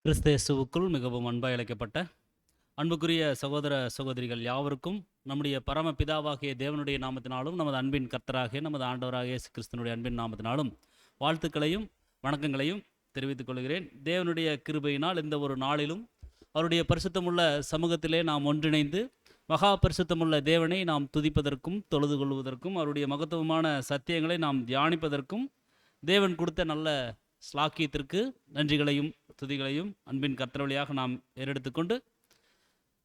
கிறிஸ்து இயேசுவுக்குள் மிகவும் அன்பாய் அழைக்கப்பட்ட அன்புக்குரிய சகோதர சகோதரிகள் யாவருக்கும் நம்முடைய பரம பிதாவாகிய தேவனுடைய நாமத்தினாலும் நமது அன்பின் கர்த்தராகிய நமது ஆண்டவராகிய இயேசு கிறிஸ்துனுடைய அன்பின் நாமத்தினாலும் வாழ்த்துக்களையும் வணக்கங்களையும் தெரிவித்துக் கொள்கிறேன். தேவனுடைய கிருபையினால் இந்த ஒரு நாளிலும் அவருடைய பரிசுத்தமுள்ள சமூகத்திலே நாம் ஒன்றிணைந்து மகா பரிசுத்தமுள்ள தேவனை நாம் துதிப்பதற்கும் தொழுது கொள்வதற்கும் அவருடைய மகத்துவமான சத்தியங்களை நாம் தியானிப்பதற்கும் தேவன் கொடுத்த நல்ல ஸ்லாக்கியத்திற்கு நன்றிகளையும் துதிகளையும் அன்பின் கர்த்தர் வழியாக நாம் ஏறெடுத்துக்கொண்டு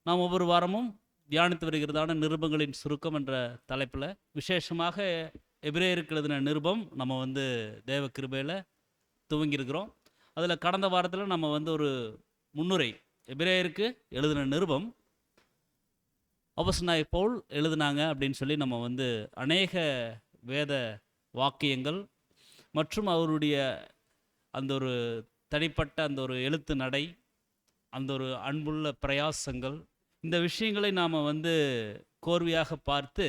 நாம் ஒவ்வொரு வாரமும் தியானித்து வருகிறதான நிருபங்களின் சுருக்கம் என்ற தலைப்பில் விசேஷமாக எபிரேயருக்கு எழுதின நிருபம் நம்ம தேவ கிருபையில் துவங்கியிருக்கிறோம். அதில் கடந்த வாரத்தில் நம்ம ஒரு முன்னுரை எபிரேயருக்கு எழுதின நிருபம் அப்போஸ்தலனாகிய பவுல் எழுதினாங்க அப்படின்னு சொல்லி நம்ம அநேக வேத வாக்கியங்கள் மற்றும் அவருடைய அந்த ஒரு தனிப்பட்ட அந்த ஒரு எழுத்து நடை, அந்த ஒரு அன்புள்ள பிரயாசங்கள், இந்த விஷயங்களை நாம் கோர்வையாக பார்த்து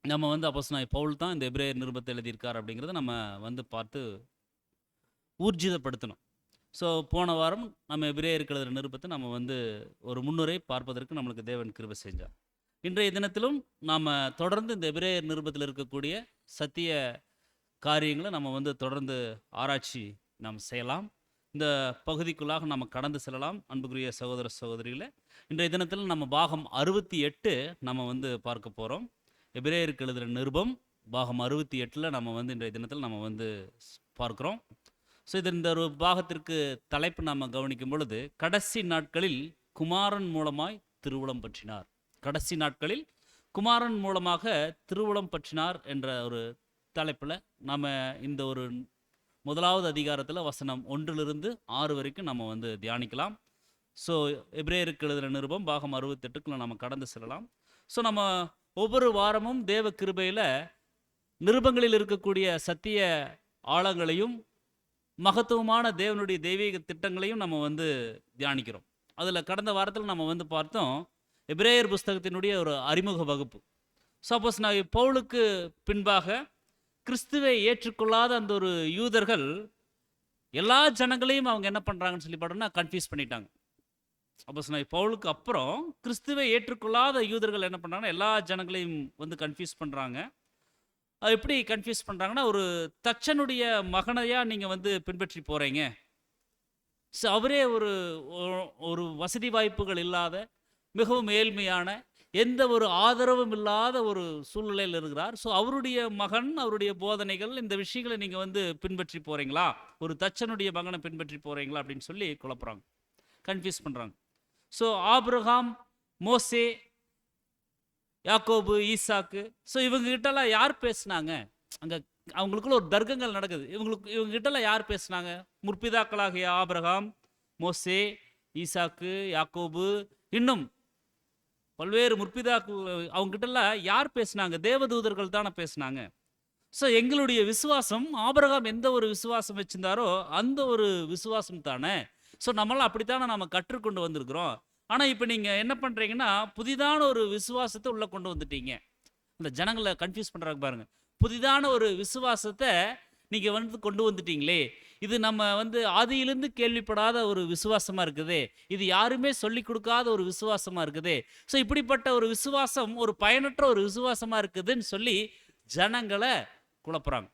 நம்ம அப்போஸ்தலனாகிய பவுல் தான் இந்த எபிரேயர் நிருபத்தை எழுதியிருக்கார் அப்படிங்கிறத நம்ம பார்த்து ஊர்ஜிதப்படுத்தணும். ஸோ போன வாரம் நம்ம எபிரேயருக்கு எழுதுகிற நிருபத்தை நம்ம ஒரு முன்னுரை பார்ப்பதற்கு நம்மளுக்கு தேவன் கிருபை செஞ்சார். இன்றைய தினத்திலும் நாம் தொடர்ந்து இந்த எபிரேயர் நிருபத்தில் இருக்கக்கூடிய சத்திய காரியங்களை நம்ம தொடர்ந்து ஆராய்ச்சி நாம் செய்யலாம். இந்த பகுதிக்குள்ளாக நம்ம கடந்து செல்லலாம். அன்புக்குரிய சகோதர சகோதரிகளை, இன்றைய தினத்தில் நம்ம பாகம் 68 நம்ம பார்க்க போகிறோம். எபிரேயருக்கு எழுதுகிற நிருபம் பாகம் 68 நம்ம இன்றைய தினத்தில் நம்ம பார்க்குறோம். ஸோ இந்த ஒரு பாகத்திற்கு தலைப்பு நாம் கவனிக்கும் பொழுது, கடைசி நாட்களில் குமாரன் மூலமாய் திருவுளம் பற்றினார். கடைசி நாட்களில் குமாரன் மூலமாக திருவுளம் பற்றினார் என்ற ஒரு தலைப்பில் நாம் இந்த ஒரு முதலாவது அதிகாரத்தில் வசனம் 1-6 வரைக்கும் நம்ம தியானிக்கலாம். ஸோ எபிரேயருக்கு எழுதுகிற நிருபம் பாகம் 68க்குள்ள நம்ம கடந்து செல்லலாம். ஸோ நம்ம ஒவ்வொரு வாரமும் தேவ கிருபையில் நிருபங்களில் இருக்கக்கூடிய சத்திய ஆழங்களையும் மகத்துவமான தேவனுடைய தெய்வீக திட்டங்களையும் நம்ம தியானிக்கிறோம். அதில் கடந்த வாரத்தில் நம்ம பார்த்தோம் எபிரேயர் புஸ்தகத்தினுடைய ஒரு அறிமுக வகுப்பு. சப்போஸ் நான் பவுலுக்கு பின்பாக கிறிஸ்துவை ஏற்றுக்கொள்ளாத அந்த ஒரு யூதர்கள் எல்லா ஜனங்களையும் அவங்க என்ன பண்ணுறாங்கன்னு சொல்லி பார்த்தோம்னா கன்ஃபியூஸ் பண்ணிட்டாங்க. அப்போ நான் பவுலுக்கு அப்புறம் கிறிஸ்துவை ஏற்றுக்கொள்ளாத யூதர்கள் என்ன பண்ணுறாங்கன்னா எல்லா ஜனங்களையும் கன்ஃபியூஸ் பண்ணுறாங்க. அது எப்படி கன்ஃபியூஸ் பண்ணுறாங்கன்னா, ஒரு தச்சனுடைய மகனையாக நீங்கள் பின்பற்றி போகிறீங்க. ஸோ அவரே ஒரு ஒரு வசதி வாய்ப்புகள் இல்லாத, மிகவும் ஏழ்மையான, எந்த ஒரு ஆதரவும் இல்லாத ஒரு சூழ்நிலையில் இருக்கிறார். ஸோ அவருடைய மகன், அவருடைய போதனைகள், இந்த விஷயங்களை நீங்கள் பின்பற்றி போகிறீங்களா, ஒரு தச்சனுடைய மகனை பின்பற்றி போகிறீங்களா அப்படின்னு சொல்லி குழப்புறாங்க, கன்ஃபியூஸ் பண்ணுறாங்க. ஸோ ஆபிரகாம், மோசே, யாக்கோபு, ஈசாக்கு, ஸோ இவங்ககிட்டலாம் யார் பேசுனாங்க? அங்கே அவங்களுக்குள்ள ஒரு தர்க்கங்கள் நடக்குது. இவங்ககிட்டலாம் யார் பேசுனாங்க? முற்பிதாக்களாகிய ஆபிரகாம், மோசே, ஈசாக்கு, யாக்கோபு, இன்னும் பல்வேறு முற்பிதாக்கள், அவங்ககிட்டலாம் யார் பேசுனாங்க? தேவதூதர்கள் தானே பேசுனாங்க. ஸோ எங்களுடைய விசுவாசம் ஆபிரகாம் எந்த ஒரு விசுவாசம் வச்சிருந்தாரோ அந்த ஒரு விசுவாசம் தானே. ஸோ நம்மளாம் அப்படித்தானே நம்ம கற்றுக்கொண்டு வந்திருக்கிறோம். ஆனால் இப்போ நீங்கள் என்ன பண்ணுறீங்கன்னா, புதிதான ஒரு விசுவாசத்தை உள்ளே கொண்டு வந்துட்டீங்க. இந்த ஜனங்களை கன்ஃபியூஸ் பண்ணுறாங்க பாருங்கள். புதிதான ஒரு விசுவாசத்தை நீங்கள் கொண்டு வந்துட்டீங்களே, இது நம்ம ஆதியிலிருந்து கேள்விப்படாத ஒரு விசுவாசமாக இருக்குதே, இது யாருமே சொல்லி கொடுக்காத ஒரு விசுவாசமாக இருக்குதே. ஸோ இப்படிப்பட்ட ஒரு விசுவாசம் ஒரு பயனற்ற ஒரு விசுவாசமாக இருக்குதுன்னு சொல்லி ஜனங்களை குழப்புறாங்க.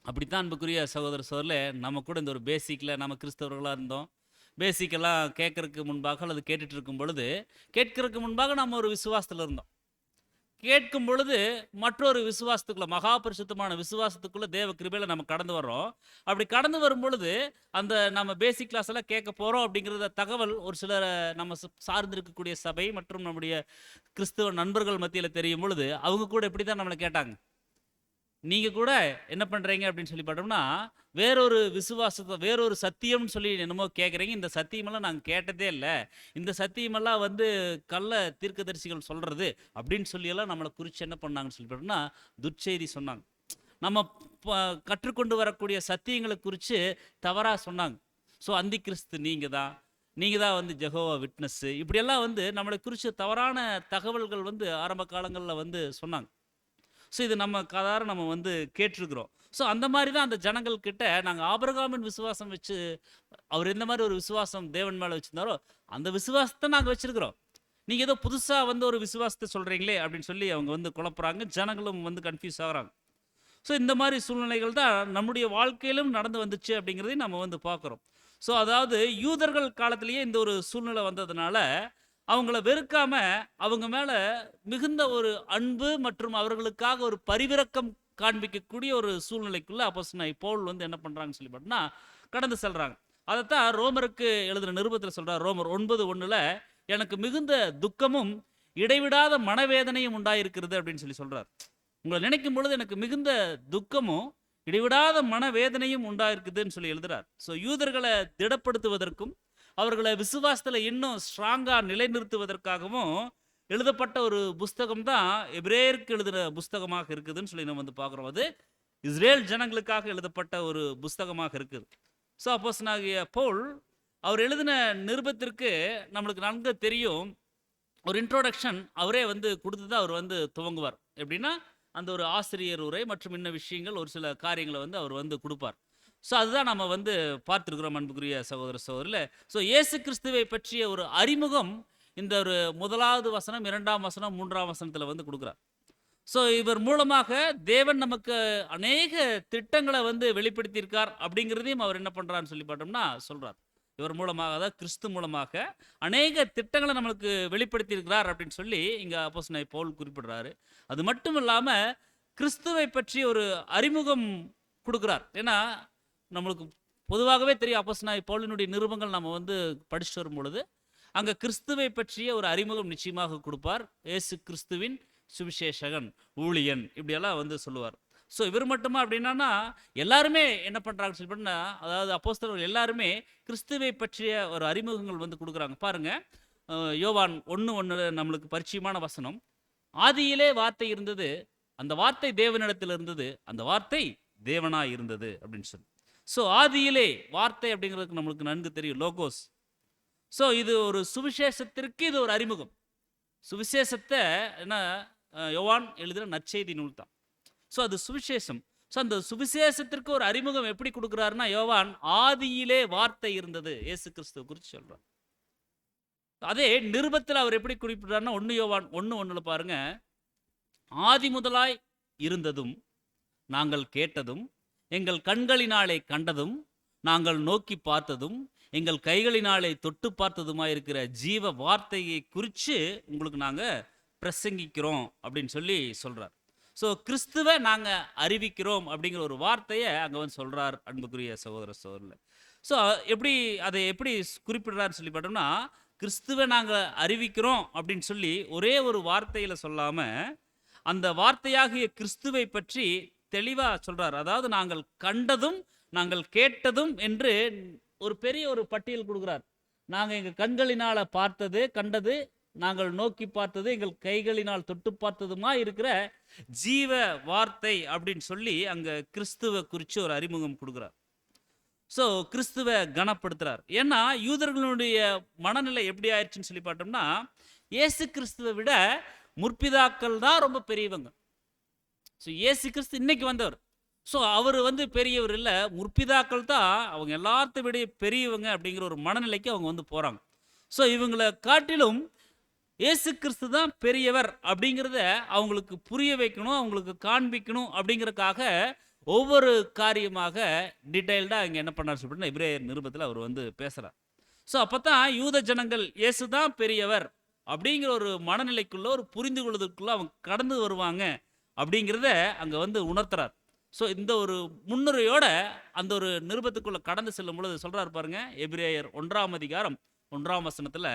அப்படித்தான் அன்புக்குரிய சகோதர சகோதரர்களே, நம்ம கூட இந்த ஒரு பேசிக்கில் நம்ம கிறிஸ்தவர்களாக இருந்தோம். பேசிக்கெல்லாம் கேட்கறதுக்கு முன்பாக அல்லது கேட்டுட்டு இருக்கும் பொழுது, கேட்கறதுக்கு முன்பாக நம்ம ஒரு விசுவாசத்தில் இருந்தோம். கேட்கும் பொழுது மற்றொரு விசுவாசத்துக்குள்ள, மகா பரிசுத்தமான விசுவாசத்துக்குள்ள தேவ கிருபையில நம்ம கடந்து வர்றோம். அப்படி கடந்து வரும் பொழுது அந்த நம்ம பேசிக் கிளாஸ் எல்லாம் கேட்க போகிறோம் அப்படிங்கிறத தகவல் ஒரு சிலர் நம்ம சார்ந்திருக்கக்கூடிய சபை மற்றும் நம்முடைய கிறிஸ்துவ நண்பர்கள் மத்தியில் தெரியும் பொழுது, அவங்க கூட இப்படி தான் நம்மளை கேட்டாங்க. நீங்கள் கூட என்ன பண்ணுறீங்க அப்படின்னு சொல்லி பார்த்தோம்னா, வேறொரு விசுவாசத்தை, வேறொரு சத்தியம்னு சொல்லி என்னமோ கேட்குறீங்க. இந்த சத்தியமெல்லாம் நாங்கள் கேட்டதே இல்லை, இந்த சத்தியமெல்லாம் கள்ள தீர்க்கதரிசிகள் சொல்கிறது அப்படின்னு சொல்லியெல்லாம் நம்மளை குறித்து என்ன பண்ணாங்கன்னு சொல்லி பார்த்தோம்னா துர்ச்செய்தி சொன்னாங்க. நம்ம கற்றுக்கொண்டு வரக்கூடிய சத்தியங்களை குறித்து தவறாக சொன்னாங்க. ஸோ அந்தி கிறிஸ்து நீங்கள் தான் ஜெகோவா விட்னஸ்ஸு, இப்படியெல்லாம் நம்மளை குறித்து தவறான தகவல்கள் ஆரம்ப காலங்களில் சொன்னாங்க. ஸோ இது நம்ம காதார நம்ம கேட்டிருக்கிறோம். ஸோ அந்த மாதிரி தான் அந்த ஜனங்கள் கிட்ட நாங்கள் ஆபிரகாமின் விசுவாசம் வச்சு, அவர் எந்த மாதிரி ஒரு விசுவாசம் தேவன் மேலே வச்சிருந்தாரோ அந்த விசுவாசத்தை நாங்கள் வச்சிருக்கிறோம். நீங்கள் ஏதோ புதுசாக வந்து ஒரு விசுவாசத்தை சொல்கிறீங்களே அப்படின்னு சொல்லி அவங்க வந்து குழப்புறாங்க. ஜனங்களும் வந்து கன்ஃபியூஸ் ஆகுறாங்க. ஸோ இந்த மாதிரி சூழ்நிலைகள் தான் நம்முடைய வாழ்க்கையிலும் நடந்து வந்துச்சு அப்படிங்கிறதையும் நம்ம வந்து பார்க்குறோம். ஸோ அதாவது யூதர்கள் காலத்திலேயே இந்த ஒரு சூழ்நிலை வந்ததுனால அவங்கள வெறுக்காம அவங்க மேல மிகுந்த ஒரு அன்பு மற்றும் அவர்களுக்காக ஒரு பரிவிரக்கம் காண்பிக்கக்கூடிய ஒரு சூழ்நிலைக்குள்ள அப்போஸ்தலனாகிய பவுல் வந்து என்ன பண்றாங்கன்னு சொல்லி பார்த்தோம்னா கடந்து செல்றாங்க. அதைத்தான் ரோமருக்கு எழுதின நிருபத்தில் சொல்றார். ரோமர் 9:1 எனக்கு மிகுந்த துக்கமும் இடைவிடாத மனவேதனையும் உண்டாயிருக்கிறது அப்படின்னு சொல்லி சொல்றார். உங்களை நினைக்கும் பொழுது எனக்கு மிகுந்த துக்கமும் இடைவிடாத மனவேதனையும் உண்டாயிருக்குதுன்னு சொல்லி எழுதுறார். ஸோ யூதர்களை திடப்படுத்துவதற்கும் அவர்களை விசுவாசத்துல இன்னும் ஸ்ட்ராங்கா நிலைநிறுத்துவதற்காகவும் எழுதப்பட்ட ஒரு புஸ்தகம் தான் எபிரேயருக்கு எழுதின புஸ்தகமாக இருக்குதுன்னு சொல்லி நம்ம வந்து பார்க்குறோம். அது இஸ்ரேல் ஜனங்களுக்காக எழுதப்பட்ட ஒரு புஸ்தகமாக இருக்குது. ஸோ அப்போஸ்தலனாகிய பவுல் அவர் எழுதின நிருபத்திற்கு நம்மளுக்கு நன்கு தெரியும். ஒரு இன்ட்ரோடக்ஷன் அவரே வந்து கொடுத்து தான் அவர் வந்து துவங்குவார். எப்படின்னா அந்த ஒரு ஆசிரியர் உரை மற்றும் இன்ன விஷயங்கள் ஒரு சில காரியங்களை வந்து அவர் வந்து கொடுப்பார். ஸோ அதுதான் நம்ம வந்து பார்த்துருக்குறோம் அன்புக்குரிய சகோதர சகோதரில். ஸோ இயேசு கிறிஸ்துவை பற்றிய ஒரு அறிமுகம் இந்த ஒரு 1வது வசனம் 2ஆம் வசனம் 3ஆம் வசனத்தில் வந்து கொடுக்குறார். ஸோ இவர் மூலமாக தேவன் நமக்கு அநேக திட்டங்களை வந்து வெளிப்படுத்தியிருக்கார் அப்படிங்கிறதையும் அவர் என்ன பண்ணுறான்னு சொல்லி பார்த்தோம்னா சொல்கிறார். இவர் மூலமாக, அதாவது கிறிஸ்து மூலமாக அநேக திட்டங்களை நம்மளுக்கு வெளிப்படுத்தியிருக்கிறார் அப்படின்னு சொல்லி இங்கே அப்போஸ்தலனாகிய பவுல் குறிப்பிடுறாரு. அது மட்டும் இல்லாமல் கிறிஸ்துவை பற்றி ஒரு அறிமுகம் கொடுக்குறார். ஏன்னா நம்மளுக்கு பொதுவாகவே தெரியும் அப்போஸ்தலனாகிய பவுலினுடைய நிருபங்கள் நம்ம வந்து படிச்சுட்டு வரும் பொழுது அங்கே கிறிஸ்துவை பற்றிய ஒரு அறிமுகம் நிச்சயமாக கொடுப்பார். இயேசு கிறிஸ்துவின் சுவிசேஷகன், ஊழியன், இப்படியெல்லாம் வந்து சொல்லுவார். ஸோ இவர் மட்டுமா அப்படின்னா எல்லாருமே என்ன பண்ணுறாங்கன்னு சொல்லி பண்ணா, அதாவது அப்போஸ்தலர்கள் எல்லாருமே கிறிஸ்துவை பற்றிய ஒரு அறிமுகங்கள் வந்து கொடுக்குறாங்க. பாருங்க, யோவான் 1:1 நம்மளுக்கு பரிச்சயமான வசனம். ஆதியிலே வார்த்தை இருந்தது, அந்த வார்த்தை தேவனிடத்தில் இருந்தது, அந்த வார்த்தை தேவனாய் இருந்தது அப்படின்னு சொல்லி. ஸோ ஆதியிலே வார்த்தை அப்படிங்கிறதுக்கு நம்மளுக்கு நன்கு தெரியும், லோகோஸ். ஸோ இது ஒரு சுவிசேஷத்திற்கு இது ஒரு அறிமுகம். சுவிசேஷத்தை என்ன யோவான் எழுதுகிற நற்செய்தி நூல் தான். ஸோ அது சுவிசேஷம். ஸோ அந்த சுவிசேஷத்திற்கு ஒரு அறிமுகம் எப்படி கொடுக்குறாருன்னா, யோவான் ஆதியிலே வார்த்தை இருந்தது இயேசு கிறிஸ்துவ குறித்து சொல்றார். அதே நிருபத்தில் அவர் எப்படி குறிப்பிடுறாருன்னா 1 யோவான் 1:1 பாருங்க, ஆதி முதலாய் இருந்ததும் நாங்கள் கேட்டதும் எங்கள் கண்களினாலே கண்டதும் நாங்கள் நோக்கி பார்த்ததும் எங்கள் கைகளினாலே தொட்டு பார்த்ததுமா இருக்கிற ஜீவ வார்த்தையை குறித்து உங்களுக்கு நாங்கள் பிரசங்கிக்கிறோம் அப்படின்னு சொல்லி சொல்றார். ஸோ கிறிஸ்துவை நாங்கள் அறிவிக்கிறோம் அப்படிங்கிற ஒரு வார்த்தையை அங்கே வந்து சொல்றார் அன்புக்குரிய சகோதர சகோதரில். ஸோ அதை எப்படி குறிப்பிடுறாருன்னு சொல்லி பார்த்தோம்னா, கிறிஸ்துவை நாங்கள் அறிவிக்கிறோம் அப்படின்னு சொல்லி ஒரே ஒரு வார்த்தையில் சொல்லாமல் அந்த வார்த்தையாகிய கிறிஸ்துவை பற்றி தெளிவாக சொல்றார். அதாவது நாங்கள் கண்டதும் நாங்கள் கேட்டதும் என்று ஒரு பெரிய ஒரு பட்டியல் கொடுக்குறார். நாங்கள் எங்கள் கண்களினால் பார்த்தது, கண்டது, நாங்கள் நோக்கி பார்த்தது, எங்கள் கைகளினால் தொட்டு பார்த்ததுமா இருக்கிற ஜீவ வார்த்தை அப்படின்னு சொல்லி அங்கே கிறிஸ்துவை குறித்து ஒரு அறிமுகம் கொடுக்குறார். ஸோ கிறிஸ்துவை கனப்படுத்துறார். ஏன்னா யூதர்களுடைய மனநிலை எப்படி ஆயிடுச்சுன்னு சொல்லி பார்த்தோம்னா, இயேசு கிறிஸ்துவை விட முற்பிதாக்கள் தான் ரொம்ப பெரியவங்க. ஸோ இயேசு கிறிஸ்து இன்னைக்கு வந்தவர். ஸோ அவர் வந்து பெரியவர் இல்லை, முற்பிதாக்கள் தான் அவங்க எல்லாத்த விட பெரியவங்க அப்படிங்கிற ஒரு மனநிலைக்கு அவங்க வந்து போகிறாங்க. ஸோ இவங்களை காட்டிலும் இயேசு கிறிஸ்து தான் பெரியவர் அப்படிங்கிறத அவங்களுக்கு புரிய வைக்கணும், அவங்களுக்கு காண்பிக்கணும் அப்படிங்கிறதுக்காக ஒவ்வொரு காரியமாக டீட்டெயில்டாக இங்கே என்ன பண்ணார் சொல்லிட்டு எபிரேயர் நிருபத்தில் அவர் வந்து பேசுகிறார். ஸோ அப்போ தான் யூத ஜனங்கள் இயேசு தான் பெரியவர் அப்படிங்கிற ஒரு மனநிலைக்குள்ள ஒரு புரிந்து கொள்வதற்குள்ள அவங்க கடந்து வருவாங்க அப்படிங்கிறத அங்கே வந்து உணர்த்துறார். ஸோ இந்த ஒரு முன்னுரையோட அந்த ஒரு நிருபத்துக்குள்ள கடந்து செல்லும் பொழுது சொல்றாரு பாருங்க, எபிரேயர் 1ஆம் அதிகாரம் 1ஆம் வசனத்தில்,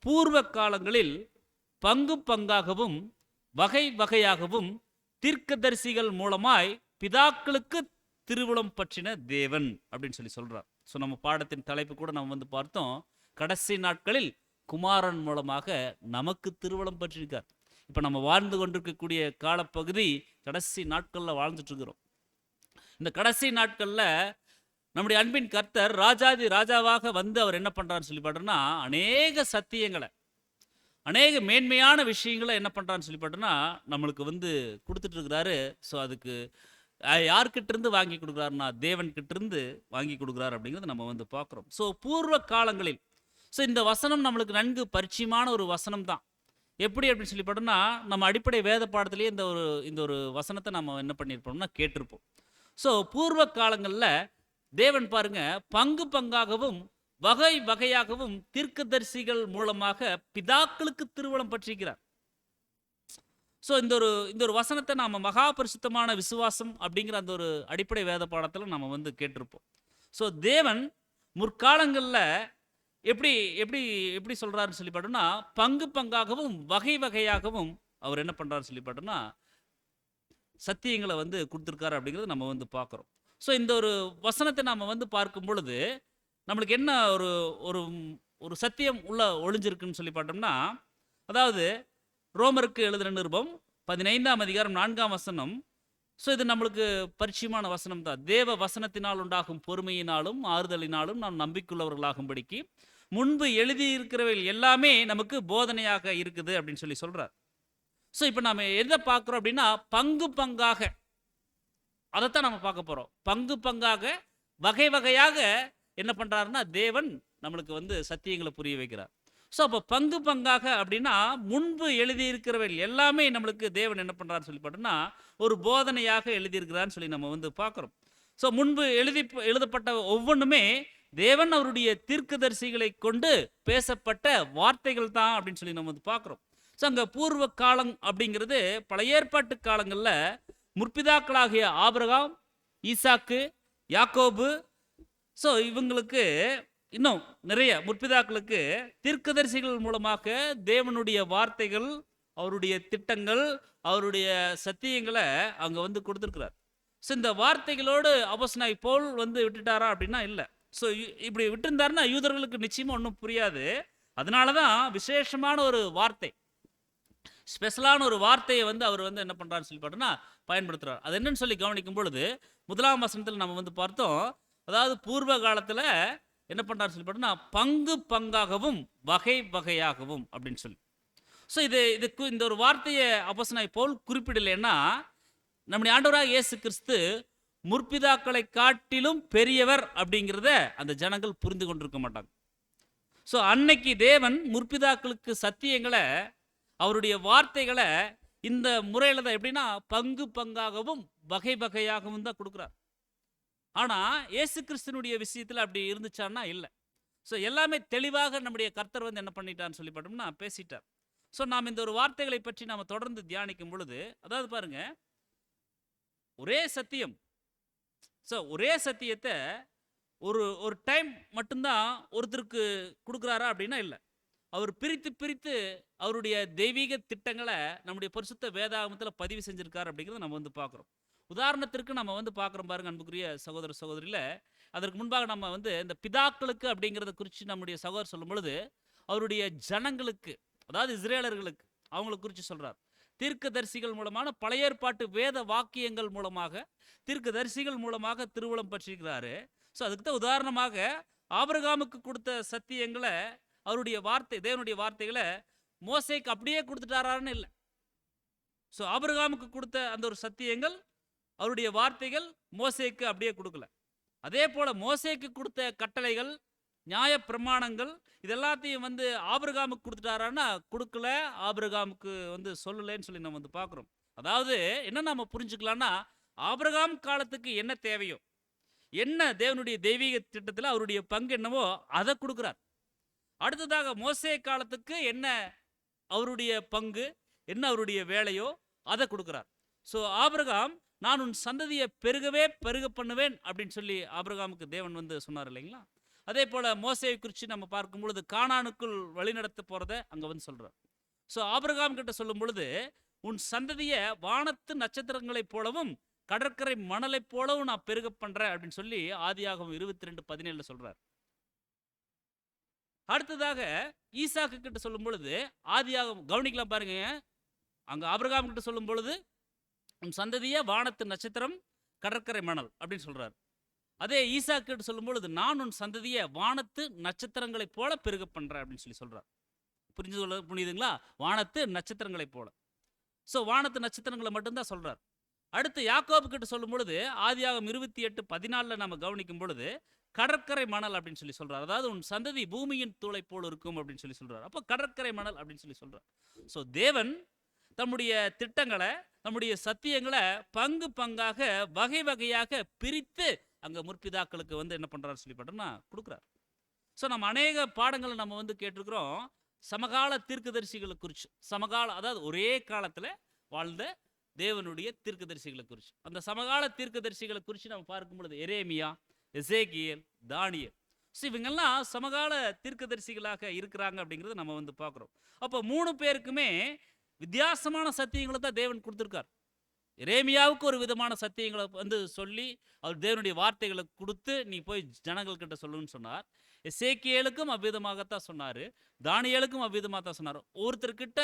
பூர்வ காலங்களில் பங்கு பங்காகவும் வகை வகையாகவும் தீர்க்கதரிசிகள் மூலமாய் பிதாக்களுக்கு திருவுளம் பற்றின தேவன் அப்படின்னு சொல்லி சொல்றார். ஸோ நம்ம பாடத்தின் தலைப்பு கூட நம்ம வந்து பார்த்தோம், கடைசி நாட்களில் குமாரன் மூலமாக நமக்கு திருவுளம் பற்றியிருக்கார். இப்போ நம்ம வாழ்ந்து கொண்டிருக்கக்கூடிய காலப்பகுதி கடைசி நாட்களில் வாழ்ந்துட்டு இருக்கிறோம். இந்த கடைசி நாட்களில் நம்முடைய அன்பின் கர்த்தர் ராஜாதி ராஜாவாக வந்து அவர் என்ன பண்ணுறான்னு சொல்லி பார்த்தோம்னா, அநேக சத்தியங்களை, அநேக மேன்மையான விஷயங்களை என்ன பண்ணுறான்னு சொல்லி பார்த்தோம்னா நம்மளுக்கு வந்து கொடுத்துட்டு இருக்கிறாரு. ஸோ அதுக்கு யார்கிட்ட இருந்து வாங்கி கொடுக்குறாருன்னா தேவன் கிட்ட இருந்து வாங்கி கொடுக்குறாரு அப்படிங்கிறத நம்ம வந்து பார்க்குறோம். ஸோ பூர்வ காலங்களில் ஸோ இந்த வசனம் நம்மளுக்கு நன்கு பரிச்சயமான ஒரு வசனம் தான். எப்படி அப்படின்னு சொல்லி பார்த்தோம்னா நம்ம அடிப்படை வேத பாடத்திலேயே இந்த ஒரு வசனத்தை நம்ம என்ன பண்ணியிருப்போம்னா கேட்டிருப்போம். ஸோ பூர்வ காலங்களில் தேவன் பாருங்க பங்கு பங்காகவும் வகை வகையாகவும் தீர்க்கதரிசிகள் மூலமாக பிதாக்களுக்கு திருவுளம் பற்றிக்கிறார். ஸோ இந்த ஒரு வசனத்தை நாம் மகா பரிசுத்தமான விசுவாசம் அப்படிங்கிற அந்த ஒரு அடிப்படை வேத பாடத்தில் நம்ம வந்து கேட்டிருப்போம். ஸோ தேவன் முற்காலங்களில் எப்படி எப்படி எப்படி சொல்கிறாருன்னு சொல்லி பார்த்தோம்னா பங்கு பங்காகவும் வகை வகையாகவும் அவர் என்ன பண்ணுறாருன்னு சொல்லி பார்த்தோம்னா சத்தியங்களை வந்து கொடுத்துருக்காரு அப்படிங்கிறத நம்ம வந்து பார்க்குறோம். ஸோ இந்த ஒரு வசனத்தை நாம் வந்து பார்க்கும் பொழுது நம்மளுக்கு என்ன ஒரு ஒரு ஒரு சத்தியம் உள்ள ஒளிஞ்சிருக்குன்னு சொல்லி பார்த்தோம்னா, அதாவது ரோமருக்கு எழுதின நிருபம் 15ஆம் அதிகாரம் 4ஆம் வசனம். ஸோ இது நம்மளுக்கு பரிச்சயமான வசனம் தான். தேவ வசனத்தினால் உண்டாகும் பொறுமையினாலும் ஆறுதலினாலும் நாம் நம்பிக்கையுள்ளவர்களாகும்படிக்கு முன்பு எழுதியிருக்கிறவைகள் எல்லாமே நமக்கு போதனையாக இருக்குது அப்படின்னு சொல்லி சொல்றார். ஸோ இப்போ நம்ம எதை பார்க்குறோம் அப்படின்னா பங்கு பங்காக அதைத்தான் நம்ம பார்க்க போகிறோம். பங்கு பங்காக வகை வகையாக என்ன பண்ணுறாருன்னா தேவன் நம்மளுக்கு வந்து சத்தியங்களை புரிய வைக்கிறார். ஸோ அப்போ பங்கு பங்காக அப்படின்னா முன்பு எழுதியிருக்கிறவர்கள் எல்லாமே நம்மளுக்கு தேவன் என்ன பண்ணுறாருன்னு சொல்லி பார்த்தோம்னா ஒரு போதனையாக எழுதியிருக்கிறான்னு சொல்லி நம்ம வந்து பார்க்குறோம். ஸோ முன்பு எழுதப்பட்ட ஒவ்வொன்றுமே தேவன் அவருடைய தீர்க்கதரிசிகளை கொண்டு பேசப்பட்ட வார்த்தைகள் தான் அப்படின்னு சொல்லி நம்ம வந்து பார்க்குறோம். ஸோ அங்கே பூர்வ காலம் அப்படிங்கிறது பழைய ஏற்பாட்டு காலங்களில் முற்பிதாக்களாகிய ஆபிரகாம், ஈசாக்கு, யாக்கோபு, ஸோ இவங்களுக்கு இன்னும் நிறைய முற்பிதாக்களுக்கு தீர்க்கதரிசிகள் மூலமாக தேவனுடைய வார்த்தைகள், அவருடைய திட்டங்கள், அவருடைய சத்தியங்களை அங்கே வந்து கொடுத்துருக்கிறார். ஸோ இந்த வார்த்தைகளோடு அப்போஸ்தலனாகிய பவுல் வந்து விட்டுட்டாரா அப்படின்னா இல்லை. ஸோ இப்படி விட்டுருந்தாருன்னா யூதர்களுக்கு நிச்சயமாக ஒன்றும் புரியாது. அதனால தான் விசேஷமான ஒரு வார்த்தை, ஸ்பெஷலான ஒரு வார்த்தையை வந்து அவர் வந்து என்ன பண்ணுறாருன்னு சொல்லி பார்த்தோன்னா பயன்படுத்துகிறார். அது என்னன்னு சொல்லி கவனிக்கும் பொழுது 1ஆம் வசனத்தில் நம்ம வந்து பார்த்தோம். அதாவது பூர்வ காலத்தில் என்ன பண்ணுறாரு சொல்லி பார்த்தோன்னா பங்கு பங்காகவும் வகை வகையாகவும் அப்படின்னு சொல்லி. ஸோ இதுக்கு இந்த ஒரு வார்த்தையை அப்போஸ்தலனாகிய பவுல் குறிப்பிடலைன்னா நம்முடைய ஆண்டவராக இயேசு கிறிஸ்து முற்பிதாக்களை காட்டிலும் பெரியவர் அப்படிங்கிறத அந்த ஜனங்கள் புரிந்து கொண்டிருக்க மாட்டாங்க. ஸோ அன்னைக்கு தேவன் முற்பிதாக்களுக்கு சத்தியங்களை, அவருடைய வார்த்தைகளை இந்த முறையில் தான் எப்படின்னா பங்கு பங்காகவும் வகை வகையாகவும் தான் கொடுக்குறார். ஆனால் இயேசு கிறிஸ்துனுடைய விஷயத்தில் அப்படி இருந்துச்சான்னா இல்லை. ஸோ எல்லாமே தெளிவாக நம்முடைய கர்த்தர் வந்து என்ன பண்ணிட்டான்னு சொல்லி பார்த்தோம்னா பேசிட்டார். ஸோ நாம் இந்த ஒரு வார்த்தைகளை பற்றி நாம் தொடர்ந்து தியானிக்கும் பொழுது அதாவது பாருங்க ஒரே சத்தியம். ஸோ ஒரே சத்தியத்தை ஒரு ஒரு டைம் மட்டும்தான் ஒருத்தருக்கு கொடுக்குறாரா அப்படின்னா இல்லை. அவர் பிரித்து பிரித்து அவருடைய தெய்வீக திட்டங்களை நம்முடைய பரிசுத்த வேதாகமத்தில் பதிவு செஞ்சிருக்காரு அப்படிங்கிறத நம்ம வந்து பார்க்குறோம். உதாரணத்திற்கு நம்ம வந்து பார்க்குறோம் பாருங்க அன்புக்குரிய சகோதர சகோதரியில். அதற்கு முன்பாக நம்ம வந்து இந்த பிதாக்களுக்கு அப்படிங்கிறத குறித்து நம்முடைய சகோதரர் சொல்லும் பொழுது அவருடைய ஜனங்களுக்கு, அதாவது இஸ்ரேலர்களுக்கு அவங்களை குறித்து சொல்கிறார். தீர்க்கதரிசிகள் மூலமான பழைய ஏற்பாட்டு வேத வாக்கியங்கள் மூலமாக தீர்க்கதரிசிகள் மூலமாக திருவுளம் பற்றிருக்கிறாரு. ஸோ அதுக்கு தான் உதாரணமாக ஆபிரகாமுக்கு கொடுத்த சத்தியங்களை, அவருடைய வார்த்தை, தேவனுடைய வார்த்தைகளை மோசேக்கு அப்படியே கொடுத்துட்டாரான்னு இல்லை. ஸோ ஆபிரகாமுக்கு கொடுத்த அந்த ஒரு சத்தியங்கள், அவருடைய வார்த்தைகள் மோசேக்கு அப்படியே கொடுக்கல. அதே போல மோசேக்கு கொடுத்த கட்டளைகள், நியாய பிரமாணங்கள் இதெல்லாத்தையும் வந்து ஆபிரகாமுக்கு கொடுத்துட்டாரான்னா கொடுக்கல, ஆபிரகாமுக்கு வந்து சொல்லலைன்னு சொல்லி நம்ம வந்து பார்க்குறோம். அதாவது என்ன நம்ம புரிஞ்சுக்கலாம்னா ஆபிரகாம் காலத்துக்கு என்ன தேவையோ, என்ன தேவனுடைய தெய்வீக திட்டத்தில் அவருடைய பங்கு என்னவோ அதை கொடுக்குறார். அடுத்ததாக மோசே காலத்துக்கு என்ன அவருடைய பங்கு, என்ன அவருடைய வேலையோ அதை கொடுக்குறார். ஸோ ஆபிரகாம் நான் உன் சந்ததியை பெருகவே பெருக பண்ணுவேன் அப்படின்னு சொல்லி ஆபிரகாமுக்கு தேவன் வந்து சொன்னார் இல்லைங்களா. அதே போல் மோசேயை குறித்து நம்ம பார்க்கும் பொழுது கானானுக்குள் வழிநடத்த போகிறத அங்கே வந்து சொல்கிறார். ஸோ ஆபிரகாம் கிட்ட சொல்லும் பொழுது உன் சந்ததியை வானத்து நட்சத்திரங்களைப் போலவும் கடற்கரை மணலைப் போலவும் நான் பெருக பண்ணுறேன் அப்படின்னு சொல்லி ஆதியாகமம் 22:17 சொல்கிறார். அடுத்ததாக ஈசாக்கு கிட்ட சொல்லும் பொழுது ஆதியாகமம் கவனிக்கலாம் பாருங்க, அங்கே ஆபிரகாம் கிட்ட சொல்லும் பொழுது உன் சந்ததியை வானத்து நட்சத்திரம் கடற்கரை மணல் அப்படின்னு சொல்கிறார். அதே ஈசாக்கு கிட்ட சொல்லும் பொழுது நான் உன் சந்ததியை வானத்து நட்சத்திரங்களைப் போல பெருக பண்ணுறேன் அப்படின்னு சொல்லி சொல்கிறார். புரிஞ்சுதுங்களா? வானத்து நட்சத்திரங்களைப் போல. ஸோ வானத்து நட்சத்திரங்களை மட்டும்தான் சொல்கிறார். அடுத்து யாக்கோபு கிட்ட சொல்லும் பொழுது ஆதியாகமம் 28:14 நம்ம கவனிக்கும் பொழுது கடற்கரை மணல் அப்படின்னு சொல்லி சொல்றார். அதாவது உன் சந்ததி பூமியின் தூளை போல் இருக்கும் அப்படின்னு சொல்லி சொல்றார். அப்போ கடற்கரை மணல் அப்படின்னு சொல்லி சொல்றார். ஸோ தேவன் தம்முடைய திட்டங்களை, நம்முடைய சத்தியங்களை பங்கு பங்காக வகை வகையாக பிரித்து அங்கே முற்பிதாக்களுக்கு வந்து என்ன பண்ணுறாரு சொல்லி பார்த்தோம்னா கொடுக்குறார். ஸோ நம்ம அநேக பாடங்களை நம்ம வந்து கேட்டிருக்கிறோம் சமகால தீர்க்கதரிசிகளை குறித்து. சமகால அதாவது ஒரே காலத்தில் வாழ்ந்த தேவனுடைய தீர்க்கதரிசிகளை குறித்து. அந்த சமகால தீர்க்கதரிசிகளை குறித்து நம்ம பார்க்கும் பொழுது எரேமியா, எசேக்கியேல், தானியேல், ஸோ இவங்கெல்லாம் சமகால தீர்க்கதரிசிகளாக இருக்கிறாங்க அப்படிங்கிறத நம்ம வந்து பார்க்குறோம். அப்போ 3 பேருக்குமே வித்தியாசமான சத்தியங்களை தான் தேவன் கொடுத்துருக்கார். எரேமியாவுக்கு ஒரு விதமான சத்தியங்களை வந்து சொல்லி அவர் தேவனுடைய வார்த்தைகளை கொடுத்து நீ போய் ஜனங்கள்கிட்ட சொல்லுன்னு சொன்னார். எசேக்கியேலுக்கும் அவ்விதமாகத்தான் சொன்னார். தானியேலுக்கும் அவ்விதமாக தான் சொன்னார். ஒருத்தர்கிட்ட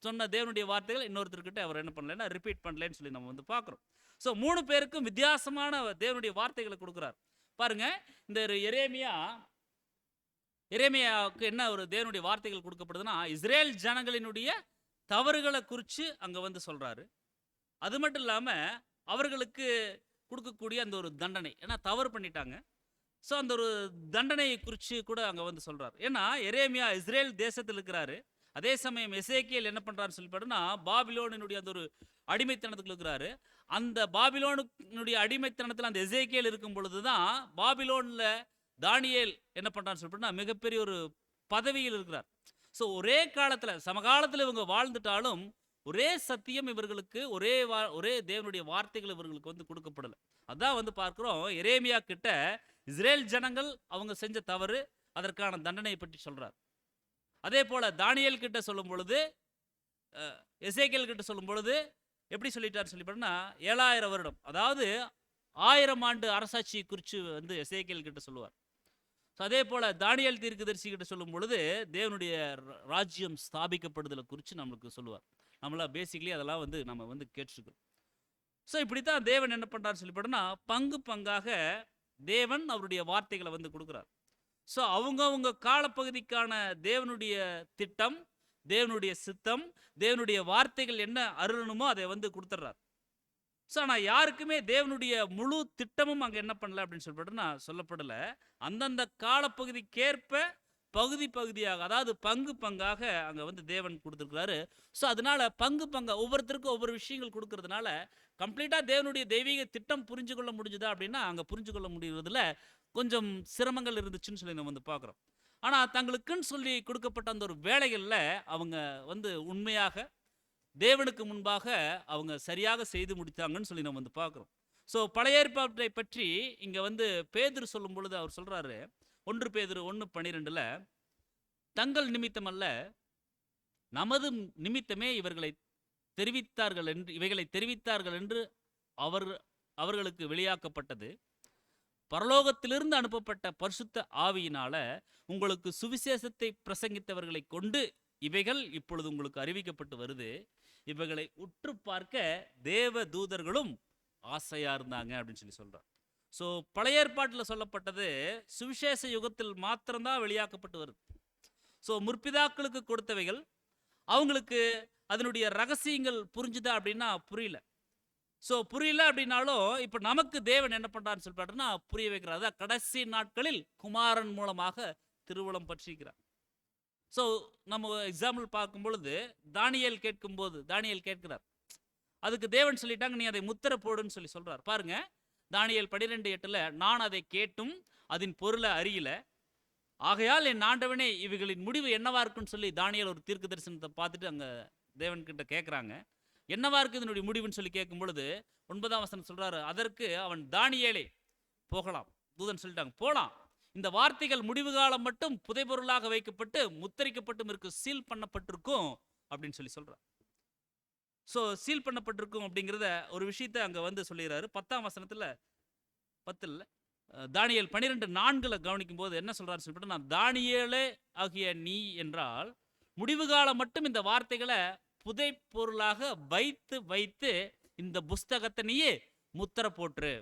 சொன்ன தேவனுடைய வார்த்தைகள் இன்னொருத்தர்கிட்ட அவர் என்ன பண்ணலன்னா ரிப்பீட் பண்ணலன்னு சொல்லி நம்ம வந்து பார்க்குறோம். ஸோ 3 பேருக்கும் வித்தியாசமான தேவனுடைய வார்த்தைகளை கொடுக்குறார். பாருங்க, இந்த எரேமியாவுக்கு என்ன ஒரு தேவனுடைய வார்த்தைகள் கொடுக்கப்படுதுன்னா, இஸ்ரேல் ஜனங்களினுடைய தவறுகளை குறித்து அங்கே வந்து சொல்கிறாரு. அது மட்டும் இல்லாமல் அவர்களுக்கு கொடுக்கக்கூடிய அந்த ஒரு தண்டனை, ஏன்னா தவறு பண்ணிட்டாங்க. ஸோ அந்த ஒரு தண்டனையை குறித்து கூட அங்கே வந்து சொல்கிறார். ஏன்னா எரேமியா இஸ்ரேல் தேசத்தில் இருக்கிறாரு. அதே சமயம் எசேக்கியேல் என்ன பண்ணுறாருன்னு சொல்லி பார்த்தோன்னா பாபிலோனினுடைய அந்த ஒரு அடிமைத்தனத்துக்கு இருக்கிறாரு. அந்த பாபிலோனுடைய அடிமைத்தனத்தில் அந்த எசேக்கியேல் இருக்கும் பொழுது தான் பாபிலோனில் தானியேல் என்ன பண்ணுறான்னு சொல்லி பார்த்தோன்னா மிகப்பெரிய ஒரு பதவியில் இருக்கிறார். ஸோ ஒரே காலத்தில் சமகாலத்தில் இவங்க வாழ்ந்துட்டாலும் ஒரே சத்தியம் இவர்களுக்கு, ஒரே தேவனுடைய வார்த்தைகள் இவர்களுக்கு வந்து கொடுக்கப்படலை. அதான் வந்து பார்க்குறோம் எரேமியா கிட்ட இஸ்ரேல் ஜனங்கள் அவங்க செஞ்ச தவறு, அதற்கான தண்டனையை பற்றி சொல்கிறார். அதே போல் தானியேல் கிட்ட சொல்லும் பொழுது, எசேக்கியேல் கிட்ட சொல்லும் பொழுது எப்படி சொல்லிட்டார் சொல்லி பார்த்தோன்னா 7000 வருடம், அதாவது 1000 ஆண்டு அரசாட்சி குறித்து வந்து எசேக்கியேல் கிட்ட சொல்லுவார். ஸோ அதே போல் தானியேல் தீர்க்கதரிசி கிட்ட சொல்லும் பொழுது தேவனுடைய ராஜ்யம் ஸ்தாபிக்கப்படுதலை குறித்து நம்மளுக்கு சொல்லுவார். நம்மளாம் பேசிக்கலி அதெல்லாம் வந்து நம்ம வந்து கேட்டுருக்கோம். ஸோ இப்படித்தான் தேவன் என்ன பண்ணுறாரு சொல்லி பார்த்தோன்னா பங்கு பங்காக தேவன் அவருடைய வார்த்தைகளை வந்து கொடுக்குறார். ஸோ அவங்க காலப்பகுதிக்கான தேவனுடைய திட்டம், தேவனுடைய சித்தம், தேவனுடைய வார்த்தைகள் என்ன அருளணுமோ அதை வந்து கொடுத்துட்றார். ஸோ ஆனால் யாருக்குமே தேவனுடைய முழு திட்டமும் அங்கே என்ன பண்ணல அப்படின்னு சொல்லிட்டு நான் சொல்லப்படலை. அந்தந்த காலப்பகுதிக்கேற்ப பகுதி பகுதியாக, அதாவது பங்கு பங்காக அங்கே வந்து தேவன் கொடுத்துருக்கிறாரு. ஸோ அதனால பங்கு பங்காக ஒவ்வொருத்தருக்கும் ஒவ்வொரு விஷயங்கள் கொடுக்கறதுனால கம்ப்ளீட்டாக தேவனுடைய தெய்வீக திட்டம் புரிஞ்சு கொள்ள முடிஞ்சுதா அப்படின்னா அங்கே புரிஞ்சு கொள்ள முடிகிறதுல கொஞ்சம் சிரமங்கள் இருந்துச்சுன்னு சொல்லி நம்ம வந்து பார்க்குறோம். ஆனால் தங்களுக்குன்னு சொல்லி கொடுக்கப்பட்ட அந்த ஒரு வேலைகளில் அவங்க வந்து உண்மையாக தேவனுக்கு முன்பாக அவங்க சரியாக செய்து முடித்தாங்கன்னு சொல்லி நம்ம வந்து பார்க்குறோம். ஸோ பழைய ஏற்பாட்டை பற்றி இங்கே வந்து பேதுரு சொல்லும் பொழுது அவர் சொல்கிறாரு, 1 பேதுரு 1:12, தங்கள் நிமித்தம் அல்ல நமது நிமித்தமே இவைகளை தெரிவித்தார்கள் என்று அவர்களுக்கு வெளியாக்கப்பட்டது. பரலோகத்திலிருந்து அனுப்பப்பட்ட பரிசுத்த ஆவியினால உங்களுக்கு சுவிசேஷத்தை பிரசங்கித்தவர்களை கொண்டு இவைகள் இப்பொழுது உங்களுக்கு அறிவிக்கப்பட்டு வருது. இவைகளை உற்று பார்க்க தேவ தூதர்களும் ஆசையா இருந்தாங்க அப்படின்னு சொல்லி சொல்றார். ஸோ பழைய ஏற்பாட்டில் சொல்லப்பட்டது சுவிசேஷ யுகத்தில் மாத்திரம்தான் வெளியாக்கப்பட்டு வருது. ஸோ முற்பிதாக்களுக்கு கொடுத்தவைகள் அவங்களுக்கு அதனுடைய ரகசியங்கள் புரிஞ்சுதா அப்படின்னா புரியல. ஸோ புரியல அப்படின்னாலும் இப்போ நமக்கு தேவன் என்ன பண்ணுறான்னு சொல்லி பார்த்தோன்னா புரிய வைக்கிறார். அதான் கடைசி நாட்களில் குமாரன் மூலமாக திருவுளம் பற்றிக்கிறார். ஸோ நம்ம எக்ஸாம்பிள் பார்க்கும் பொழுது தானியேல் கேட்கிறார். அதுக்கு தேவன் சொல்லிட்டாங்க, நீ அதை முத்திர போடுன்னு சொல்லி சொல்கிறார். பாருங்க, தானியேல் 12:8, நான் அதை கேட்டும் அதன் பொருளை அறியல, ஆகையால் என் ஆண்டவனே இவைகளின் முடிவு என்னவா இருக்குன்னு சொல்லி தானியேல் ஒரு தீர்க்க தரிசனத்தை பார்த்துட்டு அங்கே தேவன்கிட்ட கேட்குறாங்க. என்னவா இருக்குது இதனுடைய முடிவுன்னு சொல்லி கேட்கும் பொழுது 9ஆம் வசனம் சொல்கிறாரு, அதற்கு அவன் தானியேலே போகலாம், தூதன் சொல்லிட்டாங்க போகலாம், இந்த வார்த்தைகள் முடிவு காலம் மட்டும் புதைபொருளாக வைக்கப்பட்டு முத்தரிக்கப்பட்டும் இருக்கு, சீல் பண்ணப்பட்டிருக்கும் அப்படின்னு சொல்லி சொல்கிறார். ஸோ சீல் பண்ணப்பட்டிருக்கும் அப்படிங்கிறத ஒரு விஷயத்தை அங்கே வந்து சொல்லிடுறாரு. 10ஆம் வசனத்தில் 10 தானியேல் 12:4 கவனிக்கும் போது என்ன சொல்கிறாரு சொல்லிட்டு, நான் தானியேலே ஆகிய நீ என்றால் முடிவு காலம் மட்டும் இந்த வார்த்தைகளை புதை பொருளாக வைத்து இந்த புஸ்தகத்தை நீயே முத்திர போட்டுரு.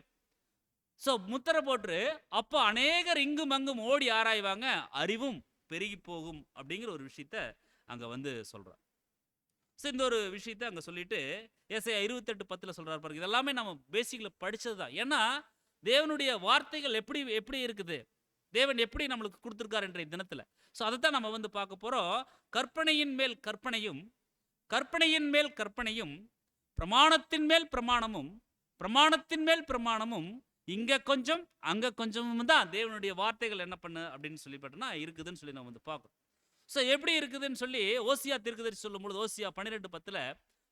ஸோ முத்திர போட்டு அப்போ அநேகர் இங்கும் அங்கும் ஓடி ஆராய்வாங்க, அறிவும் பெருகி போகும் அப்படிங்கிற ஒரு விஷயத்த அங்கே வந்து சொல்கிறார். ஸோ இந்த ஒரு விஷயத்தை அங்கே சொல்லிட்டு ஏசாயா 28:10 சொல்றாரு பாருங்க. இதெல்லாமே நம்ம பேசிக்கில் படிச்சது தான். ஏன்னா தேவனுடைய வார்த்தைகள் எப்படி எப்படி இருக்குது, தேவன் எப்படி நம்மளுக்கு கொடுத்துருக்காரு இன்றைய தினத்தில். ஸோ அதை தான் நம்ம வந்து பார்க்க போகிறோம். கற்பனையின் மேல் கற்பனையும், கற்பனையின் மேல் கற்பனையும், பிரமாணத்தின் மேல் பிரமாணமும், பிரமாணத்தின் மேல் பிரமாணமும், இங்க கொஞ்சம் அங்க கொஞ்சமும் தான் தேவனுடைய வார்த்தைகள் என்ன பண்ணு அப்படின்னு சொல்லி பார்த்தோம்னா இருக்குதுன்னு சொல்லி நம்ம வந்து பார்க்குறோம். ஸோ எப்படி இருக்குதுன்னு சொல்லி ஓசியா தீர்க்கதரிசி சொல்லும்பொழுது ஓசியா 12:10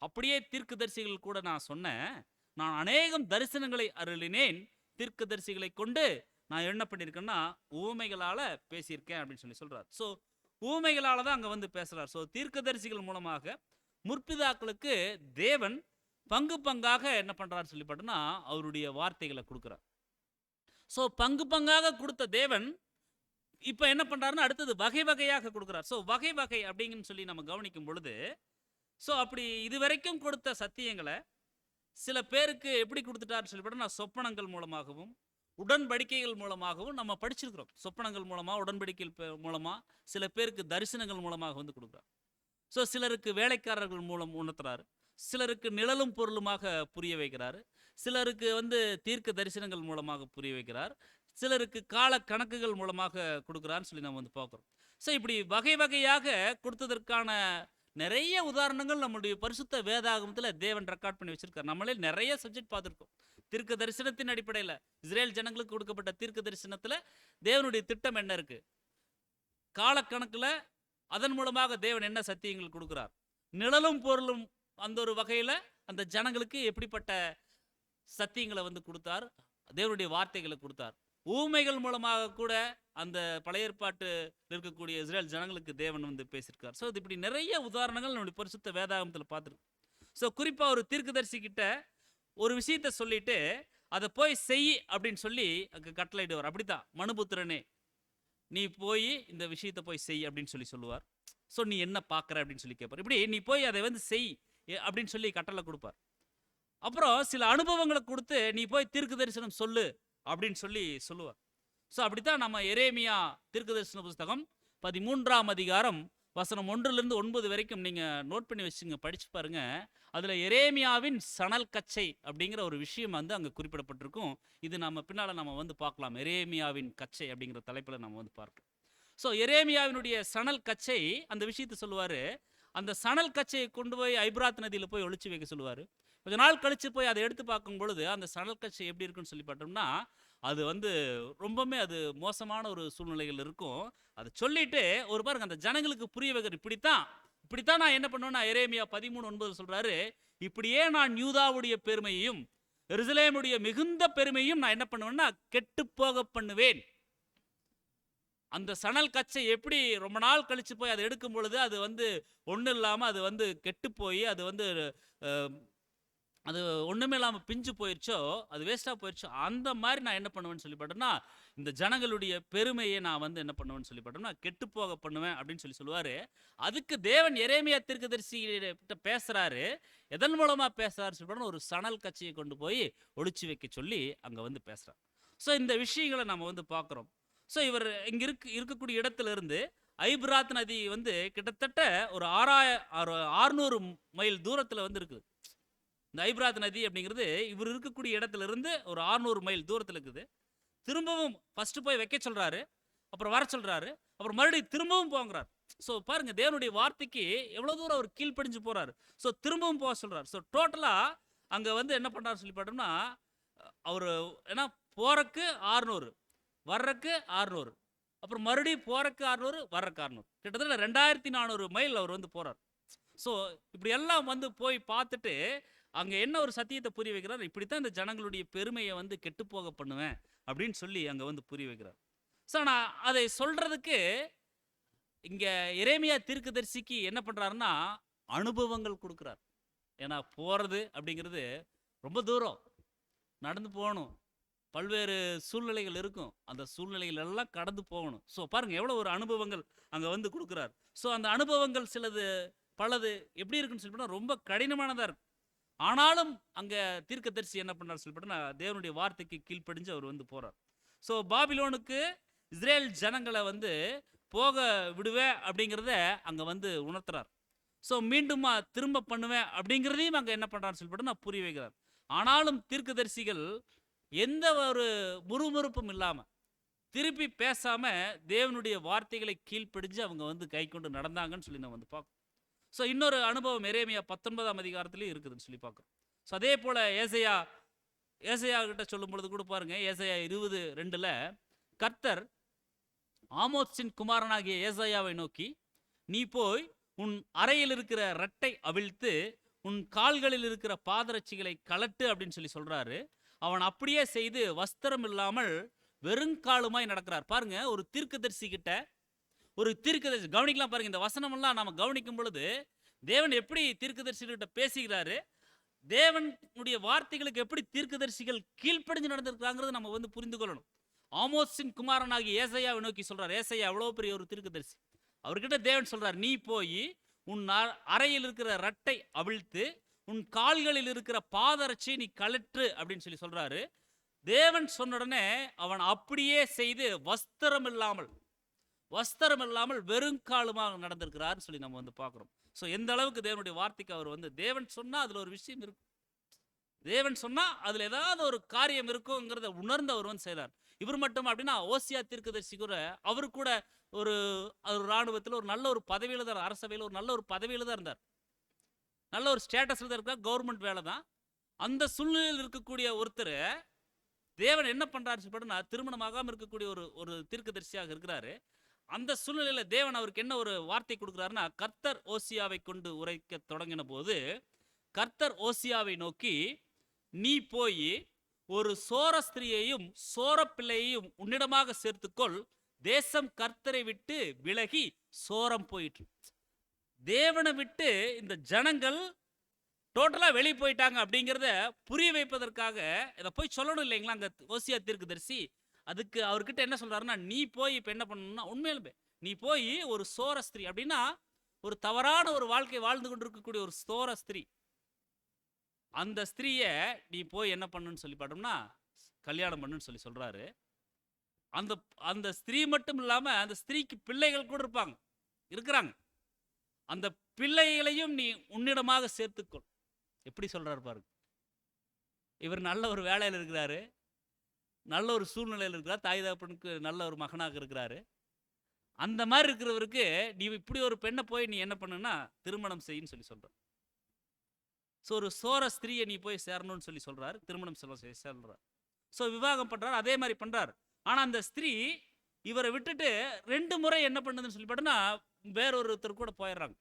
அப்படியே தீர்க்கதரிசிகள் கூட நான் சொன்னேன், நான் அநேகம் தரிசனங்களை அருளினேன், தீர்க்கதரிசிகளை கொண்டு நான் என்ன பண்ணியிருக்கேன்னா ஊமைகளால பேசியிருக்கேன் அப்படின்னு சொல்லி சொல்றார். ஸோ ஊமைகளால தான் அங்க வந்து பேசுறார். ஸோ தீர்க்கதரிசிகள் மூலமாக முற்பிதாக்களுக்கு தேவன் பங்கு பங்காக என்ன பண்றாரு சொல்லி பார்த்தோம்னா அவருடைய வார்த்தைகளை கொடுக்குறார். ஸோ பங்கு பங்காக கொடுத்த தேவன் இப்போ என்ன பண்றாருன்னு அடுத்தது வகை வகையாக கொடுக்குறார். ஸோ வகை வகை அப்படிங்கன்னு சொல்லி நம்ம கவனிக்கும் பொழுது, ஸோ அப்படி இதுவரைக்கும் கொடுத்த சத்தியங்களை சில பேருக்கு எப்படி கொடுத்துட்டாரு சொல்லி பார்த்தோம்னா சொப்பனங்கள் மூலமாகவும் உடன்படிக்கைகள் மூலமாகவும் நம்ம படிச்சிருக்கிறோம். சொப்பனங்கள் மூலமாக உடன்படிக்கைகள் மூலமாக சில பேருக்கு தரிசனங்கள் மூலமாக வந்து கொடுக்குறார். ஸோ சிலருக்கு வேலைக்காரர்கள் மூலம் உணர்த்துறாரு, சிலருக்கு நிழலும் பொருளுமாக புரிய வைக்கிறாரு, சிலருக்கு வந்து தீர்க்க தரிசனங்கள் மூலமாக புரிய வைக்கிறார், சிலருக்கு கால கணக்குகள் மூலமாக கொடுக்குறான்னு சொல்லி நம்ம வந்து பார்க்குறோம். ஸோ இப்படி வகை வகையாக கொடுத்ததற்கான நிறைய உதாரணங்கள் நம்மளுடைய பரிசுத்த வேதாகமத்தில் தேவன் ரெக்கார்ட் பண்ணி வச்சிருக்காரு. நம்மளே நிறைய சப்ஜெக்ட் பார்த்துருக்கோம். தீர்க்க தரிசனத்தின் அடிப்படையில் இஸ்ரேல் ஜனங்களுக்கு கொடுக்கப்பட்ட தீர்க்க தரிசனத்தில் தேவனுடைய திட்டம் என்ன இருக்கு, காலக்கணக்கில் அதன் மூலமாக தேவன் என்ன சத்தியங்கள் கொடுக்கிறார், நிழலும் பொருளும் அந்த ஒரு வகையில் அந்த ஜனங்களுக்கு எப்படிப்பட்ட சத்தியங்களை வந்து கொடுத்தார், தேவனுடைய வார்த்தைகளை கொடுத்தார். ஊமைகள் மூலமாக கூட அந்த பழைய ஏற்பாட்டு இருக்கக்கூடிய இஸ்ரேல் ஜனங்களுக்கு தேவன் வந்து பேசியிருக்கார். ஸோ இது இப்படி நிறைய உதாரணங்கள் நம்முடைய பரிசுத்த வேதாகமத்தில் பார்த்துருக்கோம். ஸோ குறிப்பாக ஒரு தீர்க்கதரிசி கிட்ட ஒரு விஷயத்த சொல்லிட்டு அதை போய் செய் அப்படின்னு சொல்லி அங்கே கட்டளையிடுவார். அப்படித்தான் மனுபுத்திரனே நீ போய் இந்த விஷயத்த போய் செய் அப்படின்னு சொல்லி சொல்லுவார். ஸோ நீ என்ன பார்க்குற அப்படின்னு சொல்லி கேட்பார். இப்படி நீ போய் அதை வந்து செய் அப்படின்னு சொல்லி கட்டளை கொடுப்பார். அப்புறம் சில அனுபவங்களை கொடுத்து நீ போய் தீர்க்க தரிசனம் சொல்லு அப்படின்னு சொல்லி சொல்லுவார். ஸோ அப்படித்தான் நம்ம எரேமியா தீர்க்க தரிசன புஸ்தகம் 13ஆம் அதிகாரம் வசனம் 1-9 வரைக்கும் நீங்கள் நோட் பண்ணி வச்சுங்க, படிச்சு பாருங்க. அதில் எரேமியாவின் சணல் கச்சை அப்படிங்கிற ஒரு விஷயம் வந்து அங்கே குறிப்பிடப்பட்டிருக்கும். இது நம்ம பின்னால் நம்ம வந்து பார்க்கலாம். எரேமியாவின் கச்சை அப்படிங்கிற தலைப்பில் நம்ம வந்து பார்க்கலாம். ஸோ எரேமியாவினுடைய சணல் கச்சை அந்த விஷயத்தை சொல்லுவார். அந்த சணல் கச்சையை கொண்டு போய் ஐப்ராத் நதியில் போய் ஒளிச்சு வைக்க சொல்லுவார். கொஞ்ச நாள் கழித்து போய் அதை எடுத்து பார்க்கும் பொழுது அந்த சணல் கச்சை எப்படி இருக்குன்னு சொல்லி பார்த்தோம்னா அது வந்து ரொம்பவுமே அது மோசமான ஒரு சூழ்நிலைகள் இருக்கும். அதை சொல்லிட்டு ஒரு பாருங்க அந்த ஜனங்களுக்கு புரிய வைக்கிற, இப்படித்தான் நான் என்ன பண்ணுவேன்னா எரேமியா 13:9 சொல்றாரு, இப்படியே நான் யூதாவுடைய பெருமையையும் எருசலேமுடைய மிகுந்த பெருமையும் நான் என்ன பண்ணுவேன்னா கெட்டு போக பண்ணுவேன். அந்த சணல் கச்சை எப்படி ரொம்ப நாள் கழிச்சு போய் அதை எடுக்கும் பொழுது அது வந்து ஒன்றும் இல்லாமல் அது வந்து கெட்டு போய் அது வந்து அது ஒன்றுமே இல்லாமல் பிஞ்சு போயிடுச்சோ, அது வேஸ்ட்டாக போயிடுச்சோ, அந்த மாதிரி நான் என்ன பண்ணுவேன்னு சொல்லி பார்த்தோம்னா இந்த ஜனங்களுடைய பெருமையை நான் வந்து என்ன பண்ணுவேன்னு சொல்லி பார்த்தோம்னா கெட்டு போக பண்ணுவேன் அப்படின்னு சொல்லி சொல்லுவார். அதுக்கு தேவன் எரேமியா தீர்க்கதரிசிகிட்ட பேசுகிறாரு. எதன் மூலமாக பேசுகிறாரு சொல்லி பார்த்தோம்னா ஒரு சணல் கச்சையை கொண்டு போய் ஒளிச்சு வைக்க சொல்லி அங்கே வந்து பேசுகிறார். ஸோ இந்த விஷயங்களை நம்ம வந்து பார்க்குறோம். ஸோ இவர் இங்கே இருக்கக்கூடிய இடத்துல இருந்து ஐப்ராத் நதி வந்து கிட்டத்தட்ட ஒரு 600 மைல் தூரத்தில் வந்து இருக்குது. இந்த ஐப்ராத் நதி அப்படிங்கிறது இவர் இருக்கக்கூடிய இடத்துல இருந்து ஒரு 600 மைல் தூரத்தில் இருக்குது. திரும்பவும் ஃபர்ஸ்ட் போய் வைக்க சொல்றாரு, அப்புறம் வர சொல்றாரு, அப்புறம் மறுபடியும் திரும்பவும் போங்கிறார். ஸோ பாருங்க தேவனுடைய வார்த்தைக்கு எவ்வளோ தூரம் அவர் கீழ்ப்படிஞ்சு போறாரு. ஸோ திரும்பவும் போக சொல்றாரு. ஸோ டோட்டலாக அங்கே வந்து என்ன பண்ணுறாரு சொல்லி பார்த்தோம்னா அவர் ஏன்னா போறக்கு 600 வர்றக்கு 600 அப்புறம் மறுபடியும் போறக்கு 600 வர்றக்கு 600 கிட்டத்தட்ட 2400 மைல் அவர் வந்து போறார். ஸோ இப்படி எல்லாம் வந்து போய் பார்த்துட்டு அங்கே என்ன ஒரு சத்தியத்தை புரிய வைக்கிறார், இப்படித்தான் இந்த ஜனங்களுடைய பெருமையை வந்து கெட்டு போக பண்ணுவேன் அப்படின்னு சொல்லி அங்கே வந்து புரிய வைக்கிறார். ஸோ நான் அதை சொல்றதுக்கு இங்கே எரேமியா தீர்க்கதரிசிக்கு என்ன பண்ணுறாருன்னா அனுபவங்கள் கொடுக்குறார். ஏன்னா போகிறது அப்படிங்கிறது ரொம்ப தூரம் நடந்து போகணும், பல்வேறு சூழ்நிலைகள் இருக்கும், அந்த சூழ்நிலைகள் எல்லாம் கடந்து போகணும். ஸோ பாருங்கள் எவ்வளோ ஒரு அனுபவங்கள் அங்கே வந்து கொடுக்குறார். ஸோ அந்த அனுபவங்கள் சிலது பலது எப்படி இருக்குன்னு சொல்லிவிட்டா ரொம்ப கடினமானதாக இருக்கும். ஆனாலும் அங்கே தீர்க்கதரிசி என்ன பண்ணார் சொல்லிவிட்டா தேவனுடைய வார்த்தைக்கு கீழ்ப்படிஞ்சு அவர் வந்து போகிறார். ஸோ பாபிலோனுக்கு இஸ்ரேல் ஜனங்களை வந்து போக விடுவேன் அப்படிங்கிறத அங்கே வந்து உணர்த்துறார். ஸோ மீண்டுமா திரும்ப பண்ணுவேன் அப்படிங்கிறதையும் அங்கே என்ன பண்ணுறான்னு சொல்லிட்டு நான் புரிய வைக்கிறார். ஆனாலும் தீர்க்கதரிசிகள் எந்த ஒரு முறுமுறுப்பும் இல்லாமல் திருப்பி பேசாம தேவனுடைய வார்த்தைகளை கீழ்ப்படிஞ்சு அவங்க வந்து கை கொண்டு நடந்தாங்கன்னு சொல்லி நம்ம வந்து பார்க்கணும். ஸோ இன்னொரு அனுபவம் எரேமியா 19ஆம் அதிகாரத்திலையும் இருக்குதுன்னு சொல்லி பார்க்குறோம். ஸோ அதே போல் ஏசையா கிட்ட சொல்லும் பொழுது கூட பாருங்க, ஏசையா 20:2 கர்த்தர் ஆமோத்சின் குமாரனாகிய ஏசாயாவை நோக்கி, நீ போய் உன் அறையில் இருக்கிற ரட்டை அவிழ்த்து உன் கால்களில் இருக்கிற பாதரட்சிகளை கலட்டு அப்படின்னு சொல்லி சொல்றாரு. அவன் அப்படியே செய்து வஸ்திரம் இல்லாமல் வெறுங்காலுமாய் நடக்கிறார். பாருங்க, ஒரு தீர்க்கதரிசி கிட்ட ஒரு தீர்க்கதரிசி கவனிக்கலாம் பாருங்க. இந்த வசனமெல்லாம் நாம கவனிக்கும் பொழுது தேவன் எப்படி தீர்க்கதரிசிகிட்ட பேசுகிறாரு, தேவனுடைய வார்த்தைகளுக்கு எப்படி தீர்க்கதரிசிகள் கீழ்ப்படிஞ்சு நடந்திருக்காங்கிறது நம்ம வந்து புரிந்து கொள்ளணும். ஆமோத்சின் குமாரனாகி ஏசாயாவை நோக்கி சொல்றார். ஏசாயா அவ்வளவு பெரிய ஒரு தீர்க்கதரிசி. அவர்கிட்ட தேவன் சொல்றார், நீ போய் உன் அறையில் இருக்கிற ரட்டை அவிழ்த்து உன் கால்களில் இருக்கிற பாதரட்சியை நீ கலற்று அப்படின்னு சொல்லி சொல்றாரு. தேவன் சொன்ன உடனே அவன் அப்படியே செய்து வஸ்திரம் இல்லாமல் வெறுங்காலுமாக நடந்திருக்கிறார் சொல்லி நம்ம வந்து பார்க்கிறோம். ஸோ எந்த அளவுக்கு தேவனுடைய வார்த்தைக்கு அவர் வந்து தேவன் சொன்னா அதுல ஒரு விஷயம் இருக்கும், தேவன் சொன்னா அதுல ஏதாவது ஒரு காரியம் இருக்குங்கிறத உணர்ந்து அவர் வந்து செய்தார். இவர் மட்டும் அப்படின்னா ஓசியா தீர்க்கதரிசி கூட அவரு கூட ஒரு ராணுவத்தில் ஒரு நல்ல ஒரு பதவியில தான், அரசவையில் ஒரு நல்ல ஒரு பதவியில தான் இருந்தார், நல்ல ஒரு ஸ்டேட்டஸ்ல தான் இருக்கார், கவர்மெண்ட் வேலை தான். அந்த சூழ்நிலையில் இருக்கக்கூடிய ஒருத்தர் தேவன் என்ன பண்றாரு சொல்லிட்டுனா, திருமணமாகாம இருக்கக்கூடிய ஒரு தீர்க்கதரிசியாக இருக்கிறாரு. அந்த சூழ்நிலையில தேவன் அவருக்கு என்ன ஒரு வார்த்தை கொடுக்குறாருன்னா, கர்த்தர் ஓசியாவை கொண்டு உரைக்க தொடங்கின போது கர்த்தர் ஓசியாவை நோக்கி, நீ போய் ஒரு சோர ஸ்திரியையும் சோர பிள்ளையையும் உன்னிடமாக சேர்த்துக்கொள், தேசம் கர்த்தரை விட்டு விலகி சோரம் போயிற்று. தேவனை விட்டு இந்த ஜனங்கள் டோட்டலா வெளியே போயிட்டாங்க அப்படிங்கிறத புரிய வைப்பதற்காக இதை போய் சொல்லணும் இல்லைங்களா அங்க ஓசியா தீர்க்கதரிசி. அதுக்கு அவர்கிட்ட என்ன சொல்றாருன்னா, நீ போய் இப்ப என்ன பண்ணணும்னா, உண்மையிலுமே நீ போய் ஒரு சோர ஸ்திரீ அப்படின்னா ஒரு தவறான ஒரு வாழ்க்கை வாழ்ந்து கொண்டிருக்கக்கூடிய ஒரு சோர ஸ்திரீ, அந்த ஸ்திரீய நீ போய் என்ன பண்ணுன்னு சொல்லி பார்த்தோம்னா கல்யாணம் பண்ணுன்னு சொல்லி சொல்றாரு. அந்த அந்த ஸ்திரீ மட்டும் இல்லாம அந்த ஸ்திரீக்கு பிள்ளைகள் கூட இருக்கிறாங்க. அந்த பிள்ளைகளையும் நீ உன்னிடமாக சேர்த்துக்கொள். எப்படி சொல்றாரு பாருங்க. இவர் நல்ல ஒரு வேலையில் இருக்கிறாரு, நல்ல ஒரு சூழ்நிலையில் இருக்கிறார், தாய் தகப்பனுக்கு நல்ல ஒரு மகனாக இருக்கிறாரு. அந்த மாதிரி இருக்கிறவருக்கு நீ இப்படி ஒரு பெண்ணை போய் நீ என்ன பண்ணுன்னா திருமணம் செய்யின்னு சொல்லி சொல்ற. ஸோ ஒரு சோர ஸ்திரீயை நீ போய் சேரணும்னு சொல்லி சொல்றாரு, திருமணம் சொல்றார். ஸோ விவாகம் பண்றாரு, அதே மாதிரி பண்றாரு. ஆனா அந்த ஸ்திரீ இவரை விட்டுட்டு 2 முறை என்ன பண்ணுதுன்னு சொல்லி பார்த்தோன்னா வேறொருத்தர் கூட போயிடுறாங்க.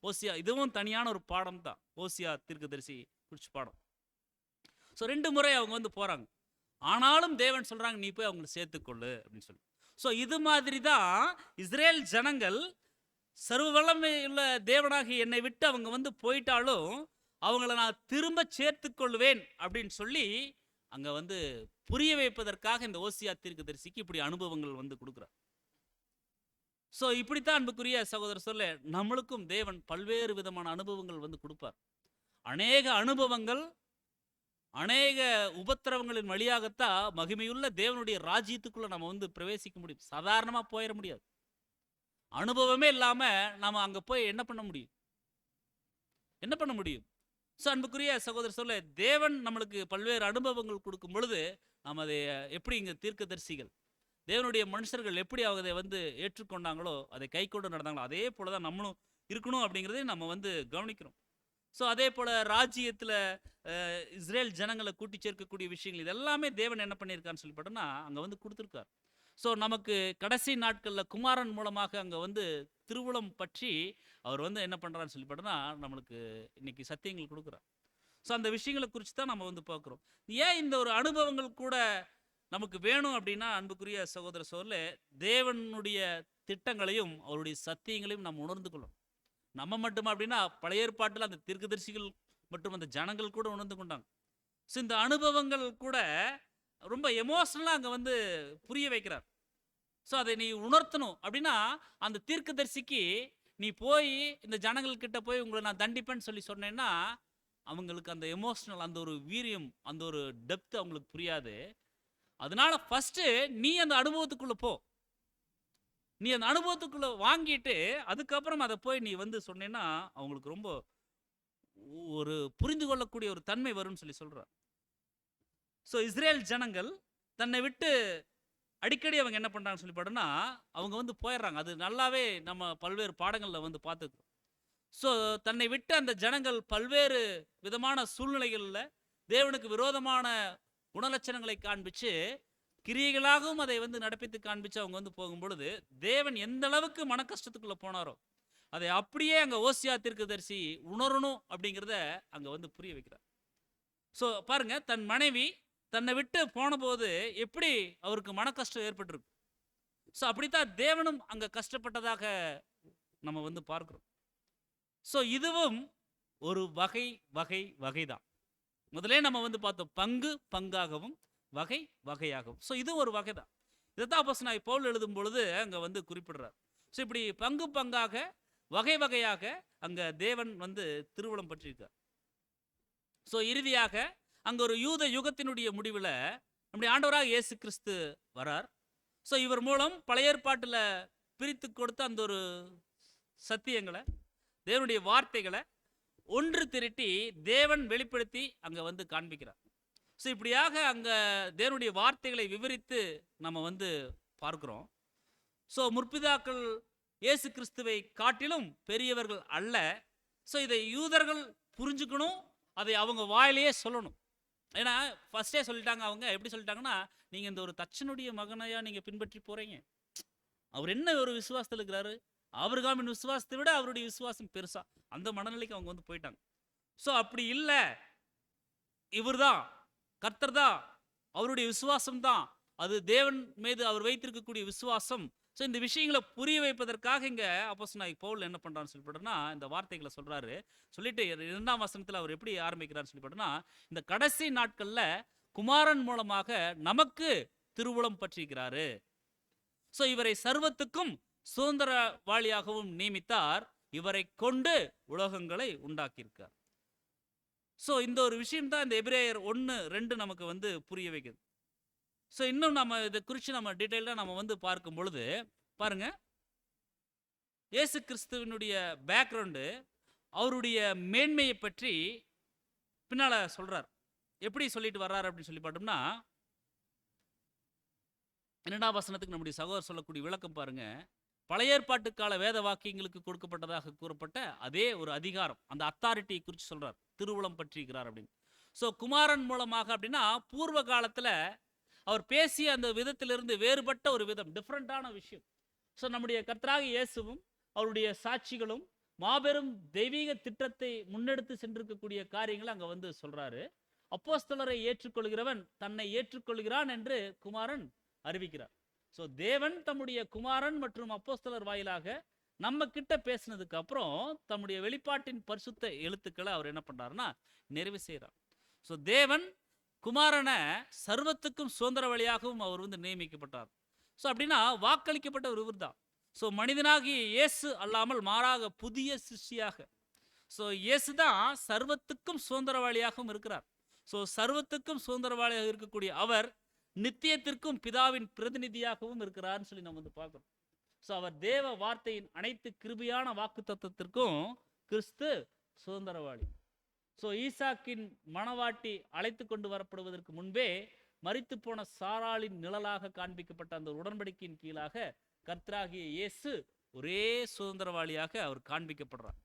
ஓசியா இதுவும் தனியான ஒரு பாடம் தான், ஓசியா தீர்க்கதரிசி குறிச்சு பாடம். ஸோ 2 முறை அவங்க வந்து போறாங்க. ஆனாலும் தேவன் சொல்றாங்க, நீ போய் அவங்களை சேர்த்துக்கொள்ளு அப்படின்னு சொல்லி. ஸோ இது மாதிரி தான் இஸ்ரேல் ஜனங்கள் சர்வ வல்லமையுள்ள தேவனாகி என்னை விட்டு அவங்க வந்து போயிட்டாலும் அவங்கள நான் திரும்ப சேர்த்து கொள்வேன் அப்படின்னு சொல்லி அங்க வந்து புரிய வைப்பதற்காக இந்த ஓசியா தீர்க்கதரிசிக்கு இப்படி அனுபவங்கள் வந்து கொடுக்குறார். ஸோ இப்படித்தான் அன்புக்குரிய சகோதரர் சொல்ல, நம்மளுக்கும் தேவன் பல்வேறு விதமான அனுபவங்கள் வந்து கொடுப்பார். அநேக அனுபவங்கள், அநேக உபத்திரவங்களின் வழியாகத்தான் மகிமையுள்ள தேவனுடைய ராஜ்யத்துக்குள்ள நம்ம வந்து பிரவேசிக்க முடியும். சாதாரணமா போயிட முடியாது. அனுபவமே இல்லாம நாம அங்க போய் என்ன பண்ண முடியும்? ஸோ அன்புக்குரிய சகோதரர் சொல்ல, தேவன் நம்மளுக்கு பல்வேறு அனுபவங்கள் கொடுக்கும் பொழுது நாம் அதை எப்படி இங்க தீர்க்கதரிசிகள் தேவனுடைய மனுஷர்கள் எப்படி அதை வந்து ஏற்றுக்கொண்டாங்களோ, அதை கை கொண்டு நடந்தாங்களோ, அதே போலதான் நம்மளும் இருக்கணும் அப்படிங்கிறதையும் நம்ம வந்து கவனிக்கிறோம். ஸோ அதே போல ராஜ்யத்தில் இஸ்ரேல் ஜனங்களை கூட்டி சேர்க்கக்கூடிய விஷயங்கள் இதெல்லாமே தேவன் என்ன பண்ணியிருக்கான்னு சொல்லி பார்த்தோம்னா அங்கே வந்து கொடுத்துருக்கார். ஸோ நமக்கு கடைசி நாட்களில் குமாரன் மூலமாக அங்கே வந்து திருவுளம் பற்றி அவர் வந்து என்ன பண்ணுறான்னு சொல்லி பார்த்தோம்னா நம்மளுக்கு இன்னைக்கு சத்தியங்கள் கொடுக்குறார். ஸோ அந்த விஷயங்களை குறித்து தான் நம்ம வந்து பார்க்குறோம். ஏன் இந்த ஒரு அனுபவங்கள் கூட நமக்கு வேணும் அப்படின்னா அன்புக்குரிய சகோதர சோழ, தேவனுடைய திட்டங்களையும் அவருடைய சத்தியங்களையும் நம்ம உணர்ந்து கொள்ளணும். நம்ம மட்டுமா அப்படின்னா பழைய ஏற்பாட்டில் அந்த தீர்க்கதரிசிகள் மற்றும் அந்த ஜனங்கள் கூட உணர்ந்து கொண்டாங்க. ஸோ இந்த அனுபவங்கள் கூட ரொம்ப எமோஷனலாக அங்கே வந்து புரிய வைக்கிறார். ஸோ அதை நீ உணர்த்தணும் அப்படின்னா அந்த தீர்க்கதரிசிக்கு நீ போய் இந்த ஜனங்கள்கிட்ட போய் உங்களை நான் தண்டிப்பேன்னு சொல்லி சொன்னேன்னா அவங்களுக்கு அந்த எமோஷனல், அந்த ஒரு வீரியம், அந்த ஒரு டெப்த் அவங்களுக்கு புரியாது. அதனால ஃபர்ஸ்ட் நீ அந்த அனுபவத்துக்குள்ள போ. நீ அந்த அனுபவத்துக்குள்ள வாங்கிட்டு அதுக்கப்புறம் அதை போய் நீ வந்து சொன்னேன்னா அவங்களுக்கு ரொம்ப ஒரு புரிந்து கொள்ளக்கூடிய ஒரு தன்மை வரும்னு சொல்லி சொல்றார். ஸோ இஸ்ரேல் ஜனங்கள் தன்னை விட்டு அடிக்கடி அவங்க என்ன பண்றாங்கன்னு சொல்லி பாடுன்னா அவங்க வந்து போயிடுறாங்க. அது நல்லாவே நம்ம பல்வேறு பாடங்கள்ல வந்து பார்த்துக்கிறோம். ஸோ தன்னை விட்டு அந்த ஜனங்கள் பல்வேறு விதமான சூழ்நிலைகளில் தேவனுக்கு விரோதமான குணலட்சணங்களை காண்பிச்சு கிரியைகளாகவும் அதை வந்து நடப்பித்து காண்பிச்சு அவங்க வந்து போகும்பொழுது தேவன் எந்த அளவுக்கு மன கஷ்டத்துக்குள்ள போனாரோ அதை அப்படியே அங்கே ஓசியா தீர்க்கதரிசி உணரணும் அப்படிங்கிறத அங்கே வந்து புரிய வைக்கிறார். ஸோ பாருங்க, தன் மனைவி தன்னை விட்டு போன போது எப்படி அவருக்கு மன கஷ்டம் ஏற்பட்டிருக்கு. ஸோ அப்படித்தான் தேவனும் அங்கே கஷ்டப்பட்டதாக நம்ம வந்து பார்க்கிறோம். ஸோ இதுவும் ஒரு வகை வகை வகைதான். முதலே நம்ம வந்து பார்த்தோம், பங்கு பங்காகவும் வகை வகையாகவும். ஸோ இது ஒரு வகை தான். இதைத்தான் அப்போஸ்தலனாகிய பவுல் எழுதும் பொழுது அங்கே வந்து குறிப்பிடுறார். ஸோ இப்படி பங்கு பங்காக வகை வகையாக அங்கே தேவன் வந்து திருவுளம் பற்றியிருக்கார். ஸோ இறுதியாக அங்கே ஒரு யூத யுகத்தினுடைய முடிவில் நம்முடைய ஆண்டவராக இயேசு கிறிஸ்து வரார். ஸோ இவர் மூலம் பழைய ஏற்பாட்டில் பிரித்து கொடுத்த அந்த ஒரு சத்தியங்களை, தேவனுடைய வார்த்தைகளை ஒன்று திரட்டி தேவன் வெளிப்படுத்தி அங்கே வந்து காண்பிக்கிறார். ஸோ இப்படியாக அங்கே தேவனுடைய வார்த்தைகளை விவரித்து நம்ம வந்து பார்க்கிறோம். ஸோ முற்பிதாக்கள் இயேசு கிறிஸ்துவை காட்டிலும் பெரியவர்கள் அல்ல. ஸோ இதை யூதர்கள் புரிஞ்சுக்கணும், அதை அவங்க வாயிலேயே சொல்லணும். ஏன்னா ஃபர்ஸ்டே சொல்லிட்டாங்க. அவங்க எப்படி சொல்லிட்டாங்கன்னா, நீங்கள் இந்த ஒரு தச்சனுடைய மகனையா நீங்கள் பின்பற்றி போகிறீங்க, அவர் என்ன ஒரு விசுவாசத்தில் இருக்கிறாரு, ஆபிரகாமின் விசுவாசத்தை விட அவருடைய விசுவாசம் பெருசா, அந்த மனநிலைக்கு அவங்க வந்து போயிட்டாங்க. ஸோ அப்படி இல்லை, இவர் தான் கர்த்தர் தான், அவருடைய விசுவாசம் தான் அது தேவன் மீது அவர் வைத்திருக்கக்கூடிய விசுவாசம். ஸோ இந்த விஷயங்களை புரிய வைப்பதற்காக இங்கே அப்போஸ்தலனாகிய பவுல் என்ன பண்ணுறான்னு சொல்லிவிட்டோம்னா இந்த வார்த்தைகளை சொல்கிறாரு. சொல்லிட்டு 2ஆம் வசனத்தில் அவர் எப்படி ஆரம்பிக்கிறான்னு சொல்லிவிட்டோம்னா, இந்த கடைசி நாட்களில் குமாரன் மூலமாக நமக்கு திருவுளம் பற்றியிருக்கிறாரு. ஸோ இவரை சர்வத்துக்கும் சுதந்திரவாளியாகவும் நியமித்தார், இவரை கொண்டு உலகங்களை உண்டாக்கியிருக்கார். ஸோ இந்த ஒரு விஷயம் தான் இந்த எபிரேயர் 1:2 நமக்கு வந்து புரிய வைக்குது. ஸோ இன்னும் நம்ம இதை குறித்து நம்ம டீட்டெயிலாக நம்ம வந்து பார்க்கும் பொழுது பாருங்க, இயேசு கிறிஸ்துவனுடைய பேக்ரவுண்டு, அவருடைய மேன்மையை பற்றி பின்னால் சொல்கிறார். எப்படி சொல்லிட்டு வர்றாரு அப்படின்னு சொல்லி பார்த்தோம்னா, 2ஆம் வசனத்துக்கு நம்முடைய சகோதரர் சொல்லக்கூடிய விளக்கம் பாருங்க. பழைய ஏற்பாட்டு கால வேத வாக்கியங்களுக்கு கொடுக்கப்பட்டதாக கூறப்பட்ட அதே ஒரு அதிகாரம், அந்த அத்தாரிட்டியை குறித்து சொல்றார், திருவுளம் பற்றியிருக்கிறார் அப்படின்னு. ஸோ குமாரன் மூலமாக அப்படின்னா பூர்வ காலத்தில் அவர் பேசிய அந்த விதத்திலிருந்து வேறுபட்ட ஒரு விதம், டிஃப்ரெண்டான விஷயம். ஸோ நம்முடைய கர்த்தராகிய இயேசுவும் அவருடைய சாட்சிகளும் மாபெரும் தெய்வீக திட்டத்தை முன்னெடுத்து சென்றிருக்கக்கூடிய காரியங்களை அங்கே வந்து சொல்றாரு. அப்போஸ்தலரை ஏற்றுக்கொள்கிறவன் தன்னை ஏற்றுக்கொள்கிறான் என்று குமாரன் அறிவிக்கிறார். ஸோ தேவன் தம்முடைய குமாரன் மற்றும் அப்போஸ்தலர் வாயிலாக நம்ம கிட்ட பேசினதுக்கு அப்புறம் தம்முடைய வெளிப்பாட்டின் பரிசுத்த எழுத்துக்களை அவர் என்ன பண்றாருன்னா நிறைவு செய்கிறார். ஸோ தேவன் குமாரனை சர்வத்துக்கும் சுதந்திர வழியாகவும் அவர் வந்து நியமிக்கப்பட்டார். ஸோ அப்படின்னா வாக்களிக்கப்பட்ட ஒரு இவர் தான். ஸோ மனிதனாகிய இயேசு அல்லாமல் மாறாக புதிய சிருஷ்டியாக, ஸோ இயேசு தான் சர்வத்துக்கும் சுதந்திரவாளியாகவும் இருக்கிறார். ஸோ சர்வத்துக்கும் சுதந்திரவாளியாக இருக்கக்கூடிய அவர் நித்தியத்திற்கும் பிதாவின் பிரதிநிதியாகவும் இருக்கிறார்னு சொல்லி நம்ம வந்து பார்க்குறோம். ஸோ அவர் தேவ வார்த்தையின் அனைத்து கிருபையான வாக்கு தத்துவத்திற்கும் கிறிஸ்து சுதந்திரவாளி. ஸோ ஈசாக்கின் மணவாட்டி அழைத்து கொண்டு வரப்படுவதற்கு முன்பே மரித்து போன சாராளின் நிழலாக காண்பிக்கப்பட்ட அந்த உடன்படிக்கையின் கீழாக கர்த்தராகிய இயேசு ஒரே சுதந்திரவாளியாக அவர் காண்பிக்கப்படுறார்.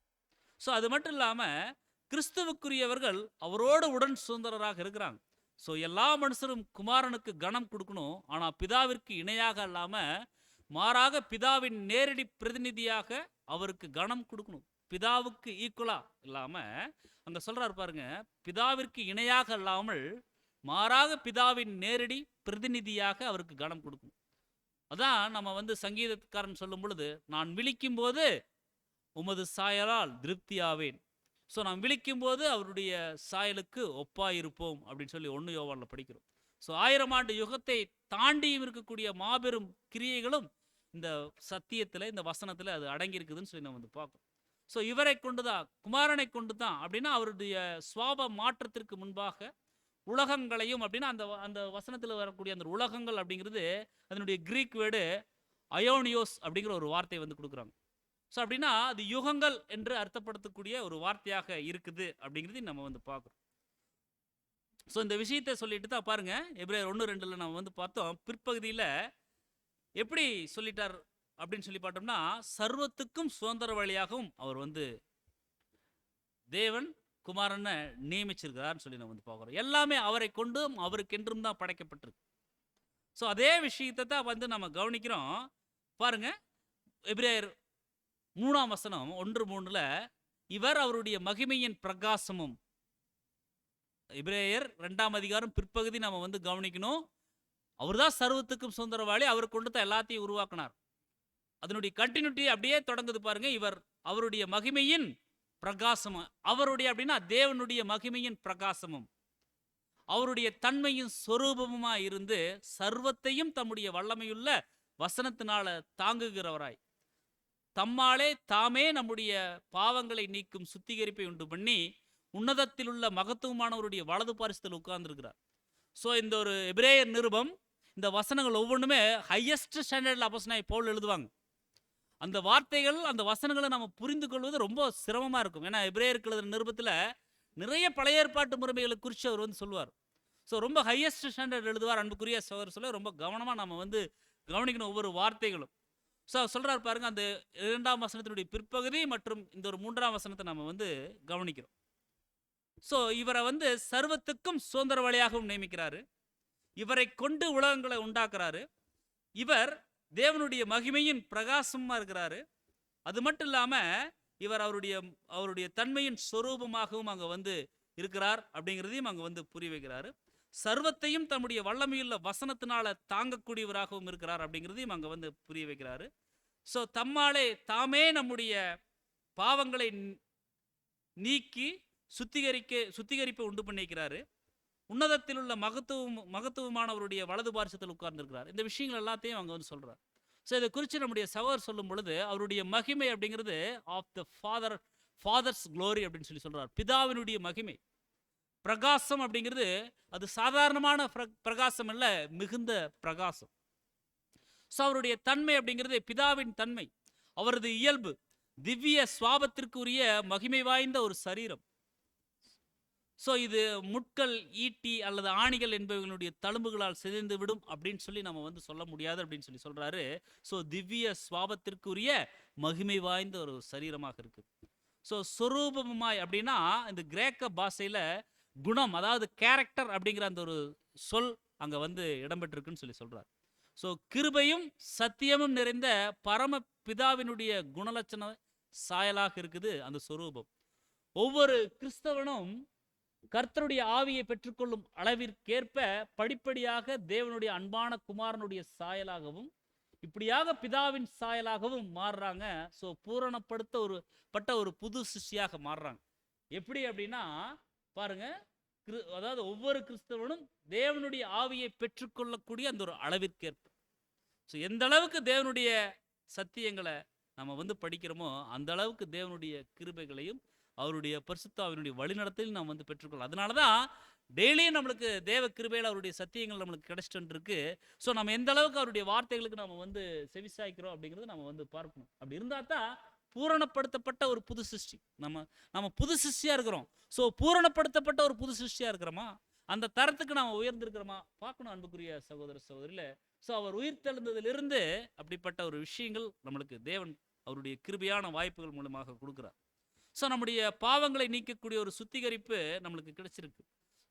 ஸோ அது மட்டும் இல்லாமல் கிறிஸ்துவுக்குரியவர்கள் அவரோடு உடன் சுதந்திரராக இருக்கிறாங்க. ஸோ எல்லா மனுஷரும் குமாரனுக்கு கனம் கொடுக்கணும், ஆனால் பிதாவிற்கு இணையாக இல்லாமல் மாறாக பிதாவின் நேரடி பிரதிநிதியாக அவருக்கு கனம் கொடுக்கணும். பிதாவுக்கு ஈக்குவலா இல்லாமல் அங்கே சொல்றாரு பாருங்க, பிதாவிற்கு இணையாக இல்லாமல் மாறாக பிதாவின் நேரடி பிரதிநிதியாக அவருக்கு கனம் கொடுக்கணும். அதான் நம்ம வந்து சங்கீதக்காரன் சொல்லும் பொழுது, நான் விழிக்கும் போது உமது சாயலால் திருப்தியாவேன். ஸோ நாம் விழிக்கும் போது அவருடைய சாயலுக்கு ஒப்பாயிருப்போம் அப்படின்னு சொல்லி 1 யோவானில் படிக்கிறோம். ஸோ 1000 ஆண்டு யுகத்தை தாண்டியும் இருக்கக்கூடிய மாபெரும் கிரியைகளும் இந்த சத்தியத்தில், இந்த வசனத்தில் அது அடங்கியிருக்குதுன்னு சொல்லி நம்ம வந்து பார்க்கணும். ஸோ இவரை கொண்டு தான், குமாரனை கொண்டு தான் அப்படின்னா அவருடைய சுவாப மாற்றத்திற்கு முன்பாக உலகங்களையும் அப்படின்னா அந்த அந்த வசனத்தில் வரக்கூடிய அந்த உலகங்கள் அப்படிங்கிறது அதனுடைய கிரீக் வேர்டு அயோனியோஸ் அப்படிங்கிற ஒரு வார்த்தையை வந்து கொடுக்குறாங்க. ஸோ அப்படின்னா அது யுகங்கள் என்று அர்த்தப்படுத்தக்கூடிய ஒரு வார்த்தையாக இருக்குது அப்படிங்கிறதையும் நம்ம வந்து பார்க்குறோம். ஸோ இந்த விஷயத்தை சொல்லிட்டு தான் பாருங்க, எபிரேயர் 1:2 நம்ம வந்து பார்த்தோம். பிற்பகுதியில் எப்படி சொல்லிட்டார் அப்படின்னு சொல்லி பார்த்தோம்னா, சர்வத்துக்கும் சுதந்திர வழியாகவும் அவர் வந்து தேவன் குமாரனை நியமிச்சிருக்கிறார்னு சொல்லி நம்ம வந்து பார்க்குறோம். எல்லாமே அவரை கொண்டும் அவருக்கென்றும் தான் படைக்கப்பட்டிருக்கு. ஸோ அதே விஷயத்தை தான் வந்து நம்ம கவனிக்கிறோம். பாருங்க, எபிரேயர் 3:1 1:3 இவர் அவருடைய மகிமையின் பிரகாசமும். எபிரேயர் 2ஆம் அதிகாரம் பிற்பகுதி நம்ம வந்து கவனிக்கணும். அவர் தான் சர்வத்துக்கும் சுதந்திரவாளி, அவர் கொண்டு தான் எல்லாத்தையும் உருவாக்கினார். அதனுடைய கண்டினியூட்டி அப்படியே தொடங்குது பாருங்க. இவர் அவருடைய மகிமையின் பிரகாசமும். அவருடைய அப்படின்னா தேவனுடைய மகிமையின் பிரகாசமும், அவருடைய தன்மையின் சொரூபமுமா இருந்து சர்வத்தையும் தம்முடைய வல்லமையுள்ள வசனத்தினால தாங்குகிறவராய், தம்மாலே தாமே நம்முடைய பாவங்களை நீக்கும் சுத்திகரிப்பை உண்டு பண்ணி உன்னதத்தில் உள்ள மகத்துவமானவருடைய வலது பாரிசத்தில் உட்கார்ந்துருக்கிறார். ஸோ இந்த ஒரு எபிரேயர் நிருபம், இந்த வசனங்கள் ஒவ்வொன்றுமே ஹையஸ்ட் ஸ்டாண்டர்டில் அப்போஸ்தலனாகிய பவுல் எழுதுவாங்க. அந்த வார்த்தைகள், அந்த வசனங்களை நம்ம புரிந்து கொள்வது ரொம்ப சிரமமாக இருக்கும். ஏன்னா எபிரேயருக்கு எழுதுகிற நிருபத்தில் நிறைய பழைய ஏற்பாட்டு முறைமைகளை குறித்து அவர் வந்து சொல்லுவார். ஸோ ரொம்ப ஹையஸ்ட் ஸ்டாண்டர்ட் எழுதுவார். அன்புக்குரிய சகோதரர் சொல்ல ரொம்ப கவனமாக நம்ம வந்து கவனிக்கணும் ஒவ்வொரு வார்த்தைகளும். ஸோ சொல்கிறார் பாருங்க, அந்த 2ஆம் வசனத்தினுடைய பிற்பகுதி மற்றும் இந்த ஒரு 3ஆம் வசனத்தை நம்ம வந்து கவனிக்கிறோம். ஸோ இவரை வந்து சர்வத்துக்கும் சுதந்திர வழியாகவும் நியமிக்கிறாரு. இவரை கொண்டு உலகங்களை உண்டாக்குறாரு. இவர் தேவனுடைய மகிமையின் பிரகாசமாக இருக்கிறாரு. அது மட்டும் இல்லாமல் இவர் அவருடைய தன்மையின் சொரூபமாகவும் அங்கே வந்து இருக்கிறார் அப்படிங்கிறதையும் அங்கே வந்து புரிய வைக்கிறாரு. சர்வத்தையும் தம்முடைய வல்லமையுள்ள வசனத்தினால தாங்கக்கூடியவராகவும் இருக்கிறார் அப்படிங்கிறதையும் அங்கே வந்து புரிய வைக்கிறாரு. ஸோ தம்மாலே தாமே நம்முடைய பாவங்களை நீக்கி சுத்திகரிப்பை உண்டு பண்ணிக்கிறாரு. உன்னதத்தில் உள்ள மகத்துவமானவருடைய வலது பாரிசத்தில் உட்கார்ந்துருக்கிறார். இந்த விஷயங்கள் எல்லாத்தையும் அங்கே வந்து சொல்கிறார். ஸோ இதை குறித்து நம்முடைய சகோதரர் சொல்லும் பொழுது அவருடைய மகிமை அப்படிங்கிறது ஆஃப் த ஃபாதர்ஸ் க்ளோரி அப்படின்னு சொல்லி சொல்கிறார். பிதாவினுடைய மகிமை பிரகாசம் அப்படிங்கிறது அது சாதாரணமான பிரகாசம் இல்லை, மிகுந்த பிரகாசம். ஸோ அவருடைய தன்மை அப்படிங்கிறது பிதாவின் தன்மை, அவரது இயல்பு, திவ்ய சுவாபத்திற்குரிய மகிமை வாய்ந்த ஒரு சரீரம். ஸோ இது முட்கள், ஈட்டி அல்லது ஆணிகள் என்பவர்களுடைய தழும்புகளால் சிதைந்து விடும் அப்படின்னு சொல்லி நம்ம வந்து சொல்ல முடியாது அப்படின்னு சொல்லி சொல்கிறாரு. ஸோ திவ்ய சுவாபத்திற்குரிய மகிமை வாய்ந்த ஒரு சரீரமாக இருக்குது. ஸோ சொரூபமாய் அப்படின்னா இந்த கிரேக்க பாஷையில் குணம், அதாவது கேரக்டர் அப்படிங்கிற அந்த ஒரு சொல் அங்கே வந்து இடம்பெற்றிருக்குன்னு சொல்லி சொல்கிறார். ஸோ கிருபையும் சத்தியமும் நிறைந்த பரம பிதாவினுடைய குணலட்சண சாயலாக இருக்குது அந்த சொரூபம். ஒவ்வொரு கிறிஸ்தவனும் கர்த்தருடைய ஆவியை பெற்றுக்கொள்ளும் அளவிற்கேற்ப படிப்படியாக தேவனுடைய அன்பான குமாரனுடைய சாயலாகவும் இப்படியாக பிதாவின் சாயலாகவும் மாறுறாங்க. ஸோ பூரணப்படுத்தப்பட்ட ஒரு புது சிஷ்யாக மாறுறாங்க. எப்படி அப்படின்னா பாருங்க, அதாவது ஒவ்வொரு கிறிஸ்தவனும் தேவனுடைய ஆவியை பெற்றுக்கொள்ளக்கூடிய அந்த ஒரு அளவிற்கேற்ப. ஸோ எந்த அளவுக்கு தேவனுடைய சத்தியங்களை நம்ம வந்து படிக்கிறோமோ அந்த அளவுக்கு தேவனுடைய கிருபைகளையும் அவருடைய பரிசுத்தாவினுடைய வழிநடத்தையும் நாம் வந்து பெற்றுக்கொள்ளலாம். அதனால தான் டெய்லியும் நம்மளுக்கு தேவ கிருபையில் அவருடைய சத்தியங்கள் நம்மளுக்கு கிடைச்சிட்டு இருக்கு. ஸோ நம்ம எந்த அளவுக்கு அவருடைய வார்த்தைகளுக்கு நம்ம வந்து செவிசாய்க்கிறோம் அப்படிங்கிறது நம்ம வந்து பார்க்கணும். அப்படி இருந்தால் தான் பூரணப்படுத்தப்பட்ட ஒரு புது சிருஷ்டி. நம்ம புது சிருஷ்டியாக இருக்கிறோம். ஸோ பூரணப்படுத்தப்பட்ட ஒரு புது சிருஷ்டியாக இருக்கிறோமா, அந்த தரத்துக்கு நாம் உயர்ந்திருக்கிறோமா பார்க்கணும் அன்புக்குரிய சகோதர சகோதரியில். ஸோ அவர் உயிர் தெழுந்ததிலிருந்து அப்படிப்பட்ட ஒரு விஷயங்கள் நம்மளுக்கு தேவன் அவருடைய கிருபையான வாய்ப்புகள் மூலமாக கொடுக்குறார். ஸோ நம்முடைய பாவங்களை நீக்கக்கூடிய ஒரு சுத்திகரிப்பு நம்மளுக்கு கிடைச்சிருக்கு.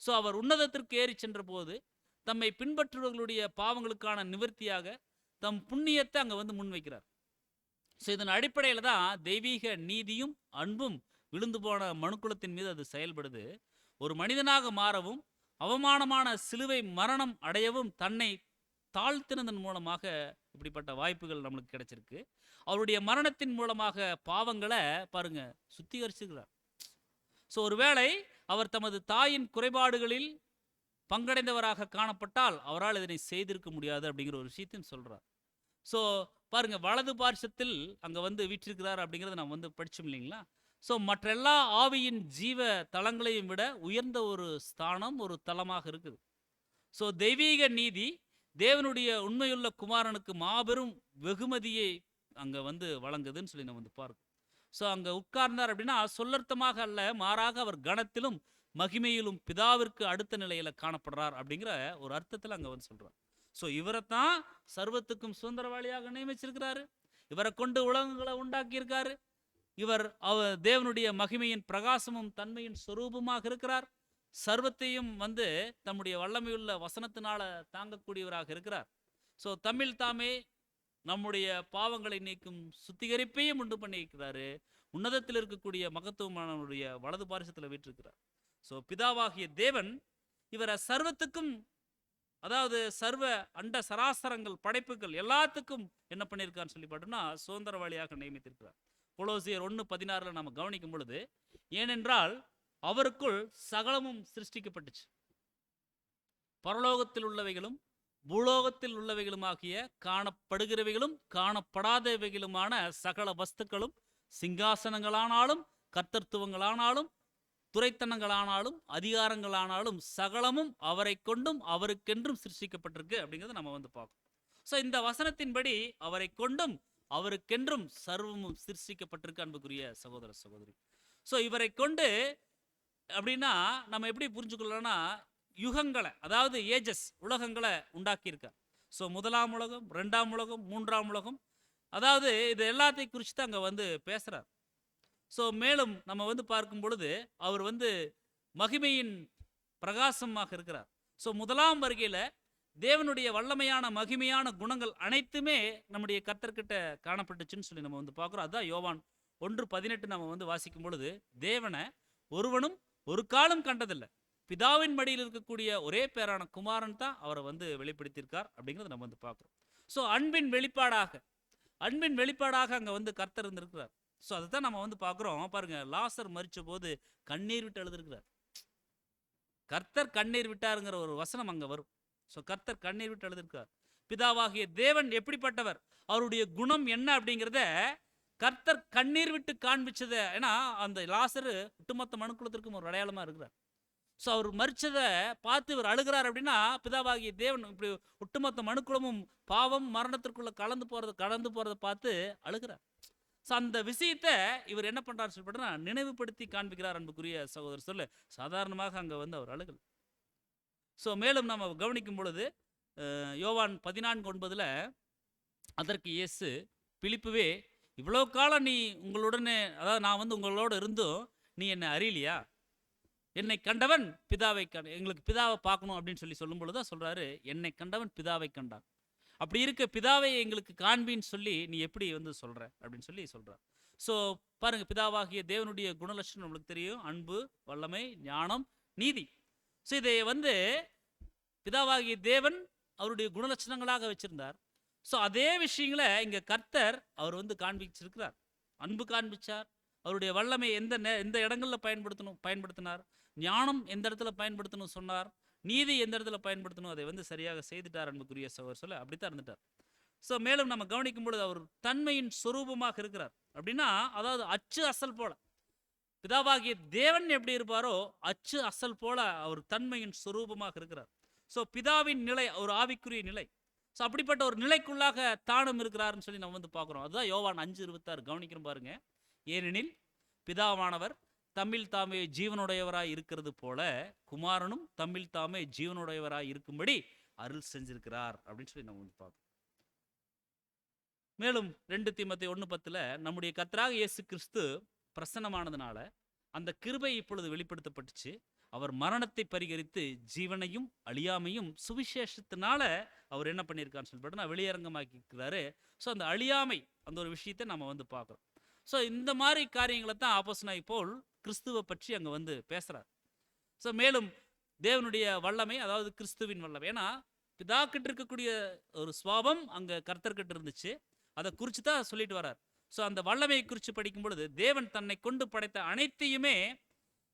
ஸோ அவர் உன்னதத்திற்கு ஏறி சென்ற போது தம்மை பின்பற்றுவர்களுடைய பாவங்களுக்கான நிவர்த்தியாக தம் புண்ணியத்தை அங்கே வந்து முன்வைக்கிறார். ஸோ இதன் அடிப்படையில் தான் தெய்வீக நீதியும் அன்பும் விழுந்து போன மனுக்குலத்தின் மீது அது செயல்படுது. ஒரு மனிதனாக மாறவும் அவமானமான சிலுவை மரணம் அடையவும் தன்னை தாழ்த்தினதன் மூலமாக இப்படிப்பட்ட வாய்ப்புகள் நம்மளுக்கு கிடைச்சிருக்கு. அவருடைய மரணத்தின் மூலமாக பாவங்களை பாருங்க சுத்திகரிச்சுக்கிறார். ஸோ ஒருவேளை அவர் தமது தாயின் குறைபாடுகளில் பங்கடைந்தவராக காணப்பட்டால் அவரால் இதனை செய்திருக்க முடியாது அப்படிங்கிற ஒரு விஷயத்தையும் சொல்றார். ஸோ பாருங்க, வலது பார்சத்தில் அங்கே வந்து வீற்றிருக்கிறார் அப்படிங்கிறத நம்ம வந்து படித்தோம் இல்லைங்களா. ஸோ மற்ற எல்லா ஆவியின் ஜீவ தலங்களையும் விட உயர்ந்த ஒரு ஸ்தானம், ஒரு தலமாக இருக்குது. ஸோ தெய்வீக நீதி, தேவனுடைய உண்மையுள்ள குமாரனுக்கு மாபெரும் வெகுமதியை அங்கே வந்து வழங்குதுன்னு சொல்லி நம்ம வந்து பார்க்கணும். ஸோ அங்கே உட்கார்ந்தார் அப்படின்னா சொல்லர்த்தமாக அல்ல, மாறாக அவர் கணத்திலும் மகிமையிலும் பிதாவிற்கு அடுத்த நிலையில் காணப்படுறார் அப்படிங்கிற ஒரு அர்த்தத்தில் அங்கே வந்து சொல்கிறார். ஸோ இவரைத்தான் சர்வத்துக்கும் சுதந்திரவாளியாக நியமிச்சிருக்கிறாரு. இவரை கொண்டு உலகங்களை உண்டாக்கியிருக்காரு. இவர் தேவனுடைய மகிமையின் பிரகாசமும் தன்மையின் சொரூபமாக இருக்கிறார். சர்வத்தையும் வந்து தம்முடைய வல்லமையுள்ள வசனத்தினால தாங்கக்கூடியவராக இருக்கிறார். ஸோ தமிழ் தாமே நம்முடைய பாவங்களை நீக்கும் சுத்திகரிப்பையும் உண்டு பண்ணியிருக்கிறாரு. உன்னதத்தில் இருக்கக்கூடிய மகத்துவமானவருடைய வலது பாரிசத்தில் வீற்றிருக்கிறார். ஸோ பிதாவாகிய தேவன் இவரை சர்வத்துக்கும், அதாவது சர்வ அண்ட சராசரங்கள் படைப்புகள் எல்லாத்துக்கும் என்ன பண்ணியிருக்கான்னு சொல்லி பார்த்தோம்னா சுதந்திரவாளியாக நியமித்திருக்கிறார். கொலோசியர் 1:16 நம்ம கவனிக்கும் பொழுது, ஏனென்றால் அவருக்குள் சகலமும் சிருஷ்டிக்கப்பட்டுச்சு, பரலோகத்தில் உள்ளவைகளும் பூலோகத்தில் உள்ளவைகளுமாகிய காணப்படுகிறவைகளும் காணப்படாதவைகளுமான சகல வஸ்துக்களும் சிங்காசனங்களானாலும் கர்த்தத்துவங்களானாலும் துரைத்தனங்களானாலும் அதிகாரங்களானாலும் சகலமும் அவரை கொண்டும் அவருக்கென்றும் சிருஷ்டிக்கப்பட்டிருக்கு அப்படிங்கிறத நம்ம வந்து பார்க்கணும். ஸோ இந்த வசனத்தின்படி அவரை கொண்டும் அவருக்கென்றும் சர்வமும் சிருஷ்டிக்கப்பட்டிருக்கு அன்புக்குரிய சகோதர சகோதரி. ஸோ இவரை கொண்டு அப்படின்னா நம்ம எப்படி புரிஞ்சுக்கொள்ளலாம்னா, யுகங்களை, அதாவது ஏஜஸ், உலகங்களை உண்டாக்கியிருக்கார். ஸோ 1ஆம் உலகம், 2ஆம் உலகம், 3ஆம் உலகம், அதாவது இது எல்லாத்தையும் குறித்து தான் அங்கே வந்து பேசுகிறார். ஸோ மேலும் நம்ம வந்து பார்க்கும் பொழுது அவர் வந்து மகிமையின் பிரகாசமாக இருக்கிறார். ஸோ 1ஆம் வருகையில் தேவனுடைய வல்லமையான மகிமையான குணங்கள் அனைத்துமே நம்முடைய கர்த்தர்கிட்ட காணப்பட்டுச்சுன்னு சொல்லி நம்ம வந்து பார்க்குறோம். அதுதான் யோவான் 1:18 நம்ம வந்து வாசிக்கும் பொழுது, தேவனை ஒருவனும் ஒரு காலம் கண்டதில்லை, பிதாவின் மடியில் இருக்கக்கூடிய ஒரே பேரான குமாரன் தான் அவரை வந்து வெளிப்படுத்தியிருக்கார் அப்படிங்கிறத நம்ம வந்து பார்க்குறோம். ஸோ அன்பின் வெளிப்பாடாக அங்கே வந்து கர்த்தர் இருந்திருக்கிறார். ஸோ அதை தான் நம்ம வந்து பார்க்குறோம். பாருங்க, லாசர் மரித்த போது கண்ணீர் விட்டு எழுதிருக்கிறார். கர்த்தர் கண்ணீர் விட்டாருங்கிற ஒரு வசனம் அங்கே வரும். ஸோ கர்த்தர் கண்ணீர் விட்டு எழுதிருக்கார். பிதாவாகிய தேவன் எப்படிப்பட்டவர், அவருடைய குணம் என்ன அப்படிங்கிறத கர்த்தர் கண்ணீர் விட்டு காண்பிச்சதை, ஏன்னா அந்த லாசர் ஒட்டுமொத்த மனுக்குலத்திற்கும் ஒரு அடையாளமாக இருக்கிறார். ஸோ அவர் மரிச்சதை பார்த்து இவர் அழுகிறார் அப்படின்னா, பிதாவாகிய தேவன் இப்படி ஒட்டுமொத்த மனுக்குலமும் பாவம் மரணத்திற்குள்ள கடந்து போகிறத பார்த்து அழுகிறார். ஸோ அந்த விஷயத்தை இவர் என்ன பண்ணுறாரு சொல்லிட்டுனா நினைவுபடுத்தி காண்பிக்கிறார் அன்புக்குரிய சகோதரர். சொல்ல சாதாரணமாக அங்கே வந்து அவர் அழுகல். ஸோ மேலும் நம்ம கவனிக்கும் பொழுது யோவான் 14:9 அதற்கு இயேசு, பிலிப்புவே, இவ்வளோ காலம் நீ உங்களுடனே, அதாவது நான் வந்து உங்களோட இருந்தும் நீ என்னை அறியலையா? என்னை கண்டவன் பிதாவை எங்களுக்கு பிதாவை பார்க்கணும் அப்படின்னு சொல்லும் பொழுது தான் சொல்கிறாரு, என்னை கண்டவன் பிதாவை கண்டான். அப்படி இருக்க பிதாவை எங்களுக்கு காண்பின்னு சொல்லி நீ எப்படி வந்து சொல்கிற அப்படின்னு சொல்லி சொல்கிறார். ஸோ பாருங்க, பிதாவாகிய தேவனுடைய குணலட்சணம் நம்மளுக்கு தெரியும்: அன்பு, வல்லமை, ஞானம், நீதி. ஸோ இதை வந்து பிதாவாகிய தேவன் அவருடைய குணலட்சணங்களாக வச்சிருந்தார். ஸோ அதே விஷயங்களை இங்கே கர்த்தர் அவர் வந்து காண்பிச்சிருக்கிறார். அன்பு காண்பிச்சார், அவருடைய வல்லமை எந்த இடங்களில் பயன்படுத்தினார், ஞானம் எந்த இடத்துல பயன்படுத்தணும் சொன்னார், நீதி எந்த இடத்துல பயன்படுத்தணும் அதை வந்து சரியாக செய்துட்டார் அன்புக்குரிய சகோதரர். சொல்ல அப்படித்தான் இருந்துட்டார். ஸோ மேலும் நம்ம கவனிக்கும் பொழுது அவர் தன்மையின் சொரூபமாக இருக்கிறார். அப்படின்னா அதாவது அச்சு அசல் போல பிதாவாகிய தேவன் எப்படி இருப்பாரோ அச்சு அசல் போல அவர் தன்மையின் சொரூபமாக இருக்கிறார். ஸோ பிதாவின் நிலை ஒரு ஆவிக்குரிய நிலை. ஸோ அப்படிப்பட்ட ஒரு நிலைக்குள்ளாக தானும் இருக்கிறாருன்னு சொல்லி நம்ம வந்து பார்க்குறோம். அதுதான் யோவான் 5:26 கவனிக்கிறோம் பாருங்க. ஏனெனில் பிதாவானவர் தம்மில் தாமே ஜீவனுடையவராய் இருக்கிறது போல குமாரனும் தம்மில் தாமே ஜீவனுடையவராய் இருக்கும்படி அருள் செஞ்சிருக்கிறார் அப்படின்னு சொல்லி நம்ம வந்து பார்க்கணும். மேலும் 2 தீமோத்தேயு 1:10 நம்முடைய கர்த்தராக இயேசு கிறிஸ்து பிரசன்னமானதுனால அந்த கிருபை இப்பொழுது வெளிப்படுத்தப்பட்டுச்சு. அவர் மரணத்தை பரிகரித்து ஜீவனையும் அழியாமையும் சுவிசேஷத்தினால அவர் என்ன பண்ணியிருக்காருன்னு சொல்லிட்டு நான் வெளியரங்கமாக்கி இருக்கிறாரு. ஸோ அந்த அழியாமை அந்த ஒரு விஷயத்தை நம்ம வந்து பார்க்குறோம். ஸோ இந்த மாதிரி காரியங்களை தான் அப்போஸ்தலனாகிய பவுல் கிறிஸ்துவை பற்றி அங்கே வந்து பேசுகிறார். ஸோ மேலும் தேவனுடைய வல்லமை, அதாவது கிறிஸ்துவின் வல்லமை, ஏன்னா பிதாக்கிட்ட இருக்கக்கூடிய ஒரு சுவாபம் அங்கே கர்த்தர்கிட்ட இருந்துச்சு, அதை குறித்து தான் சொல்லிட்டு வர்றார். ஸோ அந்த வல்லமையை குறித்து படிக்கும் பொழுது தேவன் தன்னை கொண்டு படைத்த அனைத்தையுமே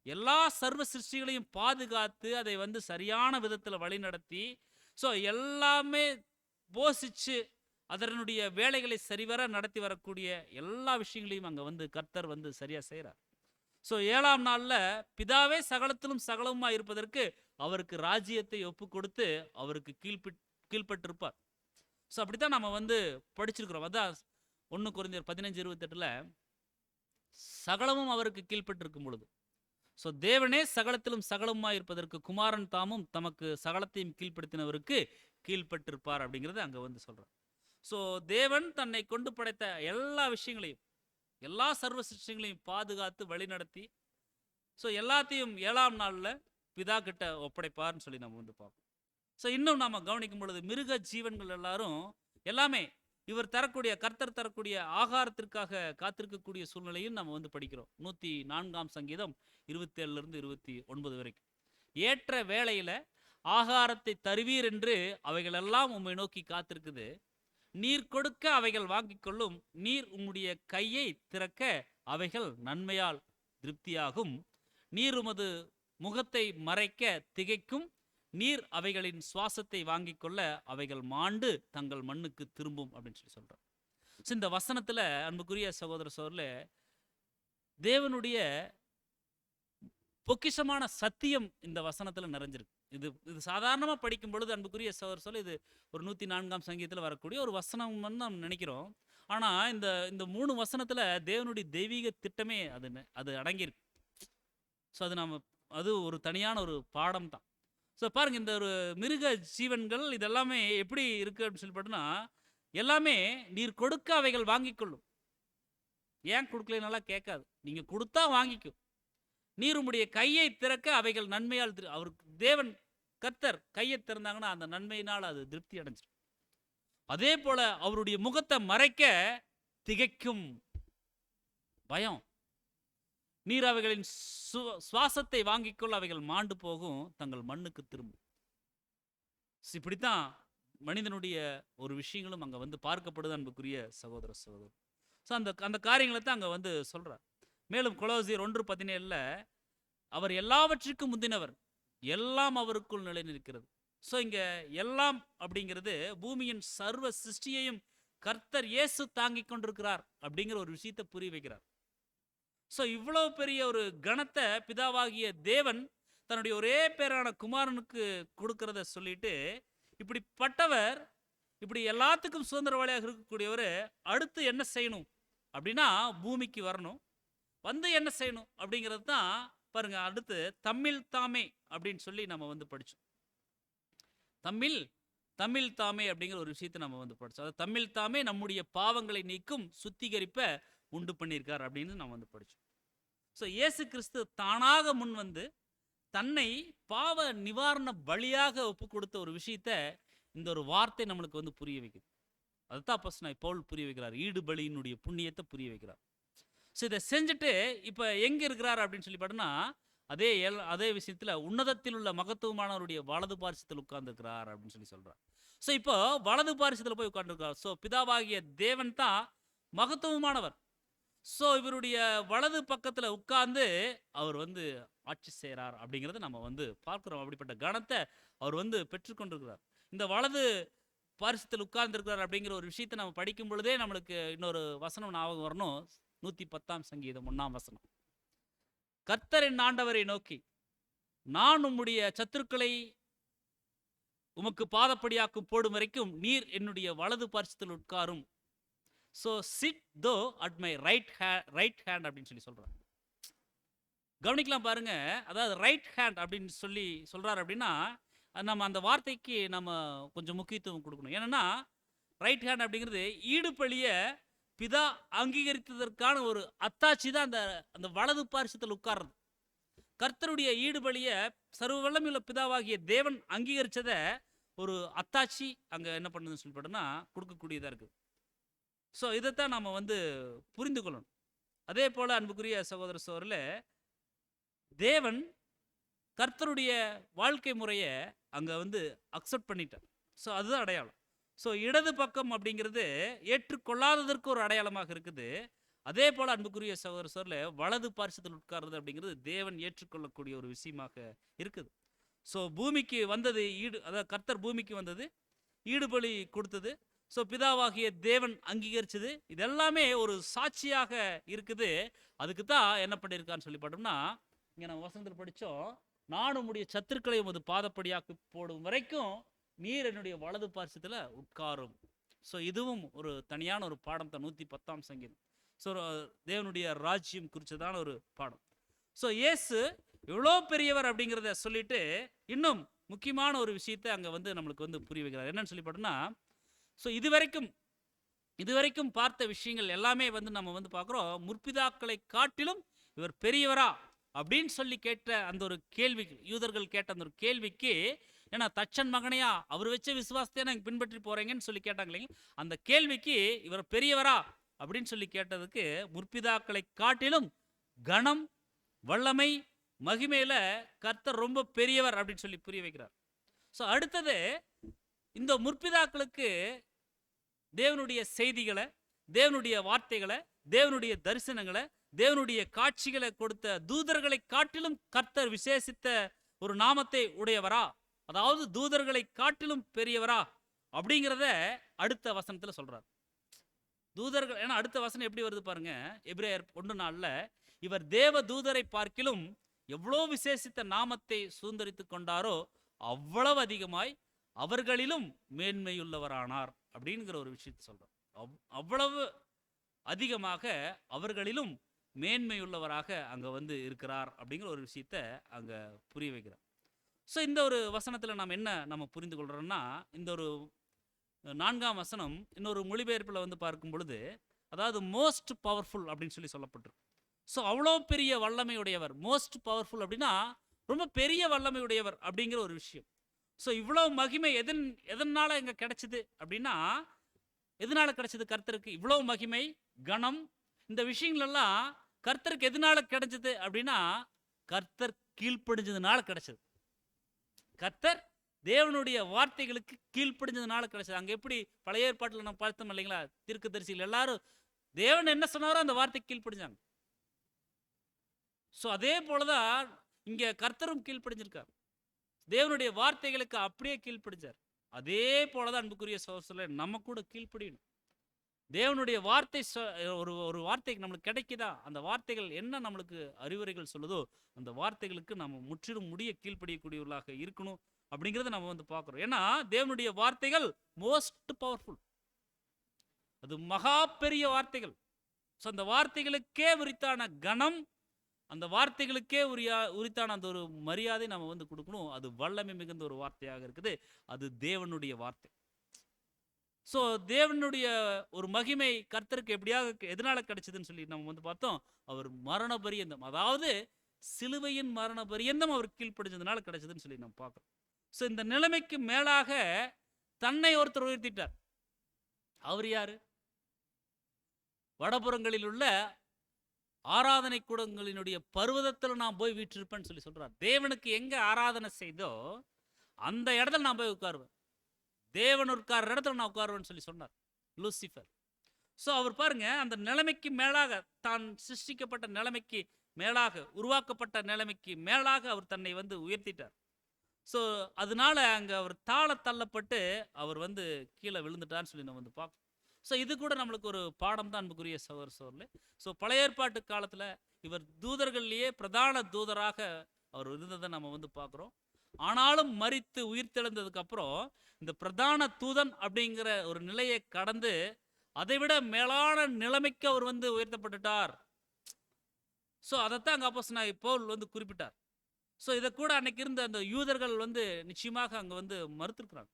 எல்லா சர்வ சிருஷ்டிகளையும் பாதுகாத்து அதை வந்து சரியான விதத்தில் வழிநடத்தி, ஸோ எல்லாமே போஷிச்சு அதனுடைய வேலைகளை சரிவர நடத்தி வரக்கூடிய எல்லா விஷயங்களையும் அங்கே வந்து கர்த்தர் வந்து சரியாக செய்கிறார். ஸோ 7ஆம் நாளில் பிதாவே சகலத்திலும் சகலமாக இருப்பதற்கு அவருக்கு ராஜ்யத்தை ஒப்பு கொடுத்து அவருக்கு கீழ்ப்பட்டிருப்பார். ஸோ அப்படித்தான் நம்ம வந்து படிச்சிருக்கிறோம். அதான் 1 கொரிந்தியர் 15:28 சகலமும் அவருக்கு கீழ்ப்பட்டிருக்கும் பொழுது, ஸோ தேவனே சகலத்திலும் சகலமாய் இருப்பதற்கு குமாரன் தாமும் தமக்கு சகலத்தையும் கீழ்ப்படுத்தினவருக்கு கீழ்ப்பட்டிருப்பார் அப்படிங்கிறது அங்கே வந்து சொல்கிறார். ஸோ தேவன் தன்னை கொண்டு படைத்த எல்லா விஷயங்களையும், எல்லா சர்வ சிருஷ்டிகளையும் பாதுகாத்து வழிநடத்தி, ஸோ எல்லாத்தையும் 7ஆம் நாளில் பிதா கிட்ட ஒப்படைப்பார்னு சொல்லி நம்ம வந்து பார்ப்போம். ஸோ இன்னும் நாம் கவனிக்கும் பொழுது மிருக ஜீவன்கள் எல்லாமே இவர் தரக்கூடிய, கர்த்தர் தரக்கூடிய ஆகாரத்திற்காக காத்திருக்கக்கூடிய சூழ்நிலையும் நம்ம வந்து படிக்கிறோம். 104ஆம் சங்கீதம் 27 29 வரைக்கும். ஏற்ற வேளையில் ஆகாரத்தை தருவீர் என்று அவைகளெல்லாம் உம்மை நோக்கி காத்திருக்குது. நீர் கொடுக்க அவைகள் வாங்கிக் கொள்ளும். நீர் உம்முடைய கையை திறக்க அவைகள் நன்மையால் திருப்தியாகும். நீர் உமது முகத்தை மறைக்க திகைக்கும். நீர் அவைகளின் சுவாசத்தை வாங்கிக் கொள்ள அவைகள் மாண்டு தங்கள் மண்ணுக்கு திரும்பும் அப்படின்னு சொல்லி சொல்றார். இந்த வசனத்துல அன்புக்குரிய சகோதர சகோதரர்களே, தேவனுடைய பொக்கிஷமான சத்தியம் இந்த வசனத்துல நிறைஞ்சிருக்கு. இது சாதாரணமா படிக்கும் பொழுது அன்புக்குரிய சகோதர இது ஒரு 104ஆம் சங்கீதத்தில் வரக்கூடிய ஒரு வசனம் நம்ம நினைக்கிறோம். ஆனா இந்த 3 வசனத்துல தேவனுடைய தெய்வீக திட்டமே அது அடங்கியிருக்கு. ஸோ அது ஒரு தனியான ஒரு பாடம் தான். ஸோ பாருங்க, இந்த ஒரு மிருக ஜீவன்கள் இதெல்லாமே எப்படி இருக்கு அப்படின்னு சொல்லி பார்த்தோன்னா, எல்லாமே நீர் கொடுக்க அவைகள் வாங்கிக் கொள்ளும். ஏன் கொடுக்கலனால கேட்காது, நீங்க கொடுத்தா வாங்கிக்கும். நீர் உம்முடைய கையை திறக்க அவைகள் நன்மையால் அவருக்கு தேவன் கர்த்தர் கையை திறந்தாங்கன்னா அந்த நன்மையினால் அது திருப்தி அடைஞ்சிடும். அதே போல அவருடைய முகத்தை மறைக்க திகைக்கும், பயம். நீர் அவைகளின் சுவாசத்தை வாங்கிக்கொள்ள அவைகள் மாண்டு போகும், தங்கள் மண்ணுக்கு திரும்பும். இப்படித்தான் மனிதனுடைய ஒரு விஷயங்களும் அங்கே வந்து பார்க்கப்படுது அன்புக்குரிய சகோதர சகோதரர். ஸோ அந்த காரியங்களை தான் அங்கே வந்து சொல்கிறார். மேலும் கொலோசியர் 1:17 அவர் எல்லாவற்றிற்கும் முந்தினவர், எல்லாம் அவருக்குள் நிலை நிற்கிறது. ஸோ இங்கே எல்லாம் அப்படிங்கிறது பூமியின் சர்வ சிருஷ்டியையும் கர்த்தர் இயேசு தாங்கி கொண்டிருக்கிறார் அப்படிங்கிற ஒரு விஷயத்தை புரிய வைக்கிறார். ஸோ இவ்வளோ பெரிய ஒரு கணத்தை பிதாவாகிய தேவன் தன்னுடைய ஒரே பேரான குமாரனுக்கு கொடுக்கறத சொல்லிட்டு, இப்படிப்பட்டவர், இப்படி எல்லாத்துக்கும் சுதந்திரவாளியாக இருக்கக்கூடியவர் அடுத்து என்ன செய்யணும் அப்படின்னா பூமிக்கு வரணும். வந்து என்ன செய்யணும் அப்படிங்கிறது தான் பாருங்க. அடுத்து தம்மில் தாமே அப்படின்னு சொல்லி நம்ம வந்து படித்தோம். தம்மில் தாமே அப்படிங்கிற ஒரு விஷயத்தை நம்ம வந்து படித்தோம். அது தம்மில் தாமே நம்முடைய பாவங்களை நீக்கும் சுத்திகரிப்பை உண்டு பண்ணியிருக்கார் அப்படின்னு நம்ம வந்து படித்தோம். ஸோ இயேசு கிறிஸ்து தானாக முன் வந்து தன்னை பாவ நிவாரண பலியாக ஒப்பு கொடுத்த ஒரு விஷயத்த இந்த ஒரு வார்த்தை நம்மளுக்கு வந்து புரிய வைக்குது. அதுதான் அப்போஸ்தலனாகிய பவுல் புரிய வைக்கிறார். ஈடு பலியினுடைய புண்ணியத்தை புரிய வைக்கிறார். ஸோ இதை செஞ்சுட்டு இப்போ எங்கே இருக்கிறார் அப்படின்னு சொல்லி பார்த்தோன்னா, அதே விஷயத்தில் உன்னதத்தில் உள்ள மகத்துவமானவருடைய வலது பாரிசத்தில் உட்கார்ந்துருக்கிறார் அப்படின்னு சொல்லி சொல்கிறார். ஸோ இப்போ வலது பாரிசத்தில் போய் உட்கார்ந்துருக்கிறார். ஸோ பிதாவாகிய தேவன் தான் மகத்துவமானவர். ஸோ இவருடைய வலது பக்கத்தில் உட்கார்ந்து அவர் வந்து ஆட்சி செய்கிறார் அப்படிங்கிறத நம்ம வந்து பார்க்குறோம். அப்படிப்பட்ட கணத்தை அவர் வந்து பெற்றுக்கொண்டிருக்கிறார். இந்த வலது பாரிசத்தில் உட்கார்ந்துருக்கிறார் அப்படிங்கிற ஒரு விஷயத்தை நம்ம படிக்கும் பொழுதே நம்மளுக்கு இன்னொரு வசனம் ஞாபகம் வரணும். 110ஆம் சங்கீதம் 1ஆம் வசனம். கர்த்தரின் ஆண்டவரை நோக்கி, நான் உம்முடைய சத்துருக்களை உமக்கு பாதப்படியாக்கும் போடும் வரைக்கும் நீர் என்னுடைய வலது பாரிசத்தில் உட்காரும். ஸோ சிட் தோ அட் மை ரைட் ஹேண்ட் அப்படின்னு சொல்லி சொல்கிறார். கவனிக்கலாம் பாருங்க. அதாவது ரைட் ஹேண்ட் அப்படின்னு சொல்லி சொல்கிறார் அப்படின்னா, நம்ம அந்த வார்த்தைக்கு நம்ம கொஞ்சம் முக்கியத்துவம் கொடுக்கணும். ஏன்னா ரைட் ஹேண்ட் அப்படிங்கிறது ஈடுபலியை பிதா அங்கீகரித்ததற்கான ஒரு அத்தாட்சி தான் அந்த வலது பாரிசத்தில் உட்கார்றது. கர்த்தருடைய ஈடுபலியை சர்வ வல்லமையுள்ள பிதாவாகிய தேவன் அங்கீகரித்ததை ஒரு அத்தாட்சி அங்கே என்ன பண்ணுதுன்னு சொல்லி போட்டோம்னா கொடுக்கக்கூடியதாக இருக்குது. ஸோ இதைத்தான் நம்ம வந்து புரிந்து கொள்ளணும். அதே போல் அன்புக்குரிய சகோதர சகோதரில் தேவன் கர்த்தருடைய வாழ்க்கை முறையை அங்கே வந்து அக்செப்ட் பண்ணிட்டார். ஸோ அதுதான் அடையாளம். ஸோ இடது பக்கம் அப்படிங்கிறது ஏற்றுக்கொள்ளாததற்கு ஒரு அடையாளமாக இருக்குது. அதே போல் அன்புக்குரிய சகோதர சகோதரில் வலது பாரிசத்தில் உட்கார்றது அப்படிங்கிறது தேவன் ஏற்றுக்கொள்ளக்கூடிய ஒரு விஷயமாக இருக்குது. ஸோ பூமிக்கு வந்தது அதாவது கர்த்தர் பூமிக்கு வந்தது, ஈடுபலி கொடுத்தது. ஸோ பிதாவாகிய தேவன் அங்கீகரிச்சது. இதெல்லாமே ஒரு சாட்சியாக இருக்குது. அதுக்கு தான் என்ன பண்ணியிருக்கான்னு சொல்லி பார்த்தோம்னா, இங்கே நம்ம வசனத்தில் படித்தோம், நான் உம்முடைய சத்துருக்களை உமது பாதப்படியாக்கி போடும் வரைக்கும் நீர் என்னுடைய வலது பார்சத்தில் உட்காரும். ஸோ இதுவும் ஒரு தனியான ஒரு பாடம் தான், 110ஆம் சங்கீதம். ஸோ தேவனுடைய ராஜ்யம் குறித்ததான ஒரு பாடம். ஸோ இயேசு எவ்வளோ பெரியவர் அப்படிங்கிறத சொல்லிட்டு இன்னும் முக்கியமான ஒரு விஷயத்தை அங்கே வந்து நம்மளுக்கு வந்து புரிய வைக்கிறார். என்னன்னு சொல்லி பார்த்தோம்னா, ஸோ இதுவரைக்கும் பார்த்த விஷயங்கள் எல்லாமே வந்து நம்ம வந்து பார்க்குறோம், முற்பிதாக்களை காட்டிலும் இவர் பெரியவரா அப்படின்னு சொல்லி கேட்ட அந்த ஒரு கேள்வி, யூதர்கள் கேட்ட அந்த ஒரு கேள்விக்கு, ஏன்னா தச்சன் மகனையா அவர் வச்ச விசுவாசத்தையே நாங்கள் பின்பற்றி போறீங்கன்னு சொல்லி கேட்டாங்க இல்லைங்க, அந்த கேள்விக்கு இவர் பெரியவரா அப்படின்னு சொல்லி கேட்டதுக்கு, முற்பிதாக்களை காட்டிலும் கணம், வல்லமை, மகிமையில கர்த்தர் ரொம்ப பெரியவர் அப்படின்னு சொல்லி புரிய வைக்கிறார். ஸோ அடுத்தது, இந்த முற்பிதாக்களுக்கு தேவனுடைய செய்திகளை, தேவனுடைய வார்த்தைகளை, தேவனுடைய தரிசனங்களை, தேவனுடைய காட்சிகளை கொடுத்த தூதர்களை காட்டிலும் கர்த்தர் விசேஷித்த ஒரு நாமத்தை உடையவரா, அதாவது தூதர்களை காட்டிலும் பெரியவரா அப்படிங்கிறத அடுத்த வசனத்தில் சொல்றார். தூதர்கள், ஏன்னா அடுத்த வசனம் எப்படி வருது பாருங்க, எபிரேயர் 1:4, இவர் தேவ தூதரை பார்க்கிலும் எவ்வளோ விசேஷித்த நாமத்தை சுதந்தரித்து கொண்டாரோ அவ்வளவு அதிகமாய் அவர்களிலும் மேன்மையுள்ளவரானார் அப்படிங்கிற ஒரு விஷயத்தை சொல்றார். அவ்வளவு அதிகமாக அவர்களிலும் மேன்மையுள்ளவராக அங்கே வந்து இருக்கிறார் அப்படிங்கிற ஒரு விஷயத்தை அங்கே புரிய வைக்கிறார். ஸோ இந்த ஒரு வசனத்தில் நம்ம புரிந்து கொள்கிறோம்னா, இந்த ஒரு 4ஆம் வசனம் இன்னொரு மொழிபெயர்ப்பில் வந்து பார்க்கும் பொழுது, அதாவது மோஸ்ட் பவர்ஃபுல் அப்படின்னு சொல்லி சொல்லப்பட்டிருக்கு. ஸோ அவ்வளோ பெரிய வல்லமையுடையவர், மோஸ்ட் பவர்ஃபுல் அப்படின்னா ரொம்ப பெரிய வல்லமையுடையவர் அப்படிங்கிற ஒரு விஷயம். ஸோ இவ்வளோ மகிமை எதனால இங்கே கிடைச்சிது அப்படின்னா, எதனால கிடைச்சது கர்த்தருக்கு இவ்வளோ மகிமை, கணம், இந்த விஷயங்களெல்லாம் கர்த்தருக்கு எதனால கிடைச்சது அப்படின்னா, கர்த்தர் கீழ்ப்படிஞ்சதுனால கிடைச்சது. கர்த்தர் தேவனுடைய வார்த்தைகளுக்கு கீழ்ப்படிஞ்சதுனால கிடைச்சது. அங்கே எப்படி பழைய ஏற்பாட்டில் நம்ம பார்த்தோம் இல்லைங்களா, தீர்க்கதரிசிகள் எல்லாரும் தேவன் என்ன சொன்னாரோ அந்த வார்த்தைக்கு கீழ்ப்படிஞ்சாங்க. ஸோ அதே போலதான் இங்கே கர்த்தரும் கீழ்ப்படிஞ்சிருக்கார், தேவனுடைய வார்த்தைகளுக்கு அப்படியே கீழ்ப்படிஞ்சார். அதே போலதான் அன்புக்குரிய சகோதரர்களே, நம்ம கூட கீழ்ப்படியணும். தேவனுடைய வார்த்தை ஒரு வார்த்தைக்கு நம்மளுக்கு கிடைக்குதா, அந்த வார்த்தைகள் என்ன நம்மளுக்கு அறிவுரைகள் சொல்லுதோ அந்த வார்த்தைகளுக்கு நம்ம முற்றிலும் கீழ்ப்படியக்கூடியவர்களாக இருக்கணும் அப்படிங்கிறத நம்ம வந்து பார்க்குறோம். ஏன்னா தேவனுடைய வார்த்தைகள் மோஸ்ட் பவர்ஃபுல், அது மகா பெரிய வார்த்தைகள். ஸோ அந்த வார்த்தைகளுக்கே உரித்தான கணம், அந்த வார்த்தைகளுக்கே உரித்தான அந்த ஒரு மரியாதை நம்ம வந்து கொடுக்கணும். அது வல்லமை மிகுந்த ஒரு வார்த்தையாக இருக்குது, அது தேவனுடைய வார்த்தை. ஸோ தேவனுடைய ஒரு மகிமை கர்த்தருக்கு எப்படியாக எதனால கிடைச்சதுன்னு சொல்லி நம்ம வந்து பார்த்தோம், அவர் மரண பரியந்தம், அதாவது சிலுவையின் மரண பரியந்தம் அவர் கீழ்ப்படிஞ்சதுனால கிடைச்சதுன்னு சொல்லி நம்ம பார்க்குறோம். ஸோ இந்த நிலைமைக்கு மேலாக தன்னை ஒருத்தர் உயர்த்திட்டார். அவர் யாரு? வடபுறங்களில் உள்ள ஆராதனை கூடங்களினுடைய பர்வதத்தில் நான் போய் வீற்றிருப்பேன்னு சொல்லி சொல்றார். தேவனுக்கு எங்க ஆராதனை செய்தோ அந்த இடத்துல நான் போய் உட்காருவேன், தேவன் உட்கார்ற இடத்துல நான் உட்காருவேன்னு சொல்லி சொன்னார் லூசிஃபர். ஸோ அவர் பாருங்க, அந்த நிலைமைக்கு மேலாக, தான் சிருஷ்டிக்கப்பட்ட நிலைமைக்கு மேலாக, உருவாக்கப்பட்ட நிலைமைக்கு மேலாக அவர் தன்னை வந்து உயர்த்திட்டார். ஸோ அதனால அங்கே அவர் தாழ தள்ளப்பட்டு அவர் வந்து கீழே விழுந்துட்டார்னு சொல்லி நம்ம வந்து பார்க்கணும். ஸோ இது கூட நம்மளுக்கு ஒரு பாடம் தான் அன்புக்குரிய சகோதரர்களே. ஸோ பழைய ஏற்பாட்டு காலத்தில் இவர் தூதர்கள்லேயே பிரதான தூதராக அவர் இருந்ததை நம்ம வந்து பார்க்குறோம். ஆனாலும் மரித்து உயிர்த்தெழுந்ததுக்கு அப்புறம் இந்த பிரதான தூதன் அப்படிங்கிற ஒரு நிலையை கடந்து அதைவிட மேலான நிலைமைக்கு அவர் வந்து உயர்த்தப்பட்டுட்டார். ஸோ அதைத்தான் அங்கே அப்போஸ்தலனாகிய பவுல் வந்து குறிப்பிட்டார். ஸோ இதை கூட அன்னைக்கு இருந்த அந்த யூதர்கள் வந்து நிச்சயமாக அங்கே வந்து மறுத்திருக்கிறாங்க.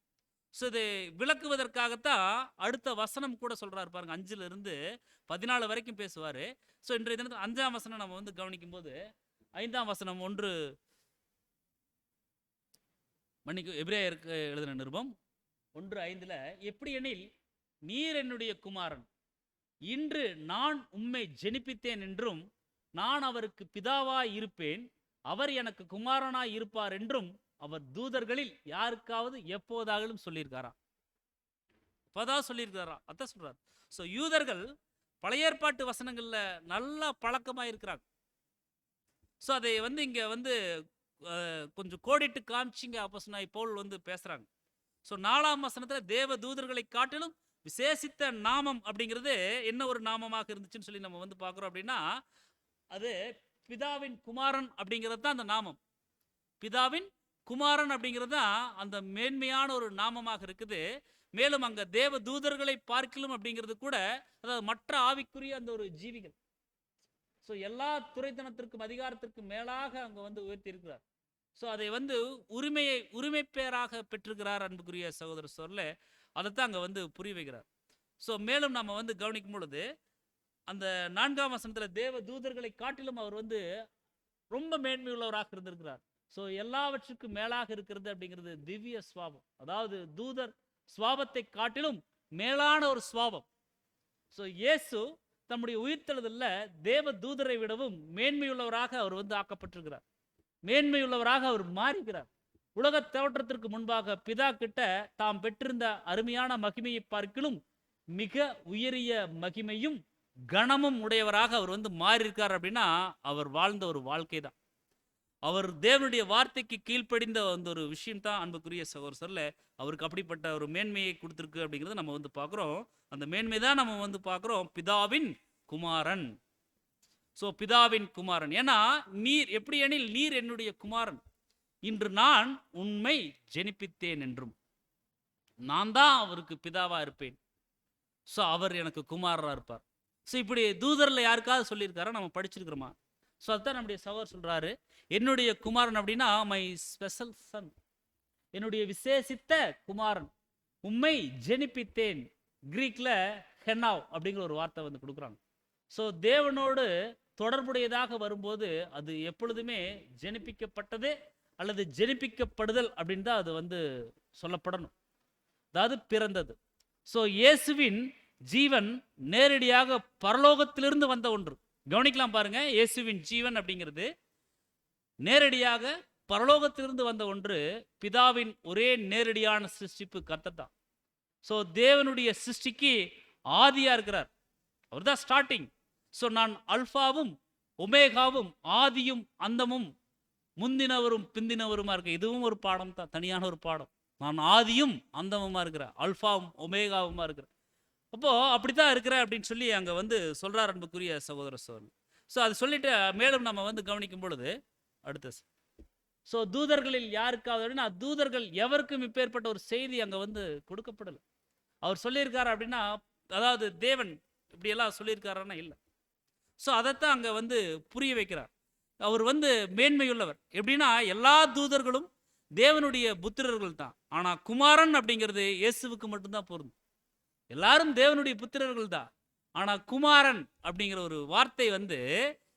ஸோ இதை விளக்குவதற்காகத்தான் அடுத்த வசனம் கூட சொல்றாரு பாருங்க, 5-14 வரைக்கும் பேசுவார். ஸோ இன்றைய தினத்தில் 5ஆம் வசனம் நம்ம வந்து கவனிக்கும் போது, 5ஆம் வசனம் எபிரேயருக்கு எழுதின நிருபம் 1:5, எப்படி எனில் நீர் என்னுடைய குமாரன், இன்று நான் உம்மை ஜெனிப்பித்தேன் என்றும் நான் அவருக்கு பிதாவாய் இருப்பேன், அவர் எனக்கு குமாரனாய் இருப்பார் என்றும் அவர் தூதர்களில் யாருக்காவது எப்போதாகலும் சொல்லியிருக்காரா? இப்போதான் சொல்லியிருக்காரா? அதான் சொல்றார். ஸோ யூதர்கள் பழைய ஏற்பாட்டு வசனங்கள்ல நல்லா பழக்கமாக இருக்கிறாங்க. ஸோ அதை வந்து இங்கே வந்து கொஞ்சம் கோடிட்டு காமிச்சிங்க அப்போஸ்தலனாகிய பவுல் வந்து பேசுறாங்க. ஸோ 4ஆம் வசனத்தில் தேவ தூதர்களை காட்டிலும் விசேஷித்த நாமம் அப்படிங்கிறது என்ன ஒரு நாமமாக இருந்துச்சுன்னு சொல்லி நம்ம வந்து பார்க்குறோம் அப்படின்னா, அது பிதாவின் குமாரன் அப்படிங்கிறது தான் அந்த நாமம். பிதாவின் குமாரன் அப்படிங்கிறது தான் அந்த மேன்மையான ஒரு நாமமாக இருக்குது. மேலும் அங்க தேவ தூதர்களை பார்க்கிலும் அப்படிங்கிறது கூட, அதாவது மற்ற ஆவிக்குரிய அந்த ஒரு ஜீவிகள். ஸோ எல்லா துரைத்தனத்திற்கும் அதிகாரத்திற்கும் மேலாக அங்க வந்து உயர்த்தி இருக்கிறார். ஸோ அதை வந்து உரிமை பேராக பெற்றிருக்கிறார். அன்புக்குரிய சகோதர சோர்ல அதைத்தான் அங்க வந்து புரிய வைக்கிறார். ஸோ மேலும் நம்ம வந்து கவனிக்கும் பொழுது அந்த 4ஆம் வசனத்துல தேவ தூதர்களை காட்டிலும் அவர் வந்து ரொம்ப மேன்மையுள்ளவராக இருந்திருக்கிறார். ஸோ எல்லாவற்றுக்கும் மேலாக இருக்கிறது அப்படிங்கிறது திவ்ய சுவாபம். அதாவது தூதர் சுவாபத்தை காட்டிலும் மேலான ஒரு சுவாபம். ஸோ இயேசு தம்முடைய உயிர்த்தெழுதல்ல தேவ தூதரை விடவும் மேன்மையுள்ளவராக அவர் வந்து ஆக்கப்பட்டிருக்கிறார். மேன்மையுள்ளவராக அவர் மாறுகிறார். உலக தோற்றத்திற்கு முன்பாக பிதா கிட்ட தாம் பெற்றிருந்த அருமையான மகிமையை பார்க்கிலும் மிக உயரிய மகிமையும் கனமும் உடையவராக அவர் வந்து மாறியிருக்கார். அப்படின்னா அவர் வாழ்ந்த ஒரு வாழ்க்கை தான். அவர் தேவனுடைய வார்த்தைக்கு கீழ்ப்படிந்த அந்த ஒரு விஷயம் தான் அன்புக்குரிய சகோதரர்ல அவருக்கு அப்படிப்பட்ட ஒரு மேன்மையை கொடுத்துருக்கு அப்படிங்கிறத நம்ம வந்து பார்க்குறோம். அந்த மேன்மை தான் நம்ம வந்து பார்க்குறோம், பிதாவின் குமாரன். ஸோ பிதாவின் குமாரன், ஏன்னா நீர் எப்படி எனில் நீர் என்னுடைய குமாரன், இன்று நான் உண்மை ஜெனிப்பித்தேன் என்றும். நான் தான் அவருக்கு பிதாவா இருப்பேன். ஸோ அவர் எனக்கு குமாரராக இருப்பார். ஸோ இப்படி தூதரில் யாருக்காவது சொல்லியிருக்காரா? நம்ம படிச்சிருக்கிறோமா? ஸோ அதுதான் நம்முடைய சகோதரர் சொல்றாரு, என்னுடைய குமாரன் அப்படின்னா மை ஸ்பெஷல் சன், என்னுடைய விசேஷித்த குமாரன், உம்மை ஜெனிப்பித்தேன். கிரீக்ல ஹெனாவ் அப்படிங்கிற ஒரு வார்த்தை வந்து கொடுக்குறாங்க. ஸோ தேவனோடு தொடர்புடையதாக வரும்போது அது எப்பொழுதுமே ஜெனிப்பிக்கப்பட்டது அல்லது ஜெனிப்பிக்கப்படுதல் அப்படின்னு தான் அது வந்து சொல்லப்படணும். அதாவது பிறந்தது. ஸோ இயேசுவின் ஜீவன் நேரடியாக பரலோகத்திலிருந்து வந்த ஒன்று. கவனிக்கலாம் பாருங்க, இயேசுவின் ஜீவன் அப்படிங்கிறது நேரடியாக பரலோகத்திலிருந்து வந்த ஒன்று. பிதாவின் ஒரே நேரடியான சிருஷ்டிப்பு கர்த்தர் தான். ஸோ தேவனுடைய சிருஷ்டிக்கு ஆதியா இருக்கிறார், அவர் தான் ஸ்டார்டிங். ஸோ நான் அல்பாவும் ஒமேகாவும் ஆதியும் அந்தமும் முந்தினவரும் பிந்தினவருமா இருக்க. இதுவும் ஒரு பாடம் தான், தனியான ஒரு பாடம். நான் ஆதியும் அந்தமுமா இருக்கிறேன், அல்பாவும் ஒமேகாவுமா இருக்கிறேன். அப்போ அப்படித்தான் இருக்கிறேன் அப்படின்னு சொல்லி அங்க வந்து சொல்றார் அன்புக்குரிய சகோதர சோதரன். ஸோ அது சொல்லிட்டு மேலும் நம்ம வந்து கவனிக்கும் பொழுது அடுத்த ஸோ தூதர்களில் யாருக்காவது, தூதர்கள் எவருக்கும் இப்பேற்பட்ட ஒரு செய்தி அங்க வந்து கொடுக்கப்படலை. அவர் சொல்லியிருக்காரு அப்படின்னா, அதாவது தேவன் இப்படியெல்லாம் சொல்லியிருக்காருன்னா இல்லை. ஸோ அதைத்தான் அங்க வந்து புரிய வைக்கிறார். அவர் வந்து மேன்மையுள்ளவர். எப்படின்னா எல்லா தூதர்களும் தேவனுடைய புத்திரர்கள் தான், ஆனா குமாரன் அப்படிங்கிறது இயேசுவுக்கு மட்டும்தான் பொருந்தும். எல்லாரும் தேவனுடைய புத்திரர்கள் தான், ஆனா குமாரன் அப்படிங்கிற ஒரு வார்த்தை வந்து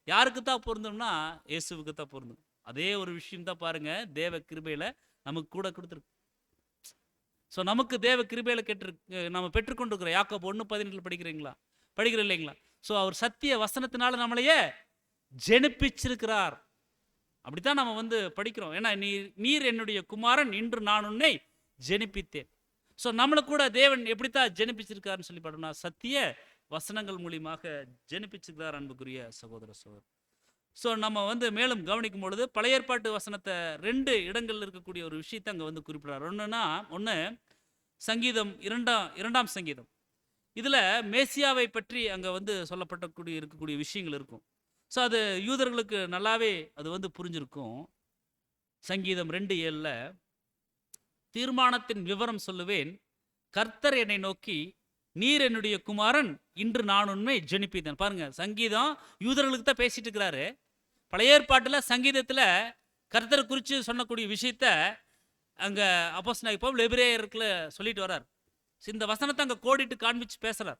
யாருக்கு தான் பொருந்தும்னா இயேசுவுக்கு தான் பொருந்தும். அதே ஒரு விஷயம் தான் பாருங்க தேவ கிருபையில நமக்கு கூட கொடுத்துருக்கு. ஸோ நமக்கு தேவ கிருபையில நம்ம பெற்றுக்கொண்டிருக்கிற யாக்கோபு 1:18 படிக்கிறோம் இல்லைங்களா? ஸோ அவர் சத்திய வசனத்தினால நம்மளையே ஜெனிப்பிச்சிருக்கிறார். அப்படித்தான் நம்ம வந்து படிக்கிறோம். ஏன்னா நீர் என்னுடைய குமாரன், இன்று நான் உன்னை ஜெனிப்பித்தேன். ஸோ நம்மளை கூட தேவன் எப்படித்தான் ஜெனிப்பிச்சிருக்காருன்னு சொல்லி பாடணும்னா சத்திய வசனங்கள் மூலியமாக ஜெனிப்பிச்சிருக்கிறார் அன்புக்குரிய சகோதர சகோதரர். ஸோ நம்ம வந்து மேலும் கவனிக்கும் பொழுது பழைய ஏற்பாட்டு வசனத்தை 2 இடங்கள்ல இருக்கக்கூடிய ஒரு விஷயத்தை அங்கே வந்து குறிப்பிடார். ஒன்று சங்கீதம் 2ஆம் சங்கீதம். இதில் மேசியாவை பற்றி அங்கே வந்து இருக்கக்கூடிய விஷயங்கள் இருக்கும். ஸோ அது யூதர்களுக்கு நல்லாவே அது வந்து புரிஞ்சிருக்கும். சங்கீதம் 2:7 தீர்மானத்தின் விவரம் சொல்லுவேன், கர்த்தர் என்னை நோக்கி நீர் என்னுடைய குமாரன், இன்று நான் உண்மை ஜெனிப்பித்தேன். பாருங்க, சங்கீதம் யூதர்களுக்கு தான் பேசிட்டு இருக்கிறாரு. பழைய ஏற்பாட்டில் சங்கீதத்தில் கர்த்தரை குறித்து சொன்னக்கூடிய விஷயத்த அங்கே அப்போஸ்தலனாகிய பவுல் எபிரேயருக்குள்ள சொல்லிட்டு வர்றார். இந்த வசனத்தை அங்கே கோடிட்டு காண்பிச்சு பேசுறார்.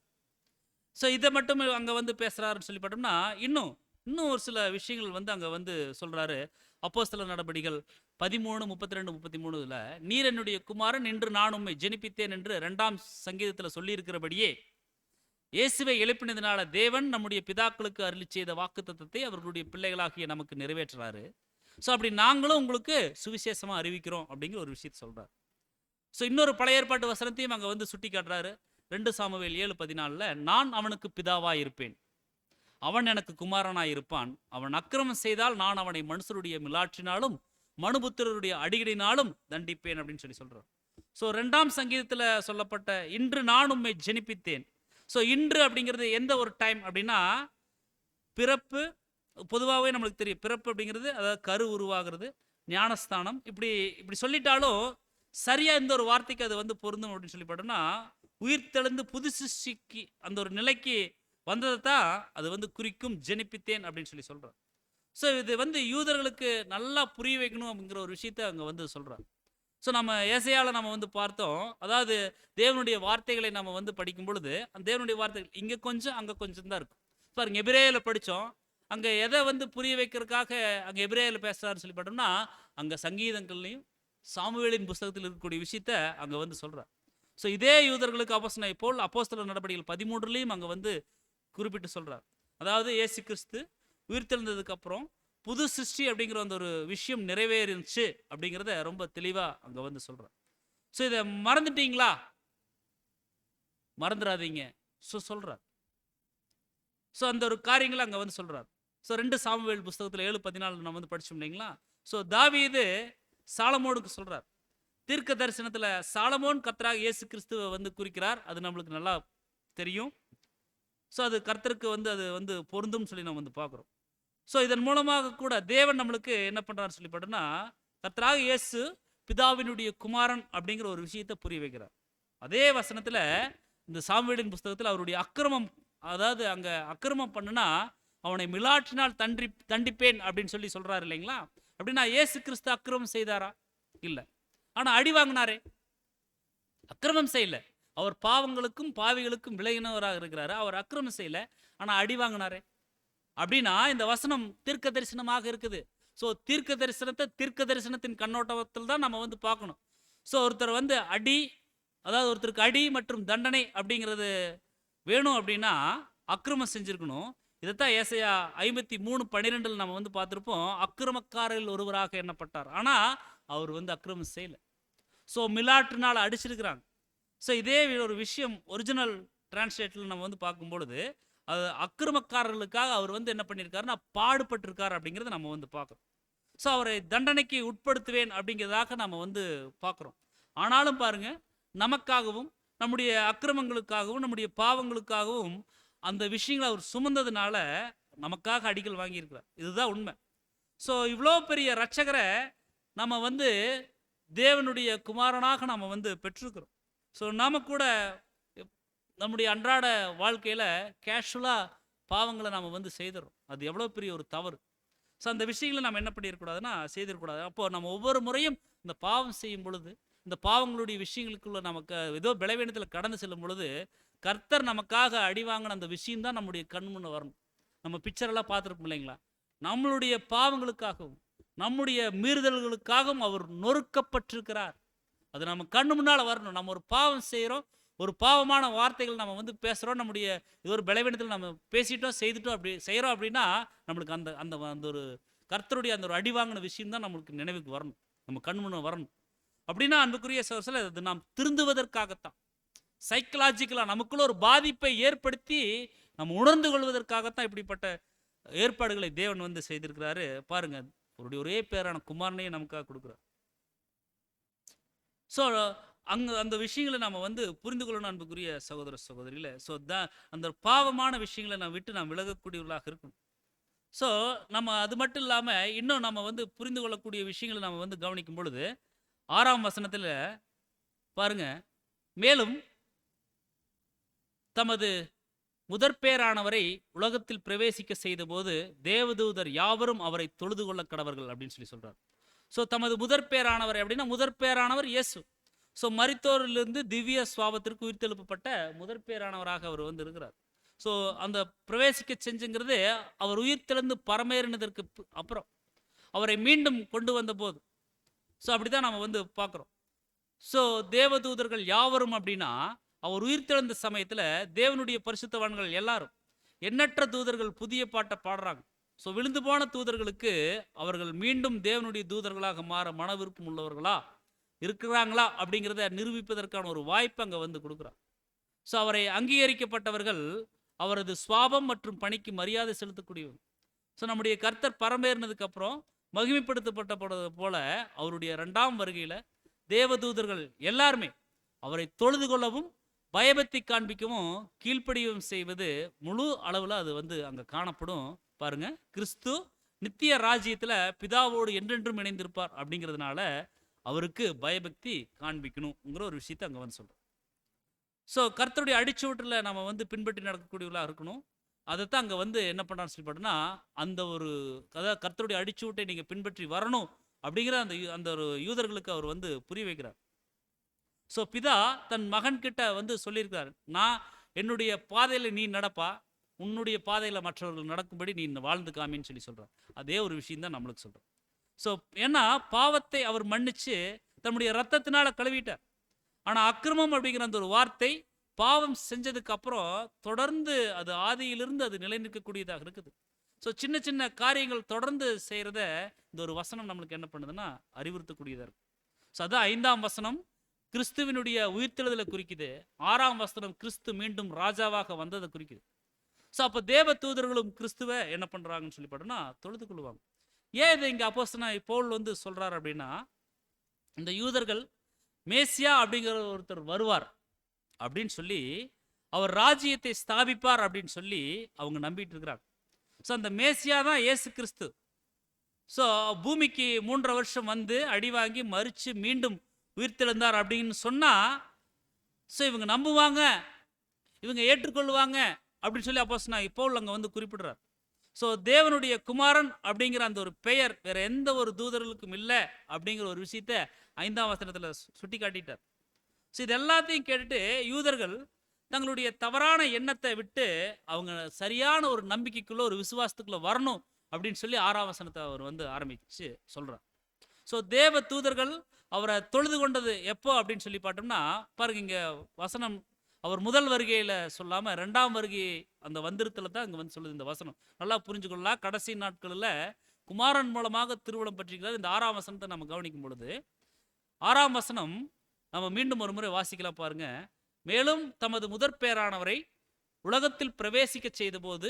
ஸோ இதை மட்டும் அங்கே வந்து பேசுறாருன்னு சொல்லி பார்த்தோம்னா இன்னும் ஒரு சில விஷயங்கள் வந்து அங்கே வந்து சொல்றாரு. அப்போஸ்தலர் நடபடிகள் 13:32-33 நீர் என்னுடைய குமாரன், இன்று நான் உம்மை ஜெனிப்பித்தேன் என்று 2ஆம் சங்கீதத்தில் சொல்லியிருக்கிறபடியே இயேசுவை எழுப்பினதுனால தேவன் நம்முடைய பிதாக்களுக்கு அருளி செய்த வாக்குத்தத்தத்தை அவர்களுடைய பிள்ளைகளாகிய நமக்கு நிறைவேற்றுறாரு. ஸோ அப்படி நாங்களும் உங்களுக்கு சுவிசேஷமா அறிவிக்கிறோம் அப்படிங்கிற ஒரு விஷயத்தை சொல்றாரு. ஸோ இன்னொரு பழைய ஏற்பாட்டு வசனத்தையும் அங்கே வந்து சுட்டி காட்டுறாரு. 2 சாமுவேல் 7:14 நான் அவனுக்கு பிதாவாய் இருப்பேன், அவன் எனக்கு குமாரனாய் இருப்பான், அவன் அக்கிரமம் செய்தால் நான் அவனை மனுஷருடைய மிலாற்றினாலும் மனுபுத்திரருடைய அடிகடினாலும் தண்டிப்பேன் அப்படின்னு சொல்லி சொல்றார். ஸோ 2ஆம் சங்கீதத்தில் சொல்லப்பட்ட இன்று நான் உம்மை ஜெனிப்பித்தேன். ஸோ இன்று அப்படிங்கிறது எந்த ஒரு டைம் அப்படின்னா, பிறப்பு பொதுவாகவே நம்மளுக்கு தெரியும். பிறப்பு அப்படிங்கிறது அதாவது கரு உருவாகிறது, ஞானஸ்தானம், இப்படி இப்படி சொல்லிட்டாலும் சரியா இந்த ஒரு வார்த்தைக்கு அது வந்து பொருந்தும் அப்படின்னு சொல்லி பார்த்தோம்னா, உயிர்த்தெழுந்து புது சிருஷ்டிக்கு அந்த ஒரு நிலைக்கு வந்ததை தான் அது வந்து குறிக்கும், ஜெனிப்பித்தேன் அப்படின்னு சொல்லி சொல்றார். ஸோ இது வந்து யூதர்களுக்கு நல்லா புரிய வைக்கணும் அப்படிங்கிற ஒரு விஷயத்த அங்கே வந்து சொல்றார். ஸோ நம்ம ஏசையால நம்ம வந்து பார்த்தோம், அதாவது தேவனுடைய வார்த்தைகளை நம்ம வந்து படிக்கும் பொழுது அந்த தேவனுடைய வார்த்தைகள் இங்கே கொஞ்சம் அங்கே கொஞ்சம் தான் இருக்கும். பாருங்க, எபிரேயில படித்தோம், அங்கே எதை வந்து புரிய வைக்கிறதுக்காக அங்கே எபிரேயில பேசுறாருன்னு சொல்லி பார்த்தோம்னா, அங்கே சங்கீதங்கள்லையும் சாமுவேலின் புஸ்தகத்தில் இருக்கக்கூடிய விஷயத்த அங்கே வந்து சொல்றார். ஸோ இதே யூதர்களுக்கு அப்போஸ்தலனாகிய பவுல் அப்போஸ்தலர் நடபடிகள் 13லையும் அங்கே வந்து குறிப்பிட்டு சொல்றார். அதாவது இயேசு கிறிஸ்து உயிர்த்தெழுந்ததுக்கு அப்புறம் புது சிருஷ்டி அப்படிங்கிற அந்த ஒரு விஷயம் நிறைவேறிச்சு அப்படிங்கிறத ரொம்ப தெளிவா அங்க வந்து சொல்றார். ஸோ இதை மறந்துட்டீங்களா? மறந்துடாதீங்க சொல்றார். ஸோ அந்த ஒரு காரியங்களை அங்க வந்து சொல்றார். ஸோ 2 சாமுவேல் புஸ்தகத்தில் 7:14 நம்ம வந்து படிச்சோம் இல்லைங்களா? ஸோ தாவீது சாலமோனுக்கு சொல்றார். தீர்க்க தரிசனத்துல சாலமோன் கர்த்தராக இயேசு கிறிஸ்துவை வந்து குறிக்கிறார். அது நம்மளுக்கு நல்லா தெரியும். ஸோ அது கர்த்தருக்கு வந்து அது வந்து பொருந்தும் சொல்லி நம்ம வந்து பார்க்குறோம். ஸோ இதன் மூலமாக கூட தேவன் நம்மளுக்கு என்ன பண்ணுறான்னு சொல்லி பார்த்தோம்னா, கர்த்தராக இயேசு பிதாவினுடைய குமாரன் அப்படிங்கிற ஒரு விஷயத்தை புரிய வைக்கிறார். அதே வசனத்தில் இந்த சாமுவேலின் புஸ்தகத்தில் அவருடைய அக்கிரமம், அதாவது அங்கே அக்கிரமம் பண்ணுனா அவனை மிலாற்றினால் தண்டிப்பேன் அப்படின்னு சொல்லி சொல்கிறாரு இல்லைங்களா? அப்படின்னா இயேசு கிறிஸ்து அக்கிரமம் செய்தாரா? இல்லை. ஆனால் அடி வாங்கினாரே, அக்கிரமம் செய்யல. அவர் பாவங்களுக்கும் பாவிகளுக்கும் விலகினவராக இருக்கிறாரு. அவர் அக்கிரமம் செய்யல, ஆனால் அடி வாங்கினாரே. அப்படின்னா இந்த வசனம் தீர்க்க தரிசனமாக இருக்குது. ஸோ தீர்க்க தரிசனத்தை தீர்க்க தரிசனத்தின் கண்ணோட்டத்தில் தான் நம்ம வந்து பார்க்கணும். ஸோ ஒருத்தர் வந்து அடி, அதாவது ஒருத்தருக்கு அடி மற்றும் தண்டனை அப்படிங்கிறது வேணும் அப்படின்னா அக்கிரமம் செஞ்சிருக்கணும். இதைத்தான் ஏசாயா 53:12 நம்ம வந்து பார்த்துருப்போம். அக்கிரமக்காரரில் ஒருவராக எண்ணப்பட்டார், ஆனால் அவர் வந்து அக்கிரமம் செய்யலை. ஸோ மிலாற்றினால் அடிச்சிருக்கிறாங்க. ஸோ இதே ஒரு விஷயம் ஒரிஜினல் டிரான்ஸ்லேட்டில் நம்ம வந்து பார்க்கும்பொழுது அது அக்கிரமக்காரர்களுக்காக அவர் வந்து என்ன பண்ணியிருக்காருன்னா பாடுபட்டிருக்கார் அப்படிங்கிறத நம்ம வந்து பார்க்குறோம். ஸோ அவரை தண்டனைக்கு உட்படுத்துவேன் அப்படிங்கிறதாக நம்ம வந்து பார்க்குறோம். ஆனாலும் பாருங்க, நமக்காகவும் நம்முடைய அக்கிரமங்களுக்காகவும் நம்முடைய பாவங்களுக்காகவும் அந்த விஷயங்களை அவர் சுமந்ததுனால நமக்காக அடிகள் வாங்கியிருக்கிறார். இதுதான் உண்மை. ஸோ இவ்வளோ பெரிய ரட்சகரை நம்ம வந்து தேவனுடைய குமாரனாக நம்ம வந்து பெற்றிருக்கிறோம். ஸோ நாம் கூட நம்முடைய அன்றாட வாழ்க்கையில் கேஷுவலாக பாவங்களை நாம் வந்து செய்துறோம். அது எவ்வளோ பெரிய ஒரு தவறு. ஸோ அந்த விஷயங்களை நம்ம என்ன பண்ணிடக்கூடாதுன்னா செய்திடக்கூடாது. அப்போது நம்ம ஒவ்வொரு முறையும் இந்த பாவம் செய்யும் பொழுது, இந்த பாவங்களுடைய விஷயங்களுக்குள்ள நமக்கு ஏதோ பலவீனத்தில் கடந்து செல்லும் பொழுது கர்த்தர் நமக்காக அடி வாங்கின அந்த விஷயம்தான் நம்முடைய கண் முன்ன வரணும். நம்ம பிக்சரெல்லாம் பார்த்துருப்போம் இல்லைங்களா? நம்மளுடைய பாவங்களுக்காகவும் நம்முடைய மீறுதல்களுக்காகவும் அவர் நொறுக்கப்பட்டிருக்கிறார். அது நம்ம கண்ணு முன்னால் வரணும். நம்ம ஒரு பாவம் செய்கிறோம், ஒரு பாவமான வார்த்தைகள் நம்ம வந்து பேசுகிறோம், நம்முடைய இது ஒரு பலவீனத்தில் நம்ம பேசிட்டோம் செய்துட்டோம், அப்படி செய்கிறோம் அப்படின்னா நம்மளுக்கு அந்த அந்த அந்த ஒரு கர்த்தருடைய அந்த ஒரு அடி வாங்கின விஷயம் தான் நம்மளுக்கு நினைவுக்கு வரணும், நம்ம கண் முன்ன வரணும். அப்படின்னா அன்புக்குரிய சகோதரர்களே, அது நாம் திருந்துவதற்காகத்தான், சைக்கலாஜிக்கலாக நமக்குள்ள ஒரு பாதிப்பை ஏற்படுத்தி நம்ம உணர்ந்து கொள்வதற்காகத்தான் இப்படிப்பட்ட ஏற்பாடுகளை தேவன் வந்து செய்திருக்கிறாரு. பாருங்க, அவருடைய ஒரே பேரான குமாரனையும் நமக்காக கொடுக்குறார். ஸோ அங்கே அந்த விஷயங்களை நம்ம வந்து புரிந்து கொள்ளணும் அன்புக்குரிய சகோதர சகோதரிகளே. ஸோ அந்த பாவமான விஷயங்களை நம்ம விட்டு நாம் விலகக்கூடியவர்களாக இருக்கணும். ஸோ நம்ம அது மட்டும் இல்லாமல் இன்னும் நம்ம வந்து புரிந்து கொள்ளக்கூடிய விஷயங்களை நம்ம வந்து கவனிக்கும் பொழுது 6ஆம் வசனத்தில் பாருங்க, மேலும் தமது முதற்பேரானவரை உலகத்தில் பிரவேசிக்க செய்த போது தேவதூதர் யாவரும் அவரை தொழுது கொள்ள கடவர்கள் அப்படின்னு சொல்லி சொல்றார். ஸோ தமது முதற்பேரானவர் அப்படின்னா முதற்பேரானவர் இயேசு. ஸோ மரித்தோரிலிருந்து திவ்ய சுவாபத்திற்கு உயிர்த்தெழுப்பப்பட்ட முதற்பேரானவராக அவர் வந்து இருக்கிறார். ஸோ அந்த பிரவேசிக்க செஞ்சுங்கிறது அவர் உயிர்த்தெழுந்து பரமேறினதற்கு அப்புறம் அவரை மீண்டும் கொண்டு வந்த போது. ஸோ அப்படிதான் நம்ம வந்து பார்க்குறோம். ஸோ தேவதூதர்கள் யாவரும் அப்படின்னா அவர் உயிர்த்தெழுந்த சமயத்தில் தேவனுடைய பரிசுத்தவான்கள் எல்லாரும், எண்ணற்ற தூதர்கள் புதிய பாட்டை பாடுறாங்க. ஸோ விழுந்து போன தூதர்களுக்கு அவர்கள் மீண்டும் தேவனுடைய தூதர்களாக மாற மன விருப்பம் உள்ளவர்களா இருக்கிறாங்களா அப்படிங்கிறத நிரூபிப்பதற்கான ஒரு வாய்ப்பு அங்கே வந்து கொடுக்குறார். ஸோ அவரை அங்கீகரிக்கப்பட்டவர்கள் அவரது சுவாபம் மற்றும் பணிக்கு மரியாதை செலுத்தக்கூடியவர். ஸோ நம்முடைய கர்த்தர் பரமேறினதுக்கு அப்புறம் மகிமைப்படுத்தப்பட்டது போல அவருடைய 2ஆம் வருகையில் தேவதூதர்கள் எல்லாருமே அவரை தொழுது கொள்ளவும் பயபக்தி காண்பிக்கவும் கீழ்ப்படியவும் செய்வது முழு அளவில் அது வந்து அங்கே காணப்படும். பாருங்க, கிறிஸ்து நித்திய ராஜ்யத்துல பிதாவோடு என்றென்றும் இணைந்திருப்பார் அப்படிங்கிறதுனால அவருக்கு பயபக்தி காண்பிக்கணுங்கிற ஒரு விஷயத்தை அங்க வந்து சொல்றோம். ஸோ கர்த்தருடைய அடிச்சுவட்டில் நம்ம வந்து பின்பற்றி நடக்கக்கூடியவர்களாக இருக்கணும். அதைத்தான் அங்கே வந்து என்ன பண்ணுறான்னு சொல்லி பார்த்தோன்னா, அந்த ஒரு அதாவது கர்த்தருடைய அடிச்சுவட்டை நீங்கள் பின்பற்றி வரணும் அப்படிங்கிற அந்த அந்த ஒரு யூதர்களுக்கு அவர் வந்து புரிய வைக்கிறார். ஸோ பிதா தன் மகன்கிட்ட வந்து சொல்லியிருக்கிறார், நான் என்னுடைய பாதையில் நீ நடப்பா, உன்னுடைய பாதையில் மற்றவர்கள் நடக்கும்படி நீ வாழ்ந்து காமின்னு சொல்லி சொல்கிறார். அதே ஒரு விஷயம் தான் நம்மளுக்கு சொல்கிறோம். ஸோ ஏன்னா பாவத்தை அவர் மன்னிச்சு தன்னுடைய ரத்தத்தினால கழுவிட்டார். ஆனால் அக்கிரமம் அப்படிங்கிற அந்த ஒரு வார்த்தை பாவம் செஞ்சதுக்கு அப்புறம் தொடர்ந்து அது ஆதியிலிருந்து அது நிலை நிற்கக்கூடியதாக இருக்குது. ஸோ சின்ன சின்ன காரியங்கள் தொடர்ந்து செய்கிறத இந்த ஒரு வசனம் நம்மளுக்கு என்ன பண்ணுதுன்னா அறிவுறுத்தக்கூடியதாக இருக்குது. ஸோ அதான் 5ஆம் வசனம் கிறிஸ்துவினுடைய உயிர்த்தெழுதலை குறிக்குது. 6ஆம் வசனம் கிறிஸ்து மீண்டும் ராஜாவாக வந்ததை குறிக்குது. ஸோ அப்போ தேவ தூதர்களும் கிறிஸ்துவை என்ன பண்ணுறாங்கன்னு சொல்லி பார்த்தோம்னா தொழுது கொள்வாங்க. ஏன் இதை இங்கே அப்போஸ்தலனாகிய பவுல் வந்து சொல்கிறார் அப்படின்னா, இந்த யூதர்கள் மேசியா அப்படிங்கிற ஒருத்தர் வருவார் அப்படின்னு சொல்லி, அவர் ராஜ்யத்தை ஸ்தாபிப்பார் அப்படின்னு சொல்லி அவங்க நம்பிட்டு இருக்கிறாங்க. ஸோ அந்த மேசியா தான் இயேசு கிறிஸ்து. ஸோ பூமிக்கு 3.5 வருஷம் வந்து அடி வாங்கி மறித்து மீண்டும் உயிர்த்தெழுந்தார் அப்படின்னு சொன்னால், ஸோ இவங்க நம்புவாங்க, இவங்க ஏற்றுக்கொள்வாங்க அப்படின்னு சொல்லி அப்போஸ்தலனாகிய பவுல் அங்கே வந்து குறிப்பிடுறார். ஸோ தேவனுடைய குமாரன் அப்படிங்கிற அந்த ஒரு பெயர் வேற எந்த ஒரு தூதர்களுக்கும் இல்லை அப்படிங்கிற ஒரு விஷயத்த 5ஆம் வசனத்தில் சுட்டி காட்டிட்டார். ஸோ இது எல்லாத்தையும் கேட்டுட்டு யூதர்கள் தங்களுடைய தவறான எண்ணத்தை விட்டு அவங்க சரியான ஒரு நம்பிக்கைக்குள்ள ஒரு விசுவாசத்துக்குள்ள வரணும் அப்படின்னு சொல்லி 6ஆம் வசனத்தை அவர் வந்து ஆரம்பிச்சு சொல்றார். ஸோ தேவ தூதர்கள் அவரை தொழுது கொண்டது எப்போ அப்படின்னு சொல்லி பார்த்தோம்னா பாருங்க, இங்க வசனம் அவர் முதல் வருகையில் சொல்லாமல் 2ஆம் வருகை அந்த வந்திருத்தல தான் இங்கே வந்து சொல்லுது இந்த வசனம். நல்லா புரிஞ்சுக்கொள்ளலாம். கடைசி நாட்களில் குமாரன் மூலமாக திருவுளம் பற்றிக்கிறார். இந்த 6ஆம் வசனத்தை நம்ம கவனிக்கும் பொழுது 6ஆம் வசனம் நம்ம மீண்டும் ஒரு முறை வாசிக்கலாம் பாருங்க. மேலும் தமது முதற் பேரானவரை உலகத்தில் பிரவேசிக்க செய்த போது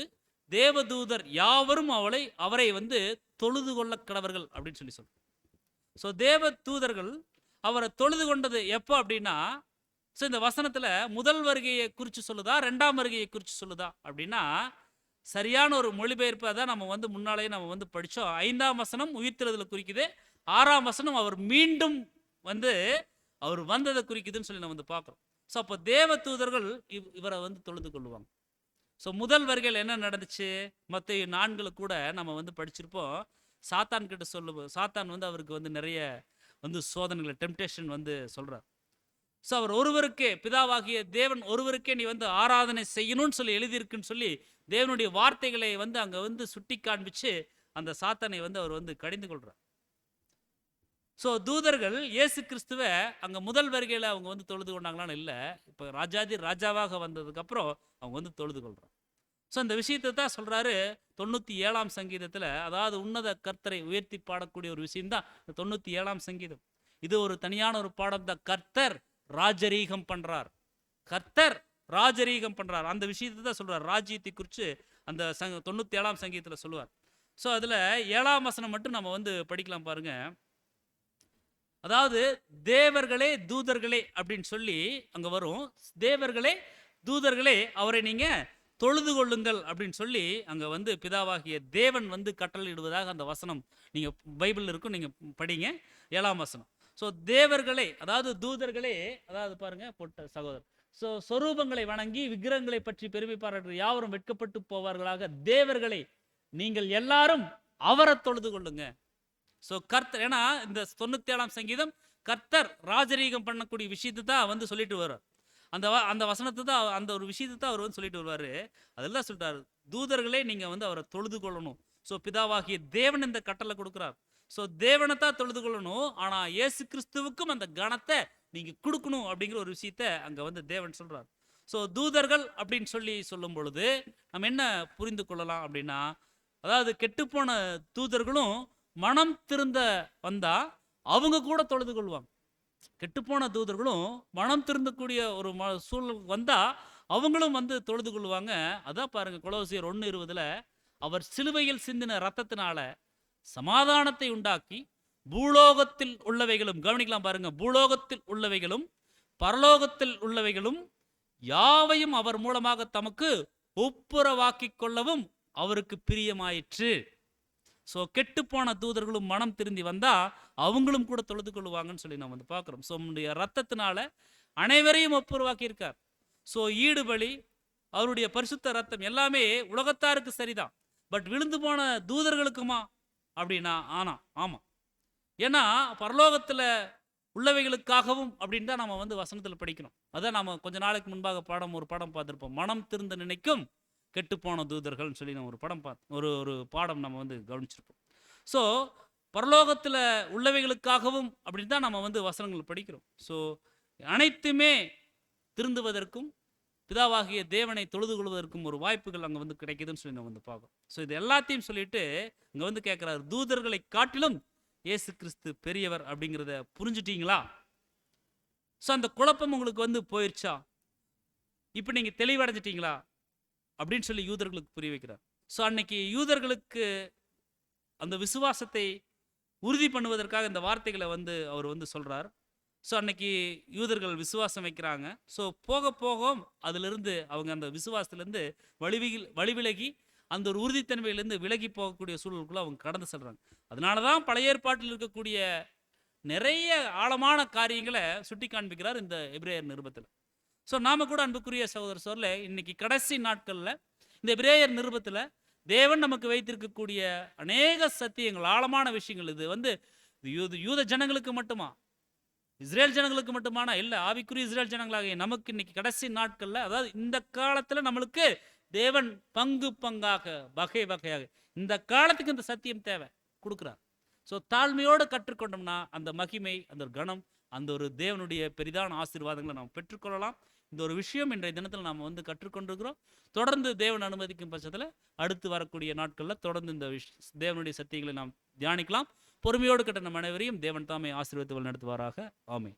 தேவதூதர் யாவரும் அவரை வந்து தொழுது கொள்ள கடவர்கள் அப்படின்னு சொல்லி சொல்றோம். ஸோ தேவ தூதர்கள் அவரை தொழுது கொண்டது எப்போ அப்படின்னா, ஸோ இந்த வசனத்தில் முதல் வருகையை குறித்து சொல்லுதா 2ஆம் வருகையை குறித்து சொல்லுதா அப்படின்னா, சரியான ஒரு மொழிபெயர்ப்பு அதான் நம்ம வந்து முன்னாலேயே நம்ம வந்து படித்தோம். 5ஆம் வசனம் உயிர்த்தெழுதலை குறிக்குது, 6ஆம் வசனம் அவர் மீண்டும் வந்து அவர் வந்ததை குறிக்குதுன்னு சொல்லி நம்ம வந்து பார்க்குறோம். ஸோ அப்போ தேவ தூதர்கள் இவரை வந்து தொழுது கொள்ளுவாங்க. ஸோ முதல் வருகையில் என்ன நடந்துச்சு, மற்ற 4 கூட நம்ம வந்து படிச்சிருப்போம். சாத்தான் கிட்ட சாத்தான் வந்து அவருக்கு வந்து நிறைய வந்து சோதனைகளை டெம்டேஷன் வந்து சொல்கிறார். ஸோ அவர் ஒருவருக்கே பிதாவாகிய தேவன் ஒருவருக்கே நீ வந்து ஆராதனை செய்யணும்னு சொல்லி எழுதியிருக்குன்னு சொல்லி தேவனுடைய வார்த்தைகளை வந்து அங்கே வந்து சுட்டி காண்பிச்சு அந்த சாத்தானை வந்து அவர் வந்து கடிந்து கொள்கிறார். ஸோ தூதர்கள் இயேசு கிறிஸ்துவை அங்கே முதல் வருகையில் அவங்க வந்து தொழுது கொண்டாங்களான்னு இல்லை, இப்போ ராஜாதி ராஜாவாக வந்ததுக்கப்புறம் அவங்க வந்து தொழுது கொள்கிறாங்க. ஸோ இந்த விஷயத்தை தான் சொல்கிறாரு 97ஆம் சங்கீதத்தில். அதாவது உன்னத கர்த்தரை உயர்த்தி பாடக்கூடிய ஒரு விஷயம்தான் இந்த 97ஆம் சங்கீதம். இது ஒரு தனியான ஒரு பாடம் தான். கர்த்தர் ராஜரீகம் பண்ணுறார், கர்த்தர் ராஜரீகம் பண்ணுறார். அந்த விஷயத்தை தான் சொல்கிறார். ராஜ்யத்தை குறித்து அந்த 97ஆம் சங்கீதத்தில் சொல்லுவார். ஸோ அதில் 7ஆம் வசனம் மட்டும் நம்ம வந்து படிக்கலாம் பாருங்க. அதாவது தேவர்களே தூதர்களே அப்படின்னு சொல்லி அங்கே வரும். தேவர்களே தூதர்களே அவரை நீங்கள் தொழுது கொள்ளுங்கள் அப்படின்னு சொல்லி அங்கே வந்து பிதாவாகிய தேவன் வந்து கட்டளையிடுவதாக அந்த வசனம் நீங்கள் பைபிளில் இருக்கும், நீங்கள் படிங்க 7ஆம் வசனம். ஸோ தேவர்களே அதாவது தூதர்களே, அதாவது பாருங்க பொட்ட சகோதரர், ஸோ சொரூபங்களை வணங்கி விக்கிரகங்களை பற்றி பெருமை பாராட்டு யாவரும் வெட்கப்பட்டு போவார்களாக தேவர்களே நீங்கள் எல்லாரும் அவரை தொழுது கொள்ளுங்க. ஸோ கர்த்தர், ஏன்னா இந்த 97ஆம் சங்கீதம் கர்த்தர் ராஜரீகம் பண்ணக்கூடிய விஷயத்தை தான் வந்து சொல்லிட்டு வருவார். அந்த வசனத்தை தான் அந்த ஒரு விஷயத்தை தான் அவர் வந்து சொல்லிட்டு வருவார். அதெல்லாம் சொல்லிட்டார், தூதர்களே நீங்கள் வந்து அவரை தொழுது கொள்ளணும். ஸோ பிதாவாகிய தேவன் இந்த கட்டளை கொடுக்குறார். ஸோ தேவனை தான் தொழுது கொள்ளணும், ஆனால் இயேசு கிறிஸ்துவுக்கும் அந்த கணத்தை நீங்கள் கொடுக்கணும் அப்படிங்கிற ஒரு விஷயத்த அங்கே வந்து தேவன் சொல்கிறார். ஸோ தூதர்கள் அப்படின்னு சொல்லி சொல்லும் பொழுது நம்ம என்ன புரிந்து கொள்ளலாம் அப்படின்னா, அதாவது கெட்டுப்போன தூதர்களும் மனம் திருந்த வந்தா அவங்க கூட தொழுது கொள்வாங்க. கெட்டுப்போன தூதர்களும் மனம் திருந்தக்கூடிய ஒரு சூழல் வந்தா அவங்களும் வந்து தொழுது கொள்வாங்க. அதான் பாருங்க கொலோசியர் 1:20 அவர் சிலுவையில் சிந்தின ரத்தத்தினால சமாதானத்தை உண்டாக்கி பூலோகத்தில் உள்ளவைகளும், கவனிக்கலாம் பாருங்க, பூலோகத்தில் உள்ளவைகளும் பரலோகத்தில் உள்ளவைகளும் யாவையும் அவர் மூலமாக தமக்கு ஒப்புரவாக்கிக் கொள்ளவும் அவருக்கு பிரியமாயிற்று. ஸோ கெட்டு போன தூதர்களும் மனம் திருந்தி வந்தால் அவங்களும் கூட தொழுது கொள்வாங்கன்னு சொல்லி நம்ம வந்து பார்க்குறோம். ஸோ நம்முடைய ரத்தத்தினால அனைவரையும் ஒப்புரவாக்கியிருக்கார். ஸோ ஈடுபலி, அவருடைய பரிசுத்த ரத்தம் எல்லாமே உலகத்தாருக்கு சரிதான். பட் விழுந்து போன தூதர்களுக்குமா அப்படின்னா ஆமாம். ஏன்னா பரலோகத்தில் உள்ளவைகளுக்காகவும் அப்படின்னு தான் நம்ம வந்து வசனத்தில் படிக்கிறோம். அதான் நம்ம கொஞ்ச நாளைக்கு முன்பாக ஒரு படம் பார்த்துருப்போம். மனம் திருந்த நினைக்கும் கெட்டுப்போன தூதர்கள்னு சொல்லி நம்ம ஒரு படம் ஒரு பாடம் நம்ம வந்து கவனிச்சிருப்போம். ஸோ பரலோகத்தில் உள்ளவைகளுக்காகவும் அப்படின்னு தான் நம்ம வந்து வசனங்கள் படிக்கிறோம். ஸோ அனைத்துமே திருந்துவதற்கும் பிதாவாகிய தேவனை தொழுது கொள்வதற்கும் ஒரு வாய்ப்புகள் அங்கே வந்து கிடைக்குதுன்னு சொல்லி நம்ம வந்து பார்க்கணும். ஸோ இது எல்லாத்தையும் சொல்லிட்டு இங்கே வந்து கேட்குறாரு, தூதர்களை காட்டிலும் இயேசு கிறிஸ்து பெரியவர் அப்படிங்கிறத புரிஞ்சுட்டீங்களா? ஸோ அந்த குழப்பம் உங்களுக்கு வந்து போயிடுச்சா? இப்போ நீங்கள் தெளிவடைஞ்சிட்டீங்களா அப்படின்னு சொல்லி யூதர்களுக்கு புரிய வைக்கிறார். ஸோ அன்னைக்கு யூதர்களுக்கு அந்த விசுவாசத்தை உறுதி பண்ணுவதற்காக இந்த வார்த்தைகளை வந்து அவர் வந்து சொல்கிறார். ஸோ அன்னைக்கு யூதர்கள் விசுவாசம் வைக்கிறாங்க. ஸோ போக போக அதிலிருந்து அவங்க அந்த விசுவாசத்துலேருந்து வழிவிலகி அந்த ஒரு உறுதித்தன்மையிலேருந்து விலகி போகக்கூடிய சூழலுக்குள்ள அவங்க கடந்து செல்றாங்க. அதனால தான் பழைய ஏற்பாட்டில் இருக்கக்கூடிய நிறைய ஆழமான காரியங்களை சுட்டி காண்பிக்கிறார் இந்த எபிரேயர் நிருபத்தில். ஸோ நாம கூட அன்புக்குரிய சகோதர இன்னைக்கு கடைசி நாட்களில் இந்த எபிரேயர் நிருபத்தில் தேவன் நமக்கு வைத்திருக்கக்கூடிய அநேக சத்தியங்கள், ஆழமான விஷயங்கள், இது வந்து யூத ஜனங்களுக்கு மட்டுமா, இஸ்ரேல் ஜனங்களுக்கு மட்டுமானா இல்லை, ஆவிக்குரிய இஸ்ரேல் ஜனங்களாக நமக்கு இன்னைக்கு கடைசி நாட்களில், அதாவது இந்த காலத்தில் நம்மளுக்கு தேவன் பங்கு பங்காக வகை வகையாக இந்த காலத்துக்கு இந்த சத்தியம் தேவை கொடுக்குறார். ஸோ தாழ்மையோடு கற்றுக்கொண்டோம்னா அந்த மகிமை, அந்த ஒரு கணம், அந்த ஒரு தேவனுடைய பெரிதான ஆசீர்வாதங்களை நாம் பெற்றுக்கொள்ளலாம். இந்த ஒரு விஷயம் இன்றைய தினத்தில் நாம் வந்து கற்றுக்கொண்டிருக்கிறோம். தொடர்ந்து தேவன் அனுமதிக்கும் பட்சத்தில் அடுத்து வரக்கூடிய நாட்களில் தொடர்ந்து இந்த தேவனுடைய சத்தியங்களை நாம் தியானிக்கலாம். பொறுமையோடு கட்ட நம் அனைவரையும் தேவன் தாமே ஆசீர்வதித்து வழிநடத்துவாராக. ஆமென்.